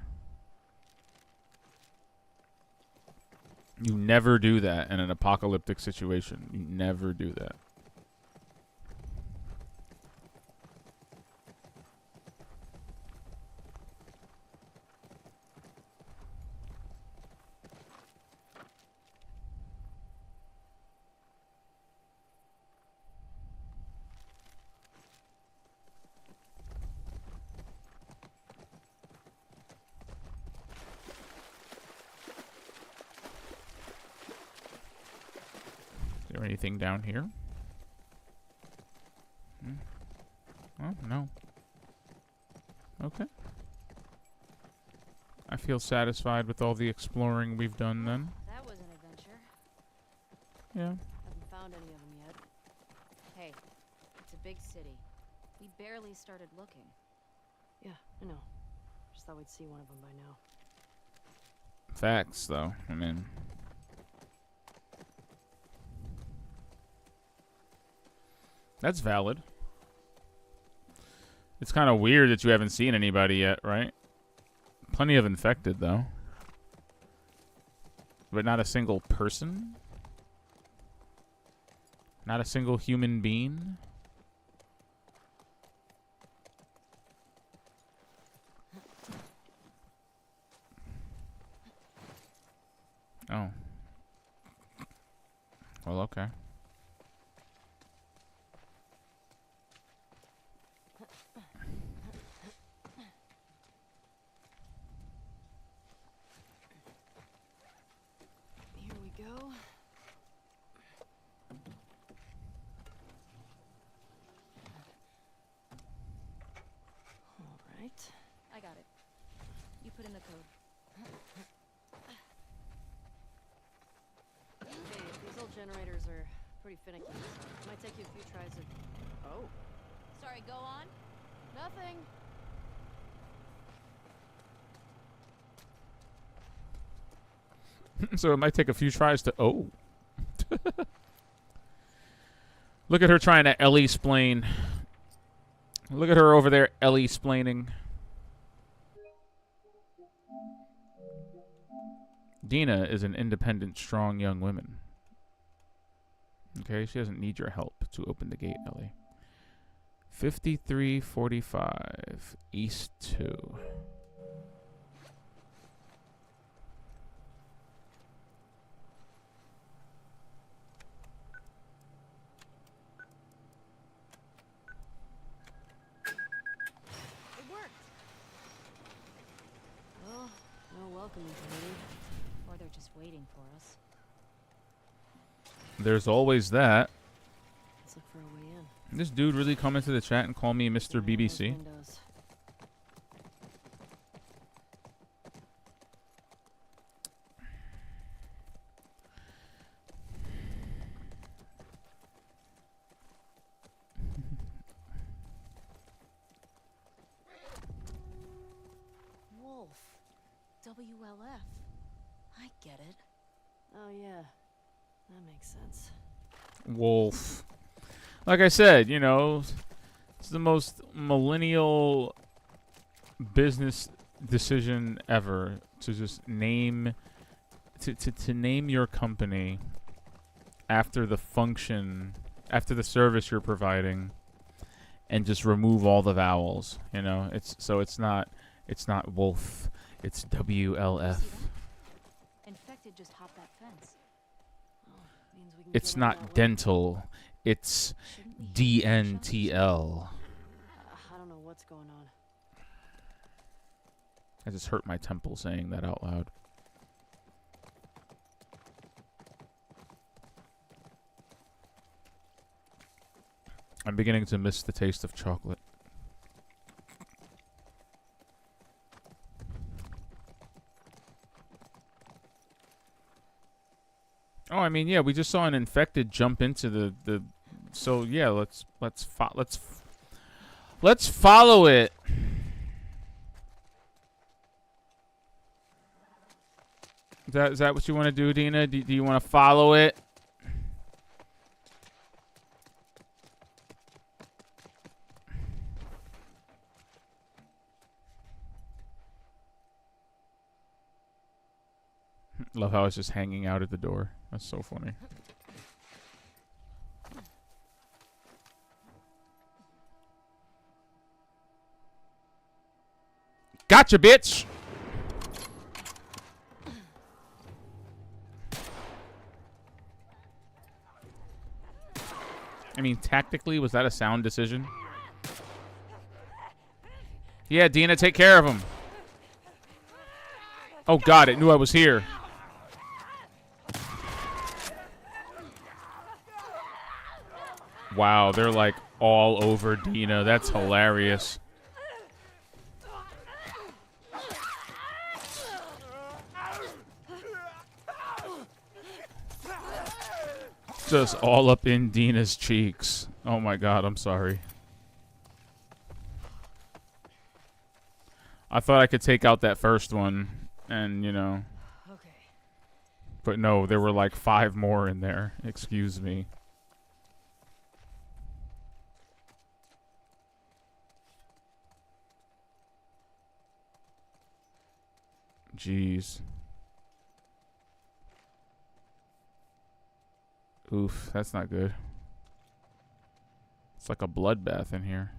Speaker 1: You never do that in an apocalyptic situation. You never do that. Is there anything down here? Oh, no. Okay. I feel satisfied with all the exploring we've done then.
Speaker 2: That was an adventure.
Speaker 1: Yeah.
Speaker 3: Haven't found any of them yet.
Speaker 2: Hey, it's a big city. We barely started looking.
Speaker 3: Yeah, I know. Just thought we'd see one of them by now.
Speaker 1: Facts, though. I mean... That's valid. It's kind of weird that you haven't seen anybody yet, right? Plenty of infected, though. But not a single person? Not a single human being? Oh. Well, okay.
Speaker 3: Here we go. All right.
Speaker 2: I got it. You put in the code.
Speaker 3: Hey, these old generators are pretty finicky, so it might take you a few tries of... Oh.
Speaker 2: Sorry, go on.
Speaker 3: Nothing.
Speaker 1: So it might take a few tries to... Oh. Look at her trying to Ellie-splain. Look at her over there Ellie-splaining. Dina is an independent, strong young woman. Okay, she doesn't need your help to open the gate, Ellie. 5345 East 2.
Speaker 3: It worked. Well, no welcoming committee.
Speaker 2: Or they're just waiting for us.
Speaker 1: There's always that.
Speaker 3: Let's look for a way in.
Speaker 1: This dude really come into the chat and call me Mr.
Speaker 3: Yeah, those
Speaker 1: BBC.
Speaker 3: windows.
Speaker 2: Wolf. WLF. I get it.
Speaker 3: Oh yeah, that makes sense.
Speaker 1: Wolf. Like I said, you know, it's the most millennial business decision ever to just name to name your company after the function, after the service you're providing, and just remove all the vowels. You know, it's not Wolf, it's WLF.
Speaker 2: See that? Infected just hopped that fence.
Speaker 3: Oh, means we can
Speaker 1: It's
Speaker 3: get in that
Speaker 1: not
Speaker 3: way.
Speaker 1: dental, it's
Speaker 2: Shouldn't we hear gunshots?
Speaker 1: DNTL.
Speaker 3: I don't know what's going on.
Speaker 1: I just hurt my temple saying that out loud. I'm beginning to miss the taste of chocolate. Oh, I mean, yeah, we just saw an infected jump into the so yeah, let's follow it. Is that what you want to do, Dina? Do you want to follow it? Love how it's just hanging out at the door. That's so funny. Gotcha, bitch! I mean, tactically, was that a sound decision? Yeah, Dina, take care of him. Oh, God, it knew I was here. Wow, they're like all over Dina. That's hilarious. Just all up in Dina's cheeks. Oh my God, I'm sorry. I thought I could take out that first one and, you know.
Speaker 3: Okay.
Speaker 1: But no, there were like 5 more in there. Excuse me. Jeez. Oof, that's not good. It's like a bloodbath in here.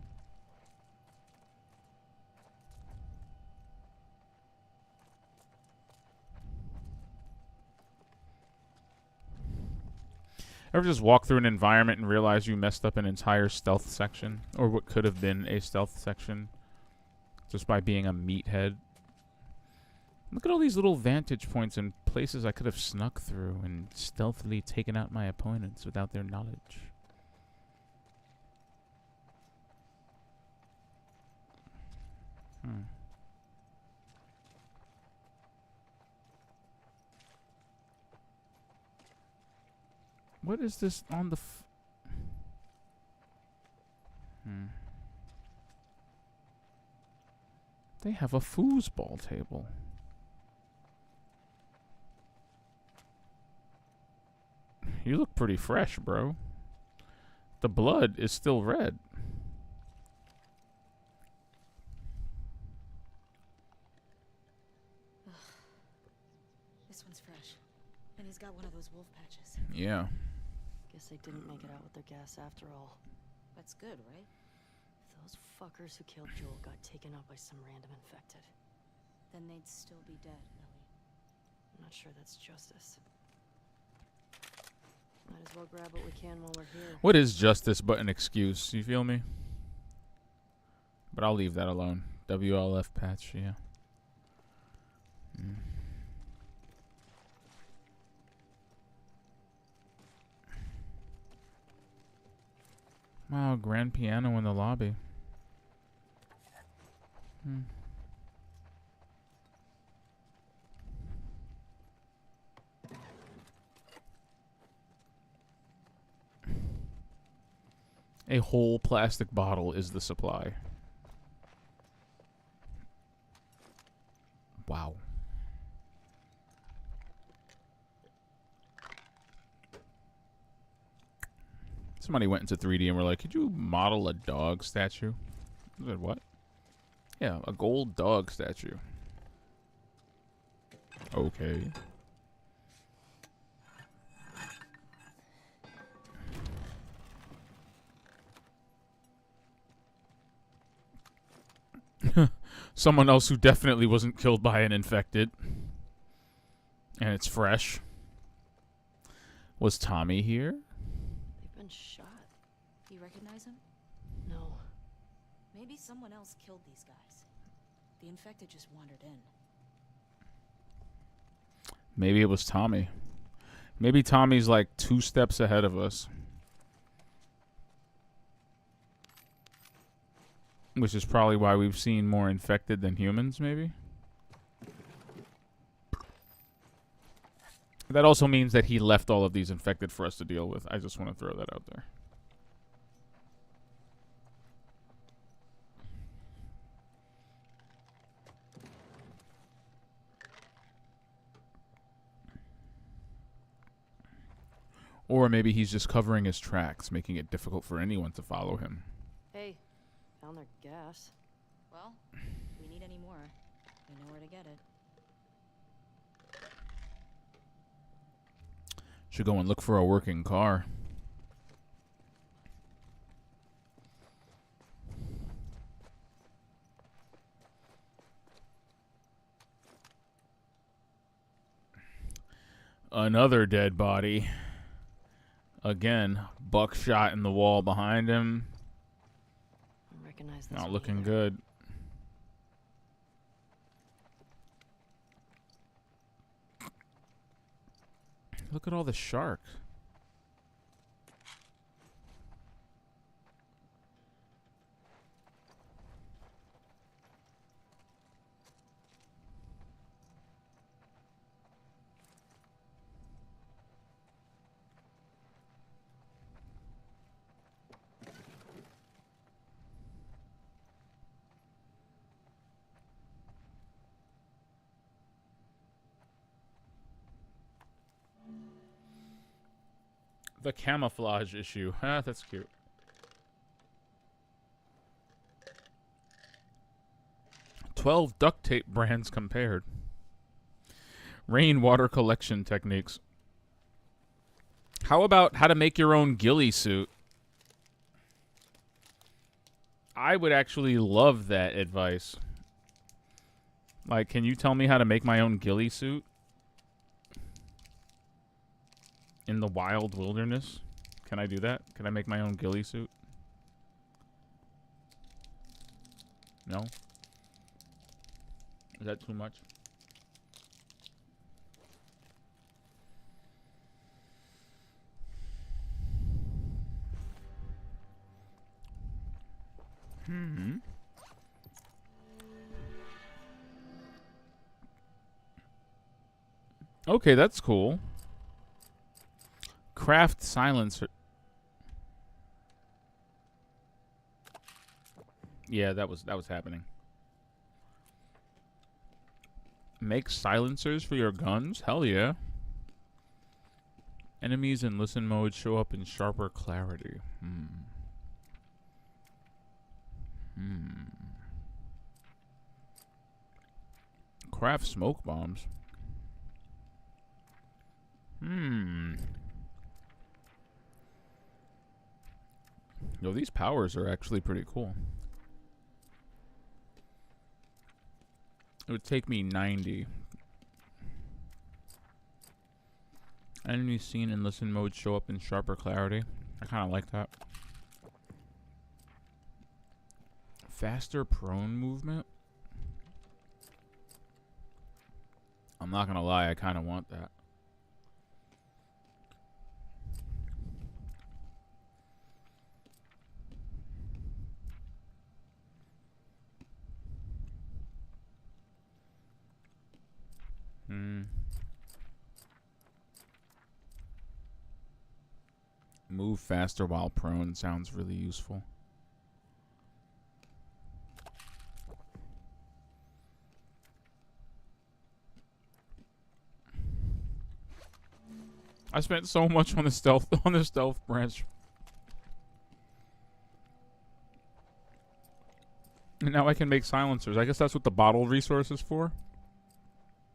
Speaker 1: Ever just walk through an environment and realize you messed up an entire stealth section? Or what could have been a stealth section? Just by being a meathead. Look at all these little vantage points and places I could have snuck through and stealthily taken out my opponents without their knowledge. What is this on the They have a foosball table. You look pretty fresh, bro. The blood is still red.
Speaker 2: This one's fresh. And he's got one of those wolf patches.
Speaker 1: Yeah.
Speaker 3: Guess they didn't make it out with their gas after all.
Speaker 2: That's good, right?
Speaker 3: If those fuckers who killed Joel got taken out by some random infected,
Speaker 2: Then they'd still be dead, Ellie.
Speaker 3: I'm not sure that's justice. Might as well grab what we can while we're here.
Speaker 1: What is justice but an excuse? You feel me? But I'll leave that alone. WLF patch, yeah. Wow, grand piano in the lobby. A whole plastic bottle is the supply. Wow. Somebody went into 3D and were like, could you model a dog statue? I said, what? Yeah, a gold dog statue. Okay. Someone else who definitely wasn't killed by an infected. And it's fresh. Was Tommy here?
Speaker 3: They've been shot.
Speaker 2: You recognize him?
Speaker 3: No.
Speaker 2: Maybe someone else killed these guys. The infected just wandered in.
Speaker 1: Maybe it was Tommy. Maybe Tommy's like 2 steps ahead of us. Which is probably why we've seen more infected than humans, maybe? That also means that he left all of these infected for us to deal with. I just want to throw that out there. Or maybe he's just covering his tracks, making it difficult for anyone to follow him.
Speaker 3: Hey, found their gas.
Speaker 2: Well, if we need any more, we know where to get it.
Speaker 1: Should go and look for a working car. Another dead body. Again, buckshot in the wall behind him.
Speaker 3: I recognize this
Speaker 1: Not
Speaker 3: one
Speaker 1: looking
Speaker 3: either.
Speaker 1: good. Look at all the sharks. The camouflage issue. Ah, that's cute. "12 duct tape brands compared. Rainwater collection techniques. How about how to make your own ghillie suit? I would actually love that advice. Like, can you tell me how to make my own ghillie suit? In the wild wilderness? Can I do that? Can I make my own ghillie suit? No? Is that too much? Okay, that's cool. Craft silencer. Yeah, that was happening. Make silencers for your guns? Hell yeah. Enemies in listen mode show up in sharper clarity. Craft smoke bombs. Yo, these powers are actually pretty cool. It would take me 90. Enemies seen in listen mode show up in sharper clarity. I kind of like that. Faster prone movement? I'm not gonna lie, I kind of want that. Move faster while prone sounds really useful. I spent so much on the stealth branch. And now I can make silencers. I guess that's what the bottle resource is for.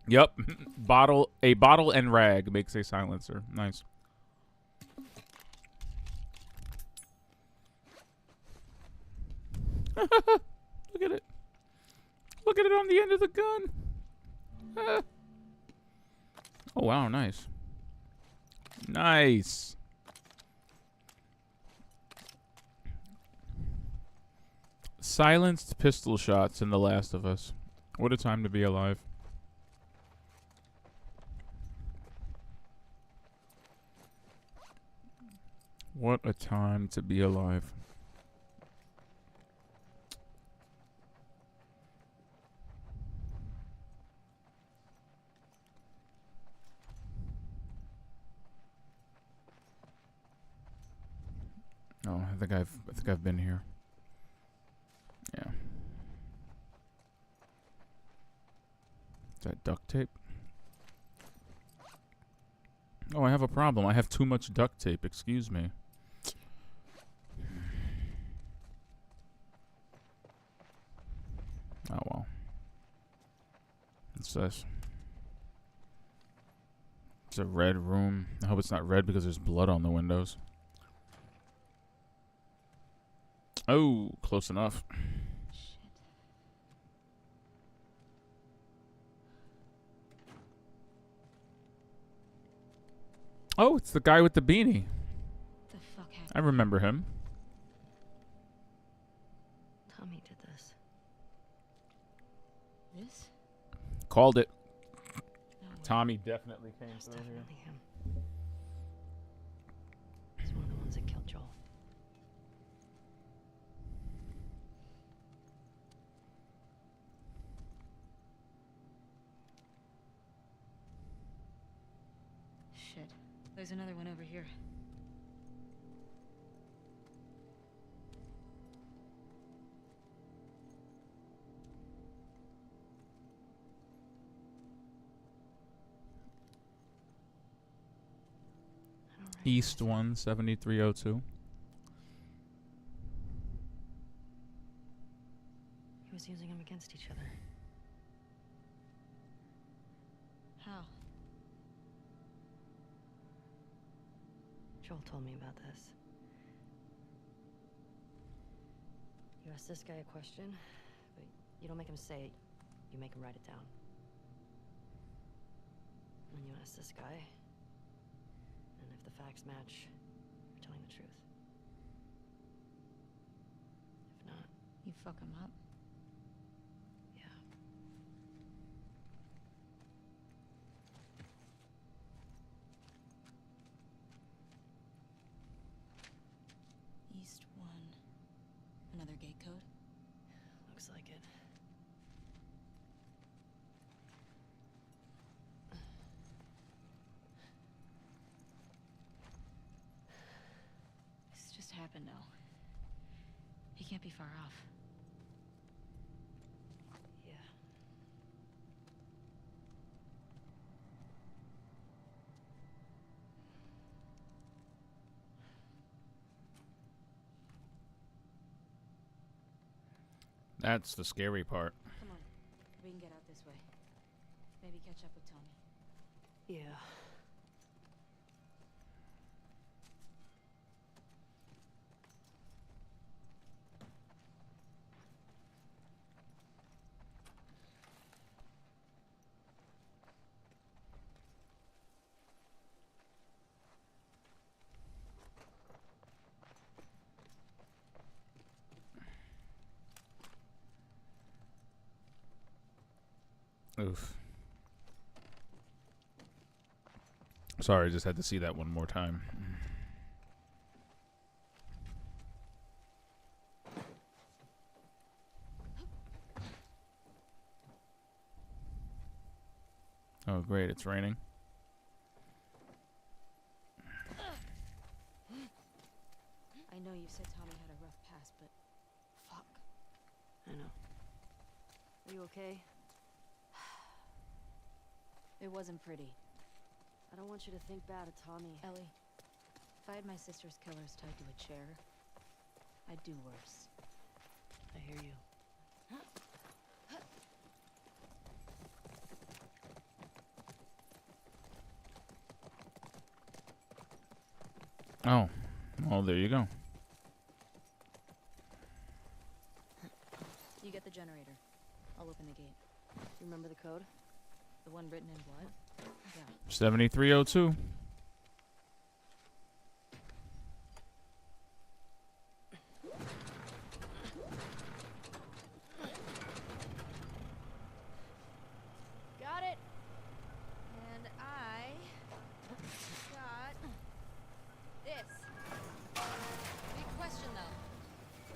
Speaker 1: Yep. A bottle and rag makes a silencer. Nice. Look at it. Look at it on the end of the gun. Oh, wow, nice. Nice. Silenced pistol shots in The Last of Us. What a time to be alive. What a time to be alive. Oh, I think I've been here. Yeah. Is that duct tape? Oh, I have a problem. I have too much duct tape. Excuse me. Oh, well. What's this? It's a red room. I hope it's not red because there's blood on the windows. Oh, close enough.
Speaker 2: Shit.
Speaker 1: Oh, it's the guy with the beanie.
Speaker 2: The fuck happened?
Speaker 1: I remember him.
Speaker 3: Tommy did this.
Speaker 2: This?
Speaker 1: Called it.
Speaker 2: No way.
Speaker 1: Tommy definitely came
Speaker 3: That's
Speaker 1: through here.
Speaker 3: definitely him. He's one of the ones that killed Joel.
Speaker 2: Shit. There's another one over here.
Speaker 3: I don't recognize
Speaker 1: East
Speaker 3: him.
Speaker 1: 17302.
Speaker 3: He was using them against each other.
Speaker 2: How?
Speaker 3: Joel told me about this. You ask this guy a question, but you don't make him say it, you make him write it down. And then you ask this guy, and if the facts match, for telling the truth. If not,
Speaker 2: You fuck him up.
Speaker 3: yeah.
Speaker 2: East 1. Another gate code?
Speaker 3: Looks like it.
Speaker 2: This just happened now. He can't be far off.
Speaker 3: Yeah.
Speaker 1: That's the scary part.
Speaker 2: Come on. We can get out this way. Maybe catch up with Tommy.
Speaker 3: Yeah.
Speaker 1: Oof. Sorry, just had to see that one more time. Oh, great, it's raining.
Speaker 2: I know you said Tommy had a rough past, but fuck.
Speaker 3: I know. Are you okay?
Speaker 2: It wasn't pretty.
Speaker 3: I don't want you to think bad of Tommy.
Speaker 2: Ellie, if I had my sister's killers tied to a chair, I'd do worse.
Speaker 3: I hear you.
Speaker 1: Oh, well, there you go.
Speaker 2: You get the generator. I'll open the gate.
Speaker 3: You remember the code?
Speaker 2: The one written in blood? Yeah.
Speaker 1: 7302.
Speaker 2: Got it. And I got this. Big question though.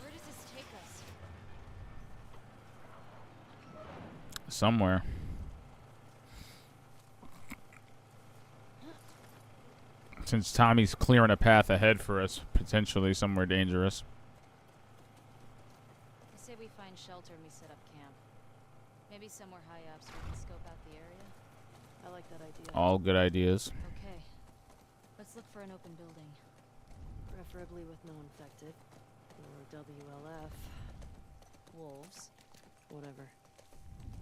Speaker 2: Where does this take us?
Speaker 1: Somewhere. Since Tommy's clearing a path ahead for us, potentially somewhere dangerous.
Speaker 2: I say we find shelter and we set up camp. Maybe somewhere high up so we can scope out the area.
Speaker 3: I like that idea.
Speaker 1: All good ideas.
Speaker 2: Okay. Let's look for an open building.
Speaker 3: Preferably with no infected. Or WLF.
Speaker 2: Wolves.
Speaker 3: Whatever.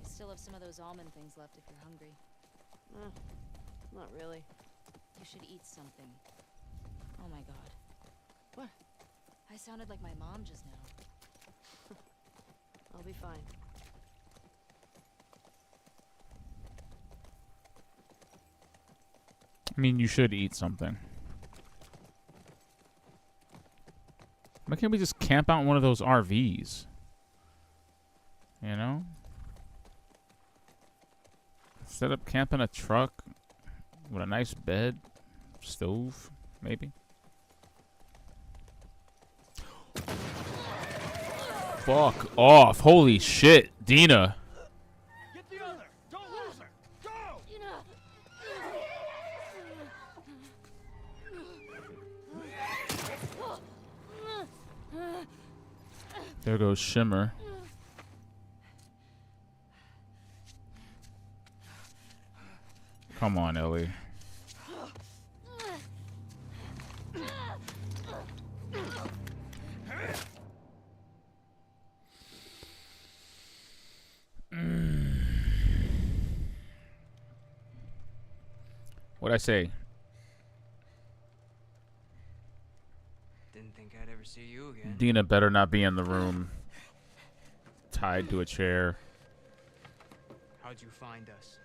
Speaker 2: I still have some of those almond things left if you're hungry.
Speaker 3: Not really.
Speaker 2: You should eat something. Oh my god.
Speaker 3: What?
Speaker 2: I sounded like my mom just now.
Speaker 3: I'll be fine.
Speaker 1: I mean, you should eat something. Why can't we just camp out in one of those RVs? You know? Set up camp in a truck with a nice bed, stove, maybe. Fuck off. Holy shit, Dina.
Speaker 5: Get the other! Don't lose her! Go!
Speaker 1: There goes Shimmer. Come on, Ellie. What'd I say?
Speaker 5: Didn't think I'd ever see you again.
Speaker 1: Dina better not be in the room. Tied to a chair.
Speaker 5: How'd you find us?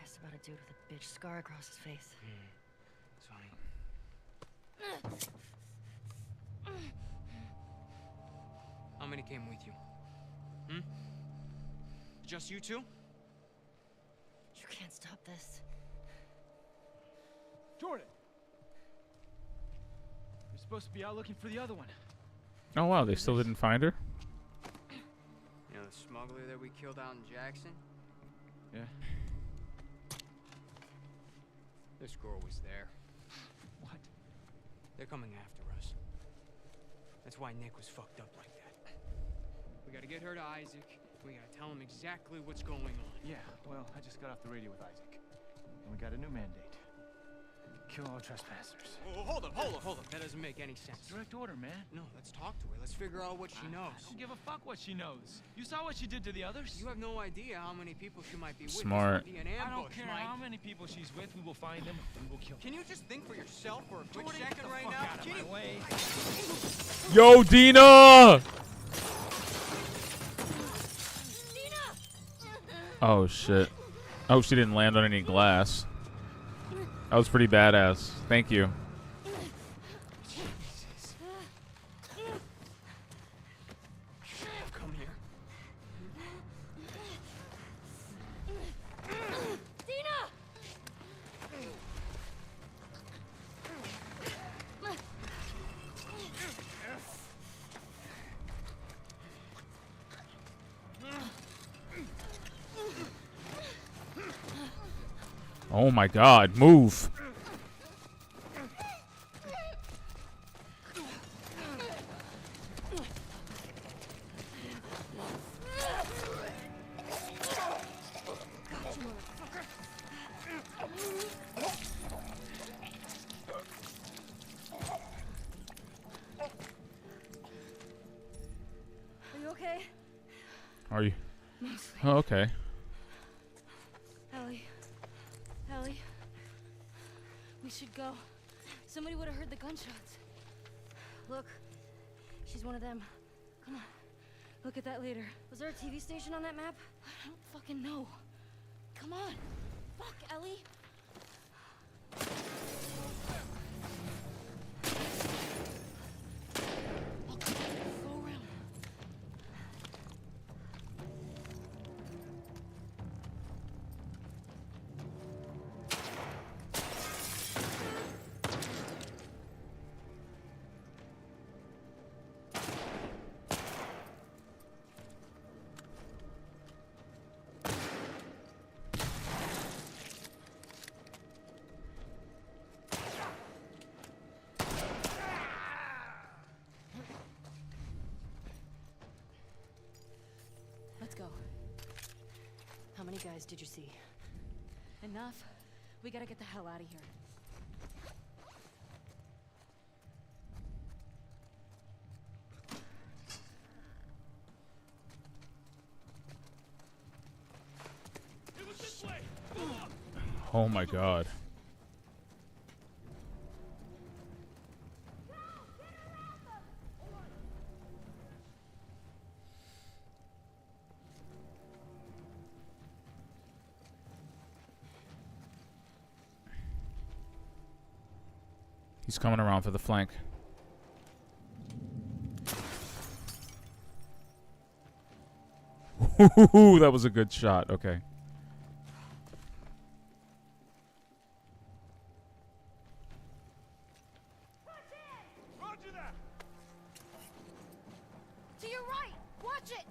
Speaker 3: Asked about a dude with a bitch scar across his face.
Speaker 5: It's funny. How many came with you? Hmm? Just you two?
Speaker 3: You can't stop this.
Speaker 6: Jordan! We're supposed to be out looking for the other one.
Speaker 1: Oh wow, they still didn't find her?
Speaker 5: You know the smuggler that we killed out in Jackson?
Speaker 6: Yeah.
Speaker 5: This girl was there.
Speaker 6: What?
Speaker 5: They're coming after us. That's why Nick was fucked up like that. We gotta get her to Isaac. We gotta tell him exactly what's going on.
Speaker 6: Yeah, well, I just got off the radio with Isaac. And we got a new mandate. Kill all trespassers.
Speaker 5: Oh, hold up. That doesn't make any sense.
Speaker 6: Direct order, man.
Speaker 5: No, let's talk to her. Let's figure out what she knows.
Speaker 6: I don't give a fuck what she knows. You saw what she did to the others?
Speaker 5: You have no idea how many people she might be with.
Speaker 1: Smart.
Speaker 5: This might be an
Speaker 6: I don't
Speaker 5: ambush,
Speaker 6: care
Speaker 5: Mike.
Speaker 6: how many people she's with. We will find them and we'll kill them.
Speaker 5: Can you just think for yourself for a quick
Speaker 6: Jordan, get
Speaker 5: second
Speaker 6: the
Speaker 5: right
Speaker 6: fuck
Speaker 5: now?
Speaker 6: out of
Speaker 5: Can
Speaker 6: my
Speaker 5: you-
Speaker 6: way.
Speaker 1: Yo, Dina! Oh shit. Oh, she didn't land on any glass. That was pretty badass. Thank you.
Speaker 5: Come here.
Speaker 1: Oh my god, move.
Speaker 3: Are you okay?
Speaker 1: Are you?
Speaker 3: Mostly.
Speaker 1: Oh, okay.
Speaker 3: Ellie. We should go. Somebody would have heard the gunshots. Look, she's one of them. Come on. Look at that later. Was there a TV station on that map? I don't fucking know. Come on. Fuck, Ellie. Okay, go around. Let's go. How many guys did you see? Enough. We gotta get the hell out of here.
Speaker 1: Oh my god. He's coming around for the flank. Ooh, that was a good shot. Okay.
Speaker 3: To your right! Watch it!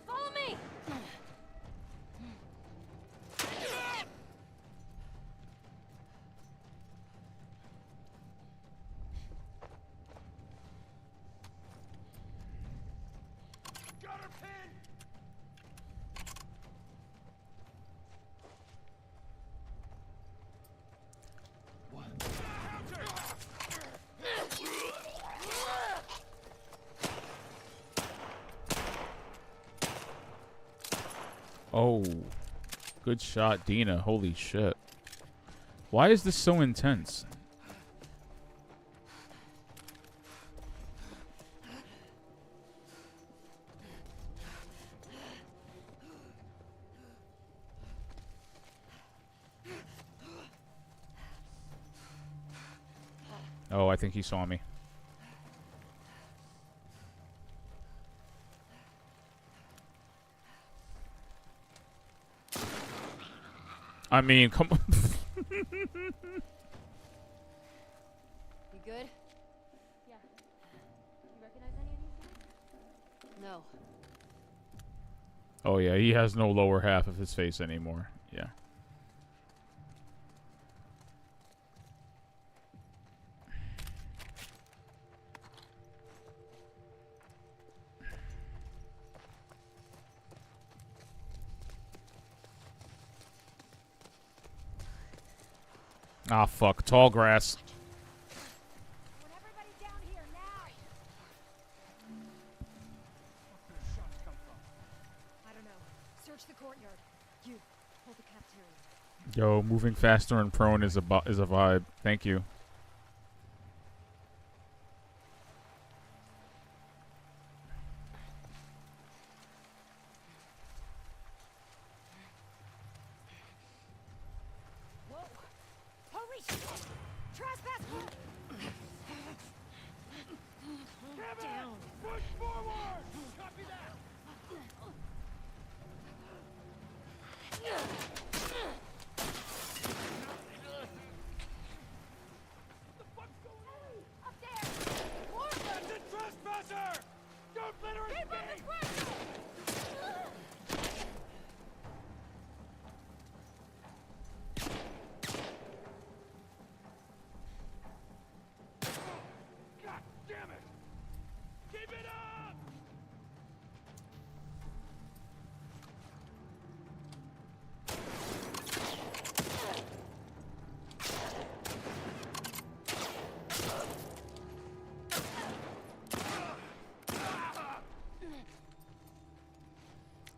Speaker 3: Follow me!
Speaker 1: Oh. Good shot, Dina. Holy shit. Why is this so intense? Oh, I think he saw me. I mean, come on.
Speaker 3: You good?
Speaker 7: Yeah. You recognize any of these guys?
Speaker 3: No.
Speaker 1: Oh, yeah, he has no lower half of his face anymore. Yeah. Ah, fuck. Tall grass.
Speaker 7: Want everybody down here now!
Speaker 6: Where the shots come from?
Speaker 7: I don't know. Search the courtyard. You, hold the cafeteria.
Speaker 1: Yo, moving faster and prone is a vibe. Thank you.
Speaker 7: Whoa! Holy shit! Trespass! Down!
Speaker 6: Push forward! Copy that!
Speaker 7: Up there! Mortem!
Speaker 6: That's a trespasser! Don't let her
Speaker 7: Keep up
Speaker 6: escape!
Speaker 7: the pressure!
Speaker 6: God damn it! Keep it up!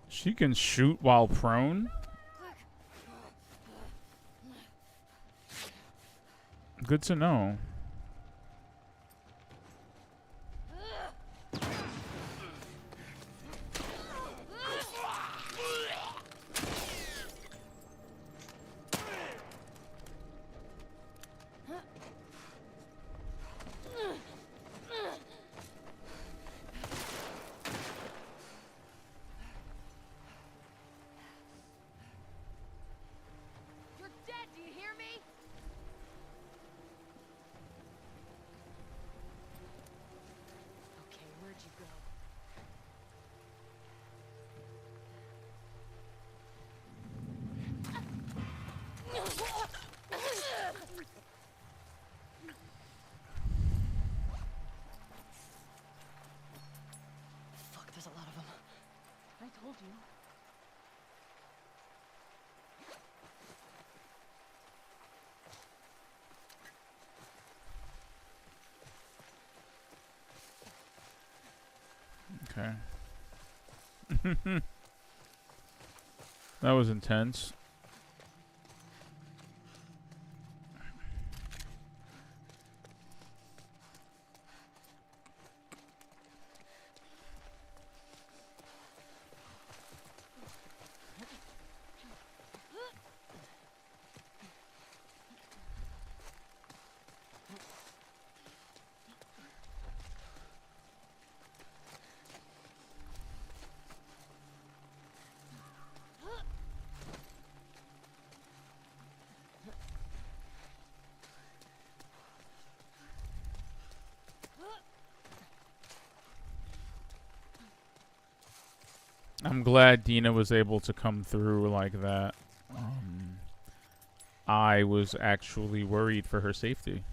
Speaker 1: She can shoot while prone? Good to know.
Speaker 7: You're dead, do you hear me? Okay, where'd you go?
Speaker 3: Fuck, there's a lot of them.
Speaker 7: I told you.
Speaker 1: Okay. That was intense. I'm glad Dina was able to come through like that. I was actually worried for her safety.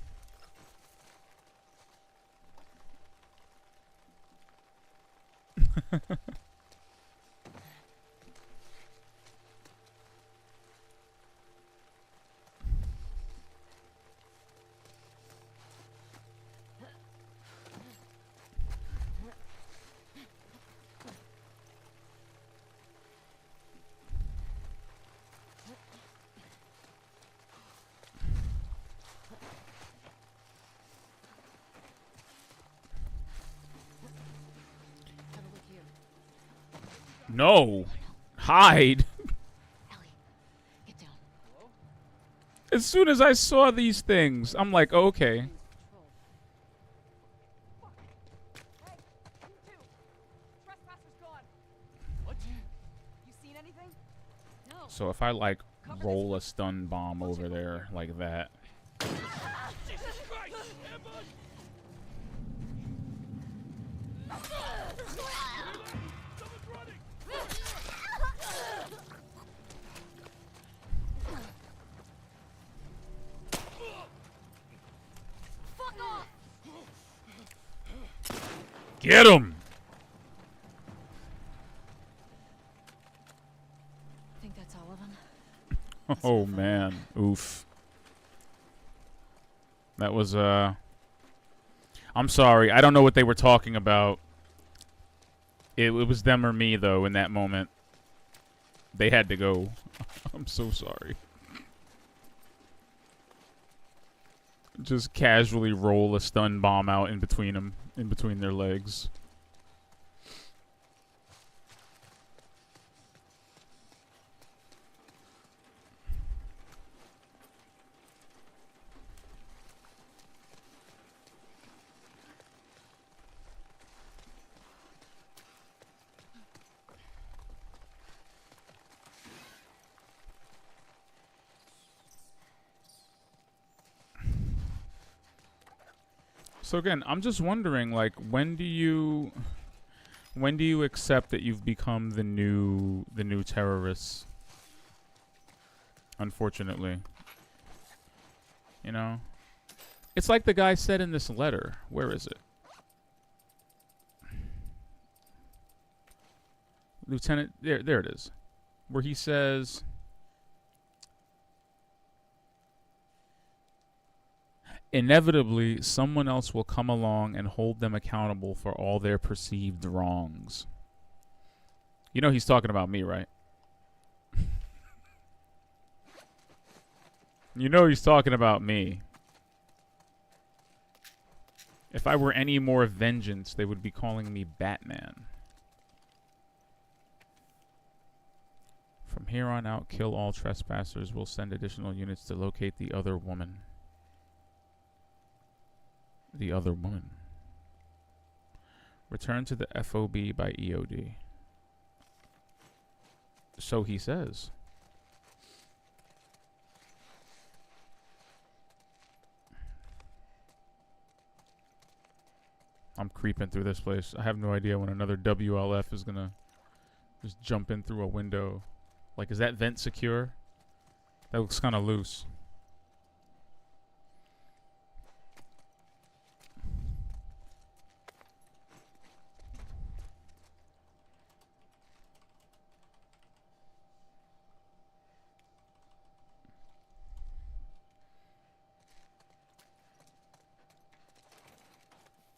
Speaker 1: No. Hide.
Speaker 2: Ellie, get down.
Speaker 1: As soon as I saw these things, I'm like, okay.
Speaker 8: Hey, you two. Trespasser's gone.
Speaker 5: What?
Speaker 8: You seen anything?
Speaker 3: No.
Speaker 1: So if I like roll a stun bomb over there like that.
Speaker 5: Jesus Christ! Ambush! Someone's running!
Speaker 3: Fuck off!
Speaker 1: Get him!
Speaker 2: Think that's all of them?
Speaker 1: Oh man. Oof. That was I'm sorry. I don't know what they were talking about. It was them or me though in that moment. They had to go. I'm so sorry. Just casually roll a stun bomb out in between them, in between their legs. So again, I'm just wondering, like, when do you accept that you've become the new terrorists? Unfortunately, you know, it's like the guy said in this letter. Where is it? Lieutenant, there it is, where he says, inevitably, someone else will come along and hold them accountable for all their perceived wrongs. You know he's talking about me, right? You know he's talking about me. If I were any more vengeance, they would be calling me Batman. From here on out, kill all trespassers. We'll send additional units to locate the other woman. The other woman. Return to the FOB by EOD. So he says. I'm creeping through this place. I have no idea when another WLF is gonna just jump in through a window. Like, is that vent secure? That looks kind of loose.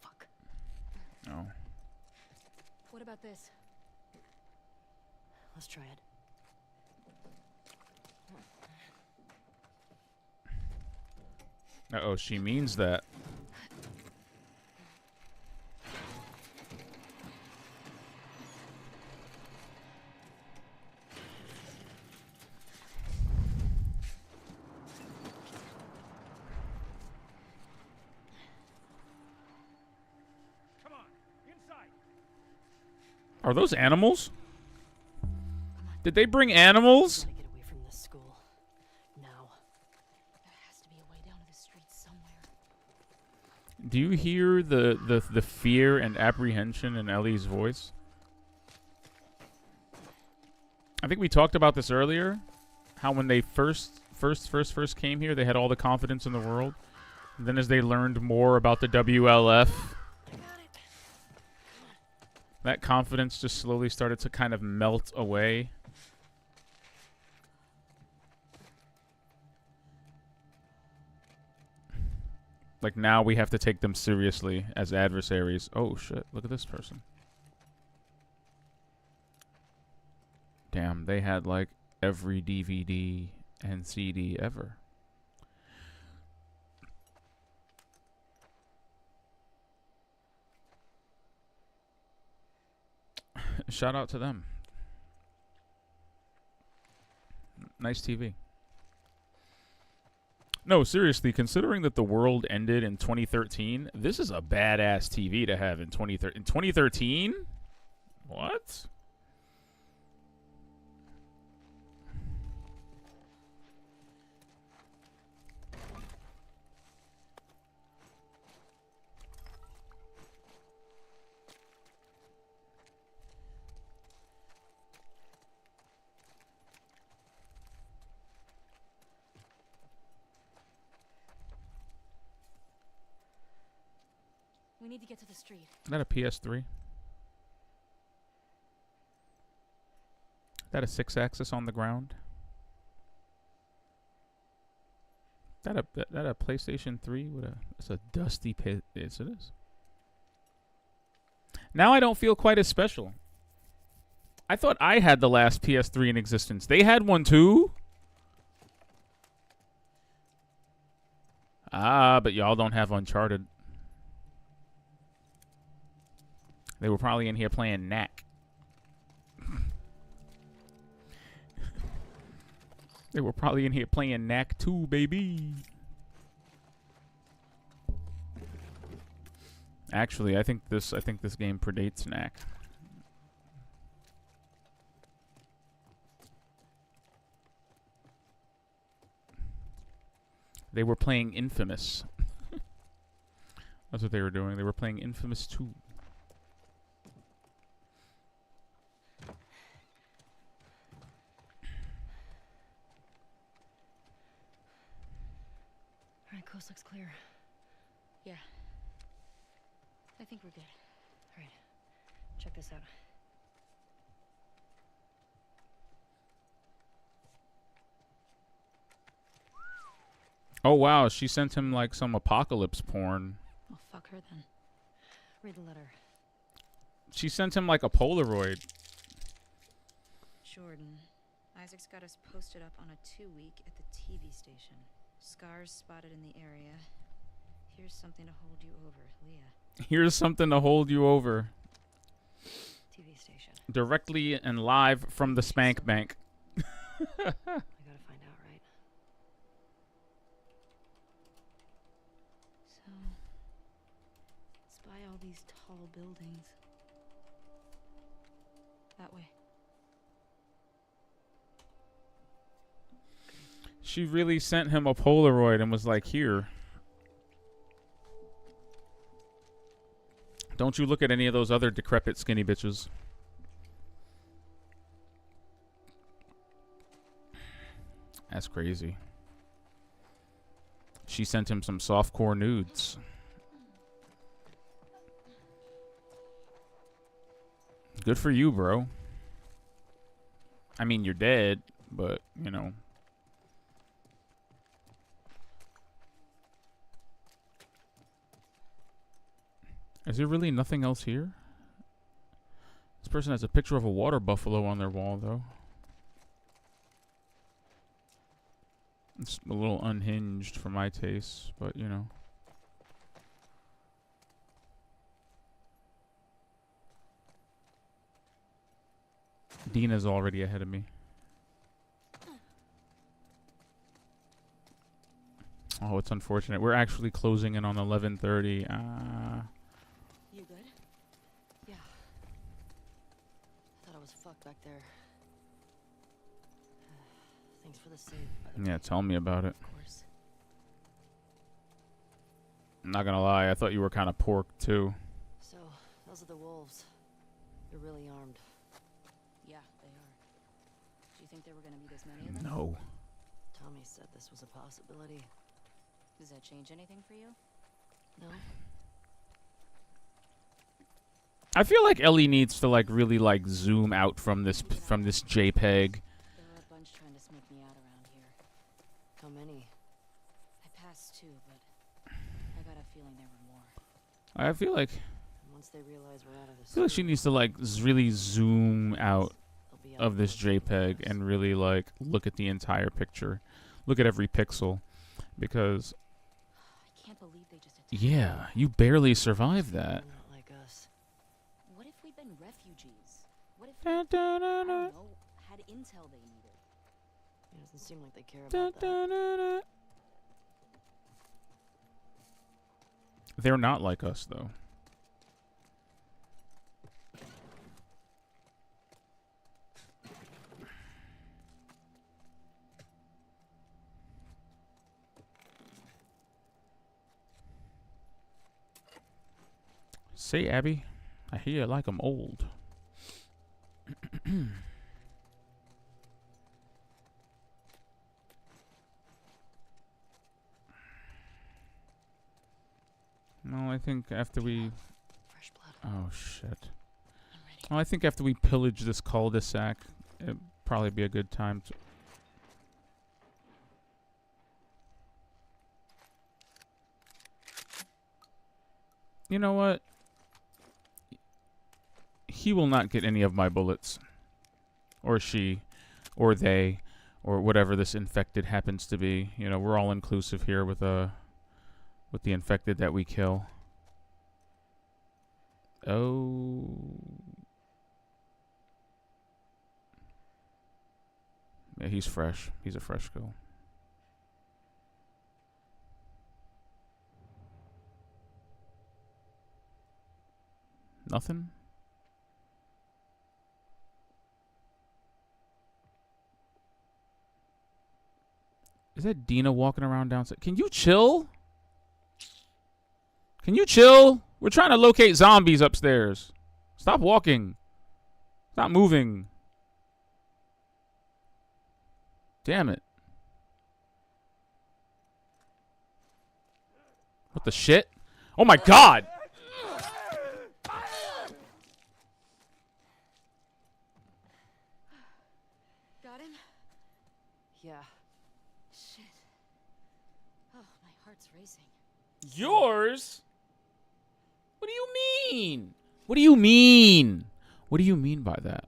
Speaker 2: Fuck.
Speaker 1: No.
Speaker 3: What about this?
Speaker 2: Let's try it.
Speaker 1: Uh-oh, she means that.
Speaker 5: Come on, inside.
Speaker 1: Are those animals? Did they bring animals?
Speaker 2: Gotta get away from this school. Now. There has to be a way down to the streets somewhere.
Speaker 1: Do you hear the fear and apprehension in Ellie's voice? I think we talked about this earlier. How when they first came here, they had all the confidence in the world. And then as they learned more about the WLF, that confidence just slowly started to kind of melt away. Like, now we have to take them seriously as adversaries. Oh, shit. Look at this person. Damn, they had, like, every DVD and CD ever. Shout out to them. Nice TV. No, seriously, considering that the world ended in 2013, this is a badass TV to have in 2013. In 2013? What?
Speaker 3: We need to get to the street.
Speaker 1: Is that a PS3? That a 6-axis on the ground? That a PlayStation 3 with a? It's a dusty pit. Yes, it is. Now I don't feel quite as special. I thought I had the last PS3 in existence. They had one too. Ah, but y'all don't have Uncharted. They were probably in here playing Knack. They were probably in here playing Knack 2, baby. Actually, I think this game predates Knack. They were playing Infamous. That's what they were doing. They were playing Infamous 2.
Speaker 3: Alright, coast looks clear.
Speaker 2: Yeah. I think we're good.
Speaker 3: Alright, check this out.
Speaker 1: Oh wow, she sent him like some apocalypse porn.
Speaker 2: Well, fuck her then.
Speaker 3: Read the letter.
Speaker 1: She sent him like a Polaroid.
Speaker 2: Jordan. Isaac's got us posted up on a 2-week at the TV station. Scars spotted in the area. Here's something to hold you over, Leah.
Speaker 1: Here's something to hold you over.
Speaker 3: TV station.
Speaker 1: Directly and live from the Spank Bank.
Speaker 3: I gotta find out, right?
Speaker 2: So, spy all these tall buildings. That way.
Speaker 1: She really sent him a Polaroid and was like, here. Don't you look at any of those other decrepit skinny bitches. That's crazy. She sent him some softcore nudes. Good for you, bro. I mean, you're dead, but, you know. Is there really nothing else here? This person has a picture of a water buffalo on their wall, though. It's a little unhinged for my taste, but you know. Dina's already ahead of me. Oh, it's unfortunate. We're actually closing in on 11:30.
Speaker 2: You good? Yeah. Thought I was fucked back there. Thanks for the save, by the
Speaker 1: Yeah,
Speaker 2: way.
Speaker 1: tell me about it.
Speaker 2: Of course.
Speaker 1: I'm not gonna lie, I thought you were kind of pork too.
Speaker 2: So, those are the wolves. They're really armed. Yeah, they are. Do you think there were gonna be this many of them?
Speaker 1: No.
Speaker 2: Tommy said this was a possibility. Does that change anything for you? No.
Speaker 1: I feel like Ellie needs to like really like zoom out from this JPEG.
Speaker 2: There were a bunch trying to smoke me out around here. How many? I passed 2, but I got a feeling there were more.
Speaker 1: I feel like
Speaker 2: Once they realize we're out of the
Speaker 1: I feel like she needs to like really zoom out
Speaker 2: they'll be
Speaker 1: of this JPEG and really like look at the entire picture, look at every pixel, because
Speaker 2: I can't believe they just attacked.
Speaker 1: yeah, you barely survived that.
Speaker 2: Not like us. What if we've been refugees? What if I don't know, had intel they needed?
Speaker 3: There's
Speaker 9: Doesn't seem like they care
Speaker 1: Da,
Speaker 9: about
Speaker 1: da,
Speaker 9: that.
Speaker 1: da, da. They're not like us, though. Say, Abby, I hear you like 'em old. No, I think after we...
Speaker 9: Fresh blood.
Speaker 1: Oh, shit.
Speaker 9: I'm ready.
Speaker 1: Well, I think after we pillage this cul-de-sac, it'd probably be a good time to... You know what? He will not get any of my bullets. Or she. Or they. Or whatever this infected happens to be. You know, we're all inclusive here with the infected that we kill. Oh. Yeah, he's fresh. He's a fresh kill. Nothing? Is that Dina walking around downstairs? Can you chill? Can you chill? We're trying to locate zombies upstairs. Stop walking. Stop moving. Damn it. What the shit? Oh my god!
Speaker 3: Got him?
Speaker 9: Yeah.
Speaker 3: Shit. Oh, my heart's racing.
Speaker 1: Yours? What do you mean? What do you mean? What do you mean by that?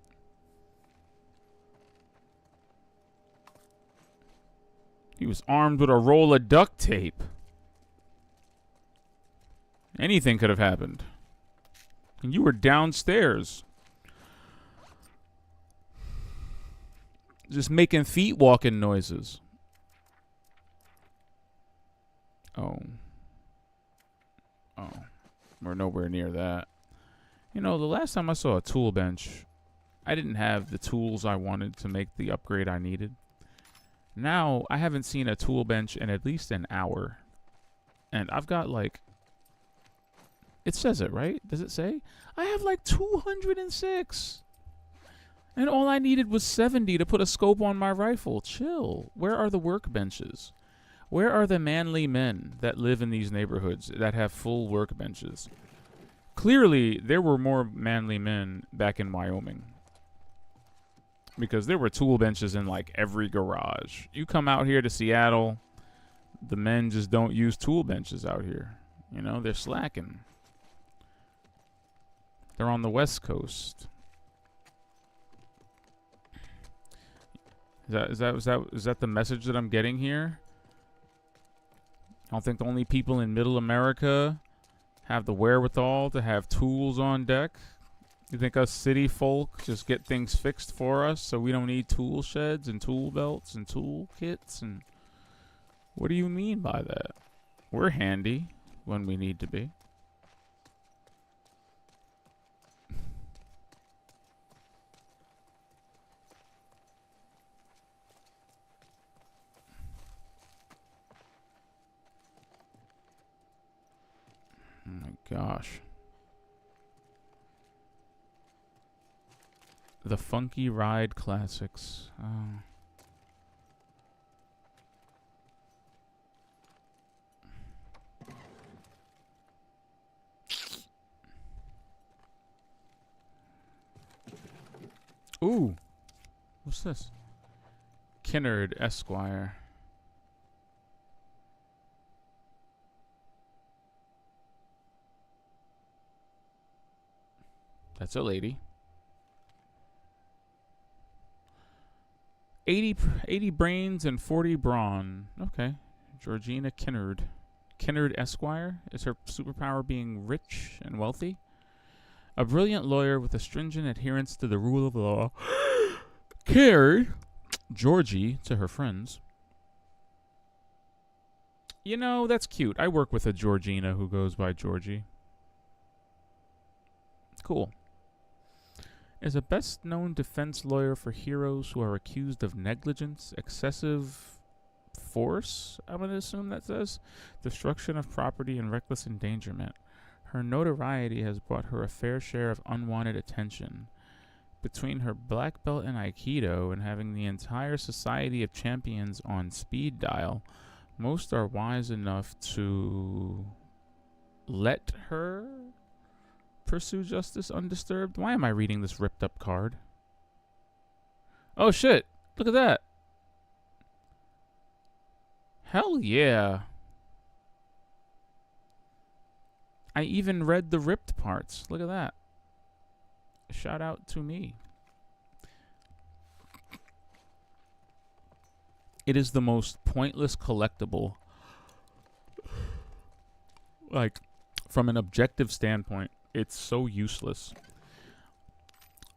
Speaker 1: He was armed with a roll of duct tape. Anything could have happened. And you were downstairs. Just making feet walking noises. Oh. Oh. We're nowhere near that. You know, the last time I saw a tool bench, I didn't have the tools I wanted to make the upgrade I needed. Now, I haven't seen a tool bench in at least an hour. And I've got like... It says it, right? Does it say? I have like 206. And all I needed was 70 to put a scope on my rifle. Chill. Where are the workbenches? Where are the manly men that live in these neighborhoods that have full workbenches? Clearly, there were more manly men back in Wyoming. Because there were tool benches in like every garage. You come out here to Seattle, the men just don't use tool benches out here. You know, they're slacking. They're on the West Coast. Is that the message that I'm getting here? I don't think the only people in Middle America have the wherewithal to have tools on deck. You think us city folk just get things fixed for us so we don't need tool sheds and tool belts and tool kits? And what do you mean by that? We're handy when we need to be. Oh my gosh. The Funky Ride Classics. Oh. Ooh. What's this? Kinnard Esquire. That's a lady. 80 brains and 40 brawn. Okay. Georgina Kinnard. Kinnard Esquire? Is her superpower being rich and wealthy? A brilliant lawyer with a stringent adherence to the rule of law. Kinnard Georgie to her friends. You know, that's cute. I work with a Georgina who goes by Georgie. Cool. Is a best-known defense lawyer for heroes who are accused of negligence, excessive force, I'm going to assume that says, destruction of property, and reckless endangerment. Her notoriety has brought her a fair share of unwanted attention. Between her black belt in Aikido and having the entire Society of Champions on speed dial, most are wise enough to let her pursue justice undisturbed. Why am I reading this ripped up card? Oh shit, look at that. Hell yeah. I even read the ripped parts. Look at that. Shout out to me. It is the most pointless collectible. Like, from an objective standpoint, it's so useless.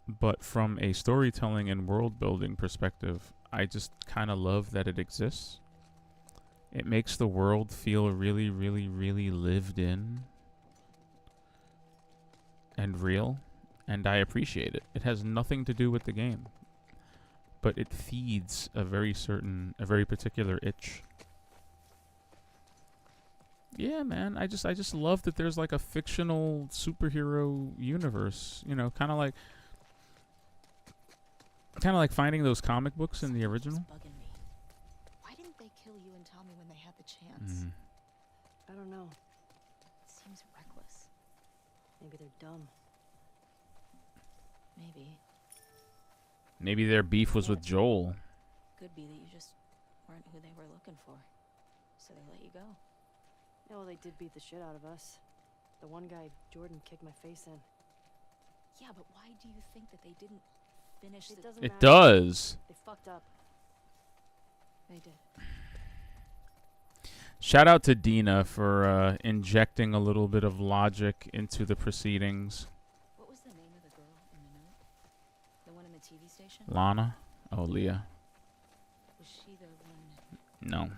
Speaker 1: But from a storytelling and world building perspective, I just kind of love that it exists. It makes the world feel really, really, really lived in and real, and I appreciate it. It has nothing to do with the game, but it feeds a very particular itch. Yeah, man, I just love that there's like a fictional superhero universe, you know, kind of like finding those comic books in the original.
Speaker 2: Bugging me. Why didn't they kill you and Tommy when they had the chance?
Speaker 9: I don't know.
Speaker 2: It seems reckless.
Speaker 9: Maybe they're dumb.
Speaker 1: Maybe their beef was with Joel.
Speaker 2: Could be that you just weren't who they were looking for, so they let you go.
Speaker 9: Yeah, well, they did beat the shit out of us. The one guy, Jordan, kicked my face in.
Speaker 2: Yeah, but why do you think that they didn't finish
Speaker 9: It
Speaker 2: the...
Speaker 9: doesn't
Speaker 1: It
Speaker 9: matter.
Speaker 1: does.
Speaker 9: They fucked up.
Speaker 2: They did.
Speaker 1: Shout out to Dina for injecting a little bit of logic into the proceedings.
Speaker 2: What was the name of the girl in the note? The one in the TV station?
Speaker 1: Lana? Oh, Leah.
Speaker 2: Was she the one...
Speaker 1: No.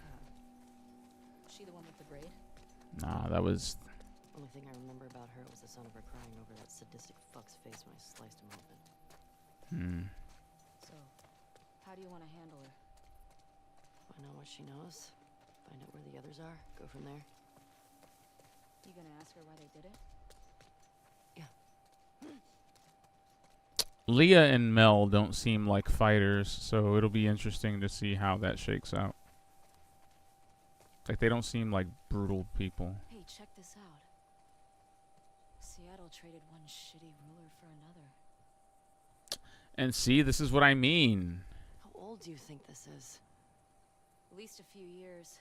Speaker 2: Was she the one with the braid?
Speaker 1: Nah, that was...
Speaker 9: Only thing I remember about her was the sound of her crying over that sadistic fuck's face when I sliced him open.
Speaker 2: So, how do you want to handle her?
Speaker 9: Find out what she knows. Find out where the others are. Go from there.
Speaker 2: You gonna ask her why they did it?
Speaker 1: Leah and Mel don't seem like fighters, so it'll be interesting to see how that shakes out. Like, they don't seem like brutal people.
Speaker 2: Hey, check this out. Seattle traded one shitty ruler for another.
Speaker 1: And see, this is what I mean.
Speaker 9: How old do you think this is?
Speaker 2: At least a few years.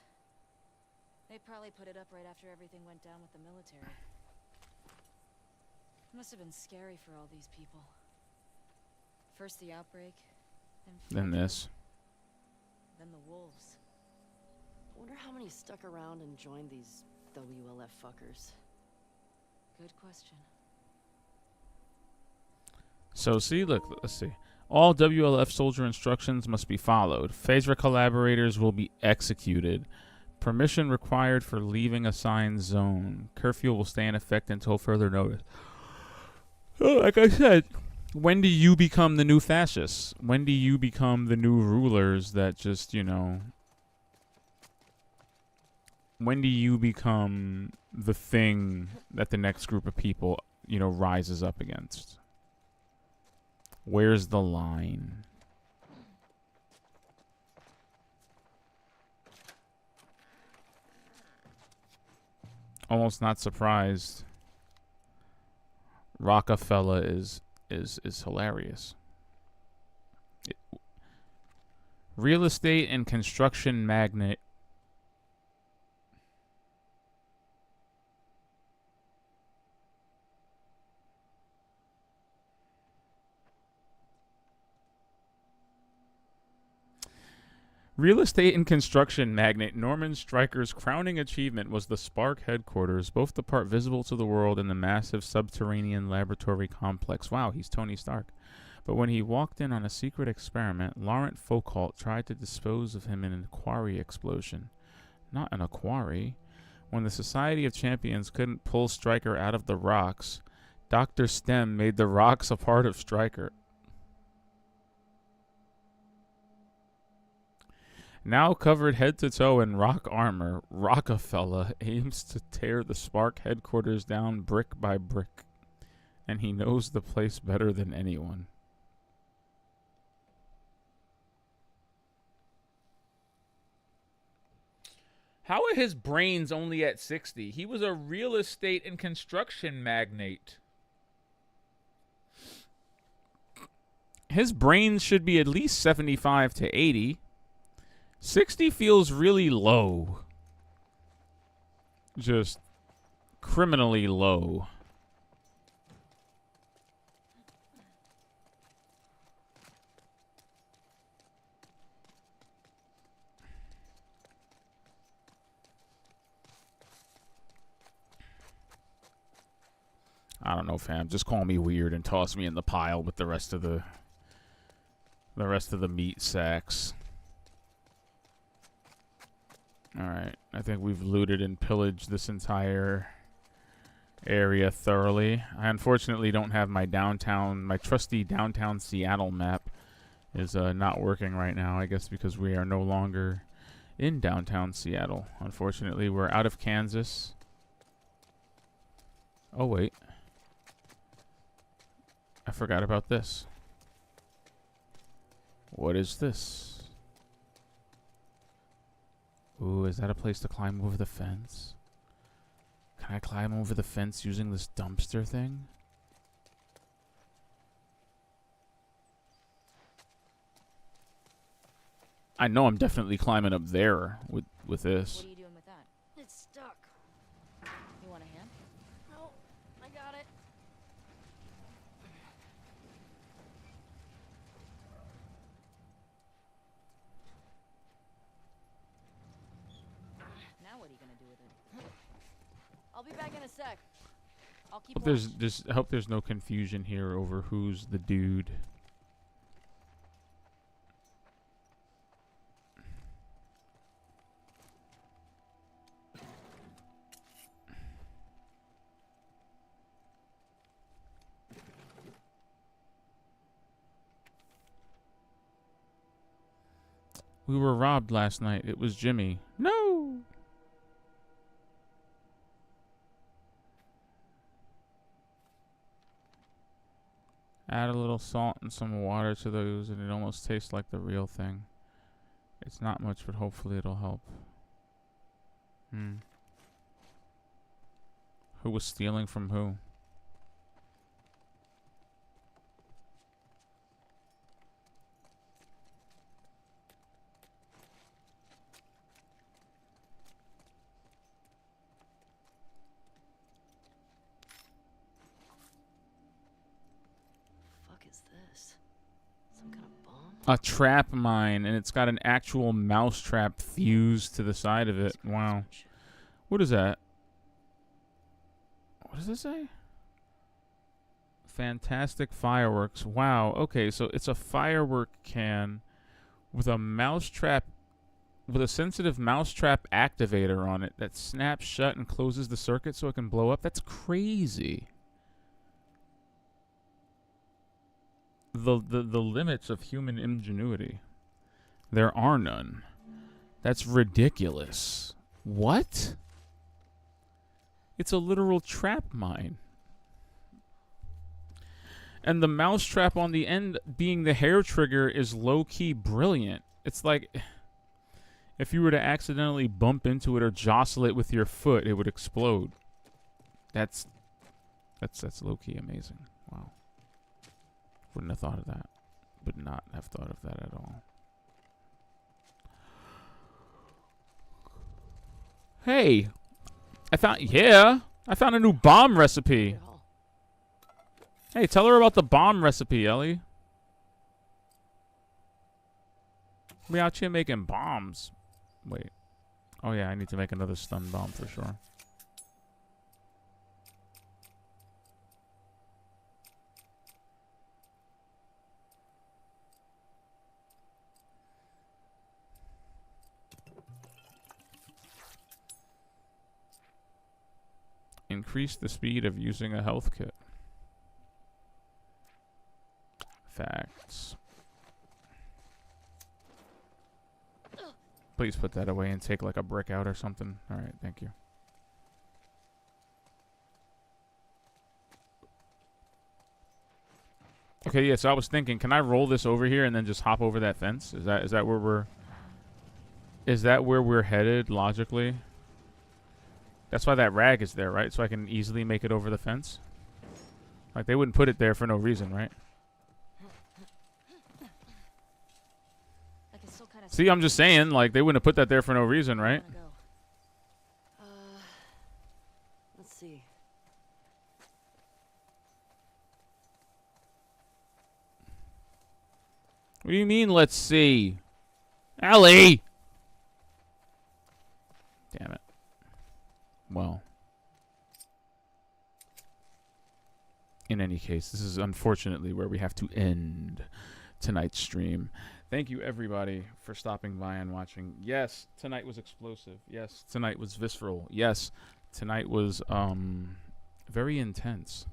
Speaker 2: They probably put it up right after everything went down with the military. It must have been scary for all these people. First the outbreak,
Speaker 1: Then this.
Speaker 2: then the wolves.
Speaker 9: I wonder how many stuck around and joined these WLF fuckers.
Speaker 2: Good question.
Speaker 1: So see, look, let's see. All WLF soldier instructions must be followed. Phasra collaborators will be executed. Permission required for leaving assigned zone. Curfew will stay in effect until further notice. Oh, like I said, when do you become the new fascists? When do you become the new rulers that just, you know... When do you become the thing that the next group of people, you know, rises up against? Where's the line? Almost not surprised. Rockefeller is hilarious. Real estate and construction magnate. Real estate and construction magnate Norman Stryker's crowning achievement was the Spark headquarters, both the part visible to the world in the massive subterranean laboratory complex. Wow, he's Tony Stark. But when he walked in on a secret experiment, Laurent Foucault tried to dispose of him in a quarry explosion. Not in a quarry. When the Society of Champions couldn't pull Stryker out of the rocks, Dr. Stem made the rocks a part of Stryker. Now covered head to toe in rock armor, Rockefeller aims to tear the Spark headquarters down brick by brick. And he knows the place better than anyone. How are his brains only at 60? He was a real estate and construction magnate. His brains should be at least 75 to 80. 60 feels really low. Just criminally low. I don't know, fam. Just call me weird and toss me in the pile with the rest of the meat sacks. Alright, I think we've looted and pillaged this entire area thoroughly. I unfortunately don't have my trusty downtown Seattle map is not working right now, I guess because we are no longer in downtown Seattle. Unfortunately, we're out of Kansas. Oh, wait. I forgot about this. What is this? Ooh, is that a place to climb over the fence? Can I climb over the fence using this dumpster thing? I know I'm definitely climbing up there with this.
Speaker 2: What are you doing with that?
Speaker 3: It's stuck.
Speaker 2: You want a hand?
Speaker 3: No, I got it.
Speaker 2: Now what are you gonna do with it? I'll be back in a sec. I'll keep
Speaker 1: Hope
Speaker 2: watch.
Speaker 1: I hope there's no confusion here over who's the dude. We were robbed last night. It was Jimmy. No! Add a little salt and some water to those and it almost tastes like the real thing. It's not much, but hopefully it'll help. Who was stealing from who?
Speaker 9: Is this some kind of bomb?
Speaker 1: A trap mine, and it's got an actual mousetrap fused to the side of it. Wow. What is that? What does it say? Fantastic fireworks. Wow. Okay, so it's a firework can with a mousetrap, with a sensitive mousetrap activator on it that snaps shut and closes the circuit so it can blow up. That's crazy. The limits of human ingenuity. There are none. That's ridiculous. What? It's a literal trap mine. And the mousetrap on the end being the hair trigger is low-key brilliant. It's like if you were to accidentally bump into it or jostle it with your foot, it would explode. That's low-key amazing. Wow. Wouldn't have thought of that. Would not have thought of that at all. Hey, I found a new bomb recipe. Hey, tell her about the bomb recipe, Ellie. We out here making bombs. Wait. Oh yeah, I need to make another stun bomb for sure. Increase the speed of using a health kit. Facts. Please put that away and take like a brick out or something. Alright, thank you. Okay, yeah, so I was thinking, can I roll this over here and then just hop over that fence? Is that where we're... Is that where we're headed, logically? That's why that rag is there, right? So I can easily make it over the fence? Like, they wouldn't put it there for no reason, right?
Speaker 2: I can still kind of
Speaker 1: See, I'm just saying, like, they wouldn't have put that there for no reason, right?
Speaker 9: Let's see.
Speaker 1: What do you mean, let's see? Ellie! Damn it. Well. In any case, this is unfortunately where we have to end tonight's stream. Thank you, everybody, for stopping by and watching. Yes, tonight was explosive. Yes, tonight was visceral. Yes, tonight was very intense.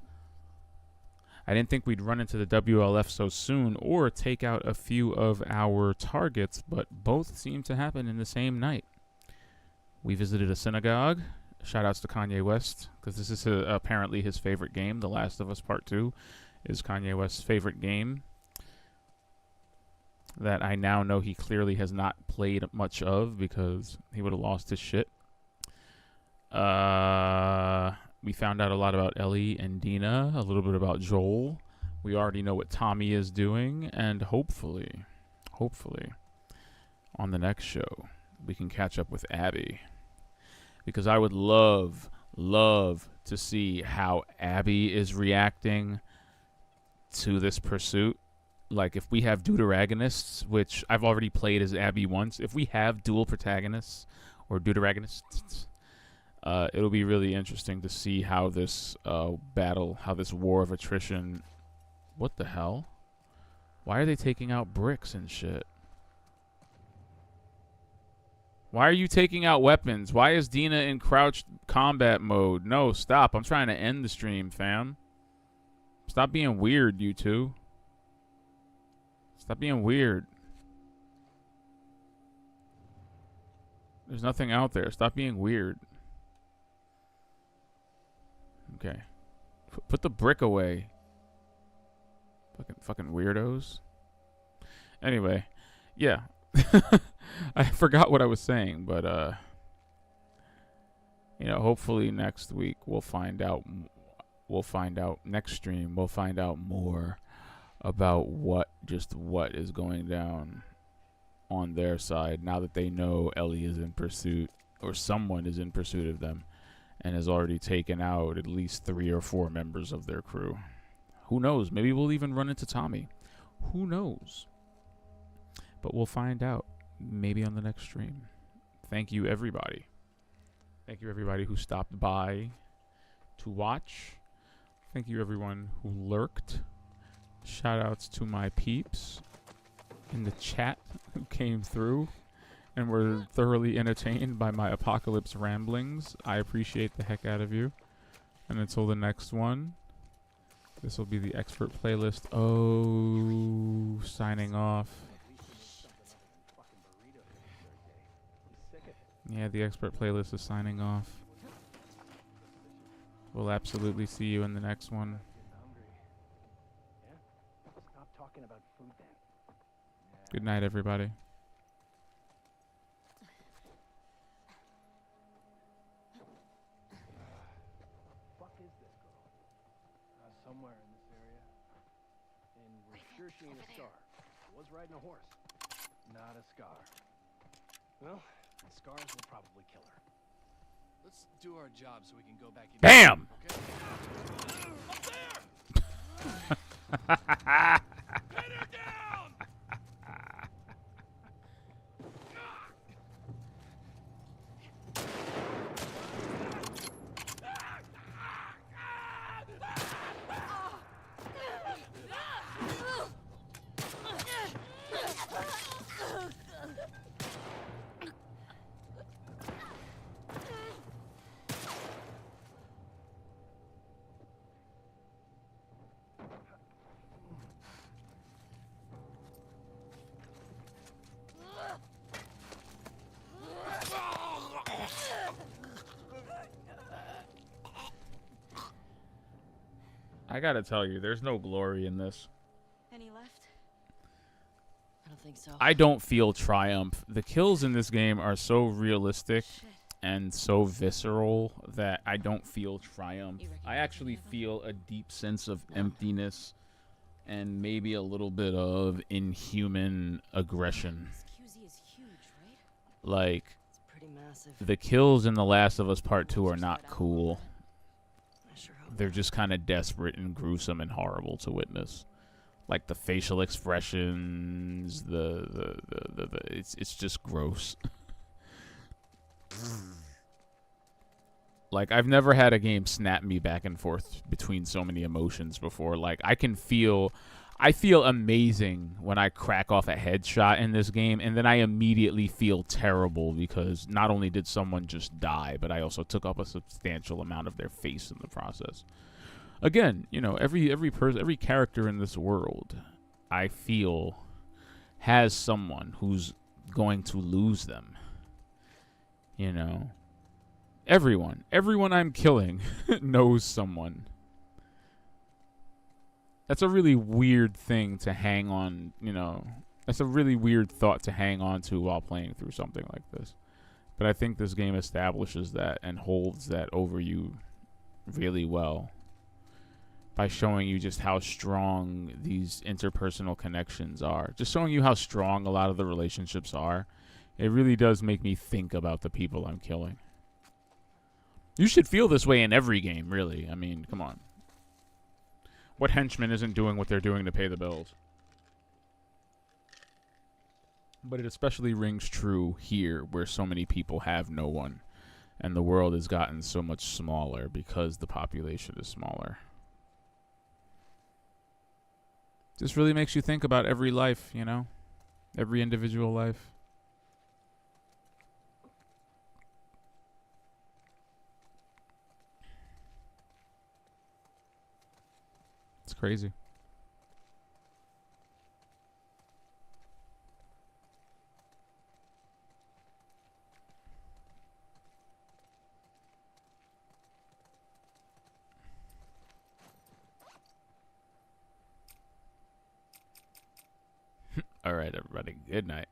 Speaker 1: I didn't think we'd run into the WLF so soon or take out a few of our targets, but both seem to happen in the same night. We visited a synagogue. Shoutouts to Kanye West, because this is apparently his favorite game. The Last of Us Part 2 is Kanye West's favorite game that I now know he clearly has not played much of because he would have lost his shit. We found out a lot about Ellie and Dina, a little bit about Joel. We already know what Tommy is doing, and hopefully, on the next show, we can catch up with Abby. Because I would love to see how Abby is reacting to this pursuit. Like, if we have deuteragonists, which I've already played as Abby once, if we have dual protagonists or deuteragonists, it'll be really interesting to see how this battle, how this war of attrition... What the hell? Why are they taking out bricks and shit? Why are you taking out weapons? Why is Dina in crouched combat mode? No, stop. I'm trying to end the stream, fam. Stop being weird, you two. Stop being weird. There's nothing out there. Stop being weird. Okay. Put the brick away. Fucking weirdos. Anyway, yeah. I forgot what I was saying, but you know, hopefully next week we'll find out next stream we'll find out more about what is going down on their side now that they know Ellie is in pursuit, or someone is in pursuit of them and has already taken out at least 3 or 4 members of their crew. Who knows? Maybe we'll even run into Tommy. Who knows? But we'll find out. Maybe on the next stream. Thank you, everybody. Thank you, everybody who stopped by to watch. Thank you, everyone who lurked. Shout-outs to my peeps in the chat who came through and were thoroughly entertained by my apocalypse ramblings. I appreciate the heck out of you. And until the next one, this will be the expert playlist. Oh, signing off. Yeah, the expert playlist is signing off. We'll absolutely see you in the next one.
Speaker 6: Stop talking about food then.
Speaker 1: Good night, everybody.
Speaker 6: Fuck is this girl? Somewhere in this area. And we're sure she ain't a star. Was riding a horse. Not a scar. Well, the scars will probably kill her.
Speaker 10: Let's do our job so we can go back.
Speaker 1: Bam!
Speaker 10: Okay? Up there! Pin her down!
Speaker 1: I gotta tell you, there's no glory in this.
Speaker 3: Any left?
Speaker 9: I don't think so.
Speaker 1: I don't feel triumph. The kills in this game are so realistic
Speaker 3: Shit.
Speaker 1: and so visceral that I don't feel triumph.
Speaker 3: You recognize
Speaker 1: I actually
Speaker 3: any of them?
Speaker 1: feel a deep sense of emptiness and maybe a little bit of inhuman aggression.
Speaker 3: This QZ is huge, right?
Speaker 1: Like,
Speaker 9: It's pretty massive.
Speaker 1: the kills in The Last of Us Part 2 are not cool.
Speaker 9: I sure hope
Speaker 1: They're just kind of desperate and gruesome and horrible to witness. Like the facial expressions, it's just gross. Like, I've never had a game snap me back and forth between so many emotions before. Like, I feel amazing when I crack off a headshot in this game, and then I immediately feel terrible because not only did someone just die, but I also took up a substantial amount of their face in the process. Again, you know, every character in this world, I feel, has someone who's going to lose them. You know, everyone I'm killing knows someone. That's a really weird thing to hang on, you know. That's a really weird thought to hang on to while playing through something like this. But I think this game establishes that and holds that over you really well by showing you just how strong these interpersonal connections are. Just showing you how strong a lot of the relationships are. It really does make me think about the people I'm killing. You should feel this way in every game, really. I mean, come on. What henchman isn't doing what they're doing to pay the bills? But it especially rings true here, where so many people have no one. And the world has gotten so much smaller because the population is smaller. Just really makes you think about every life, you know? Every individual life. It's crazy. All right, everybody. Good night.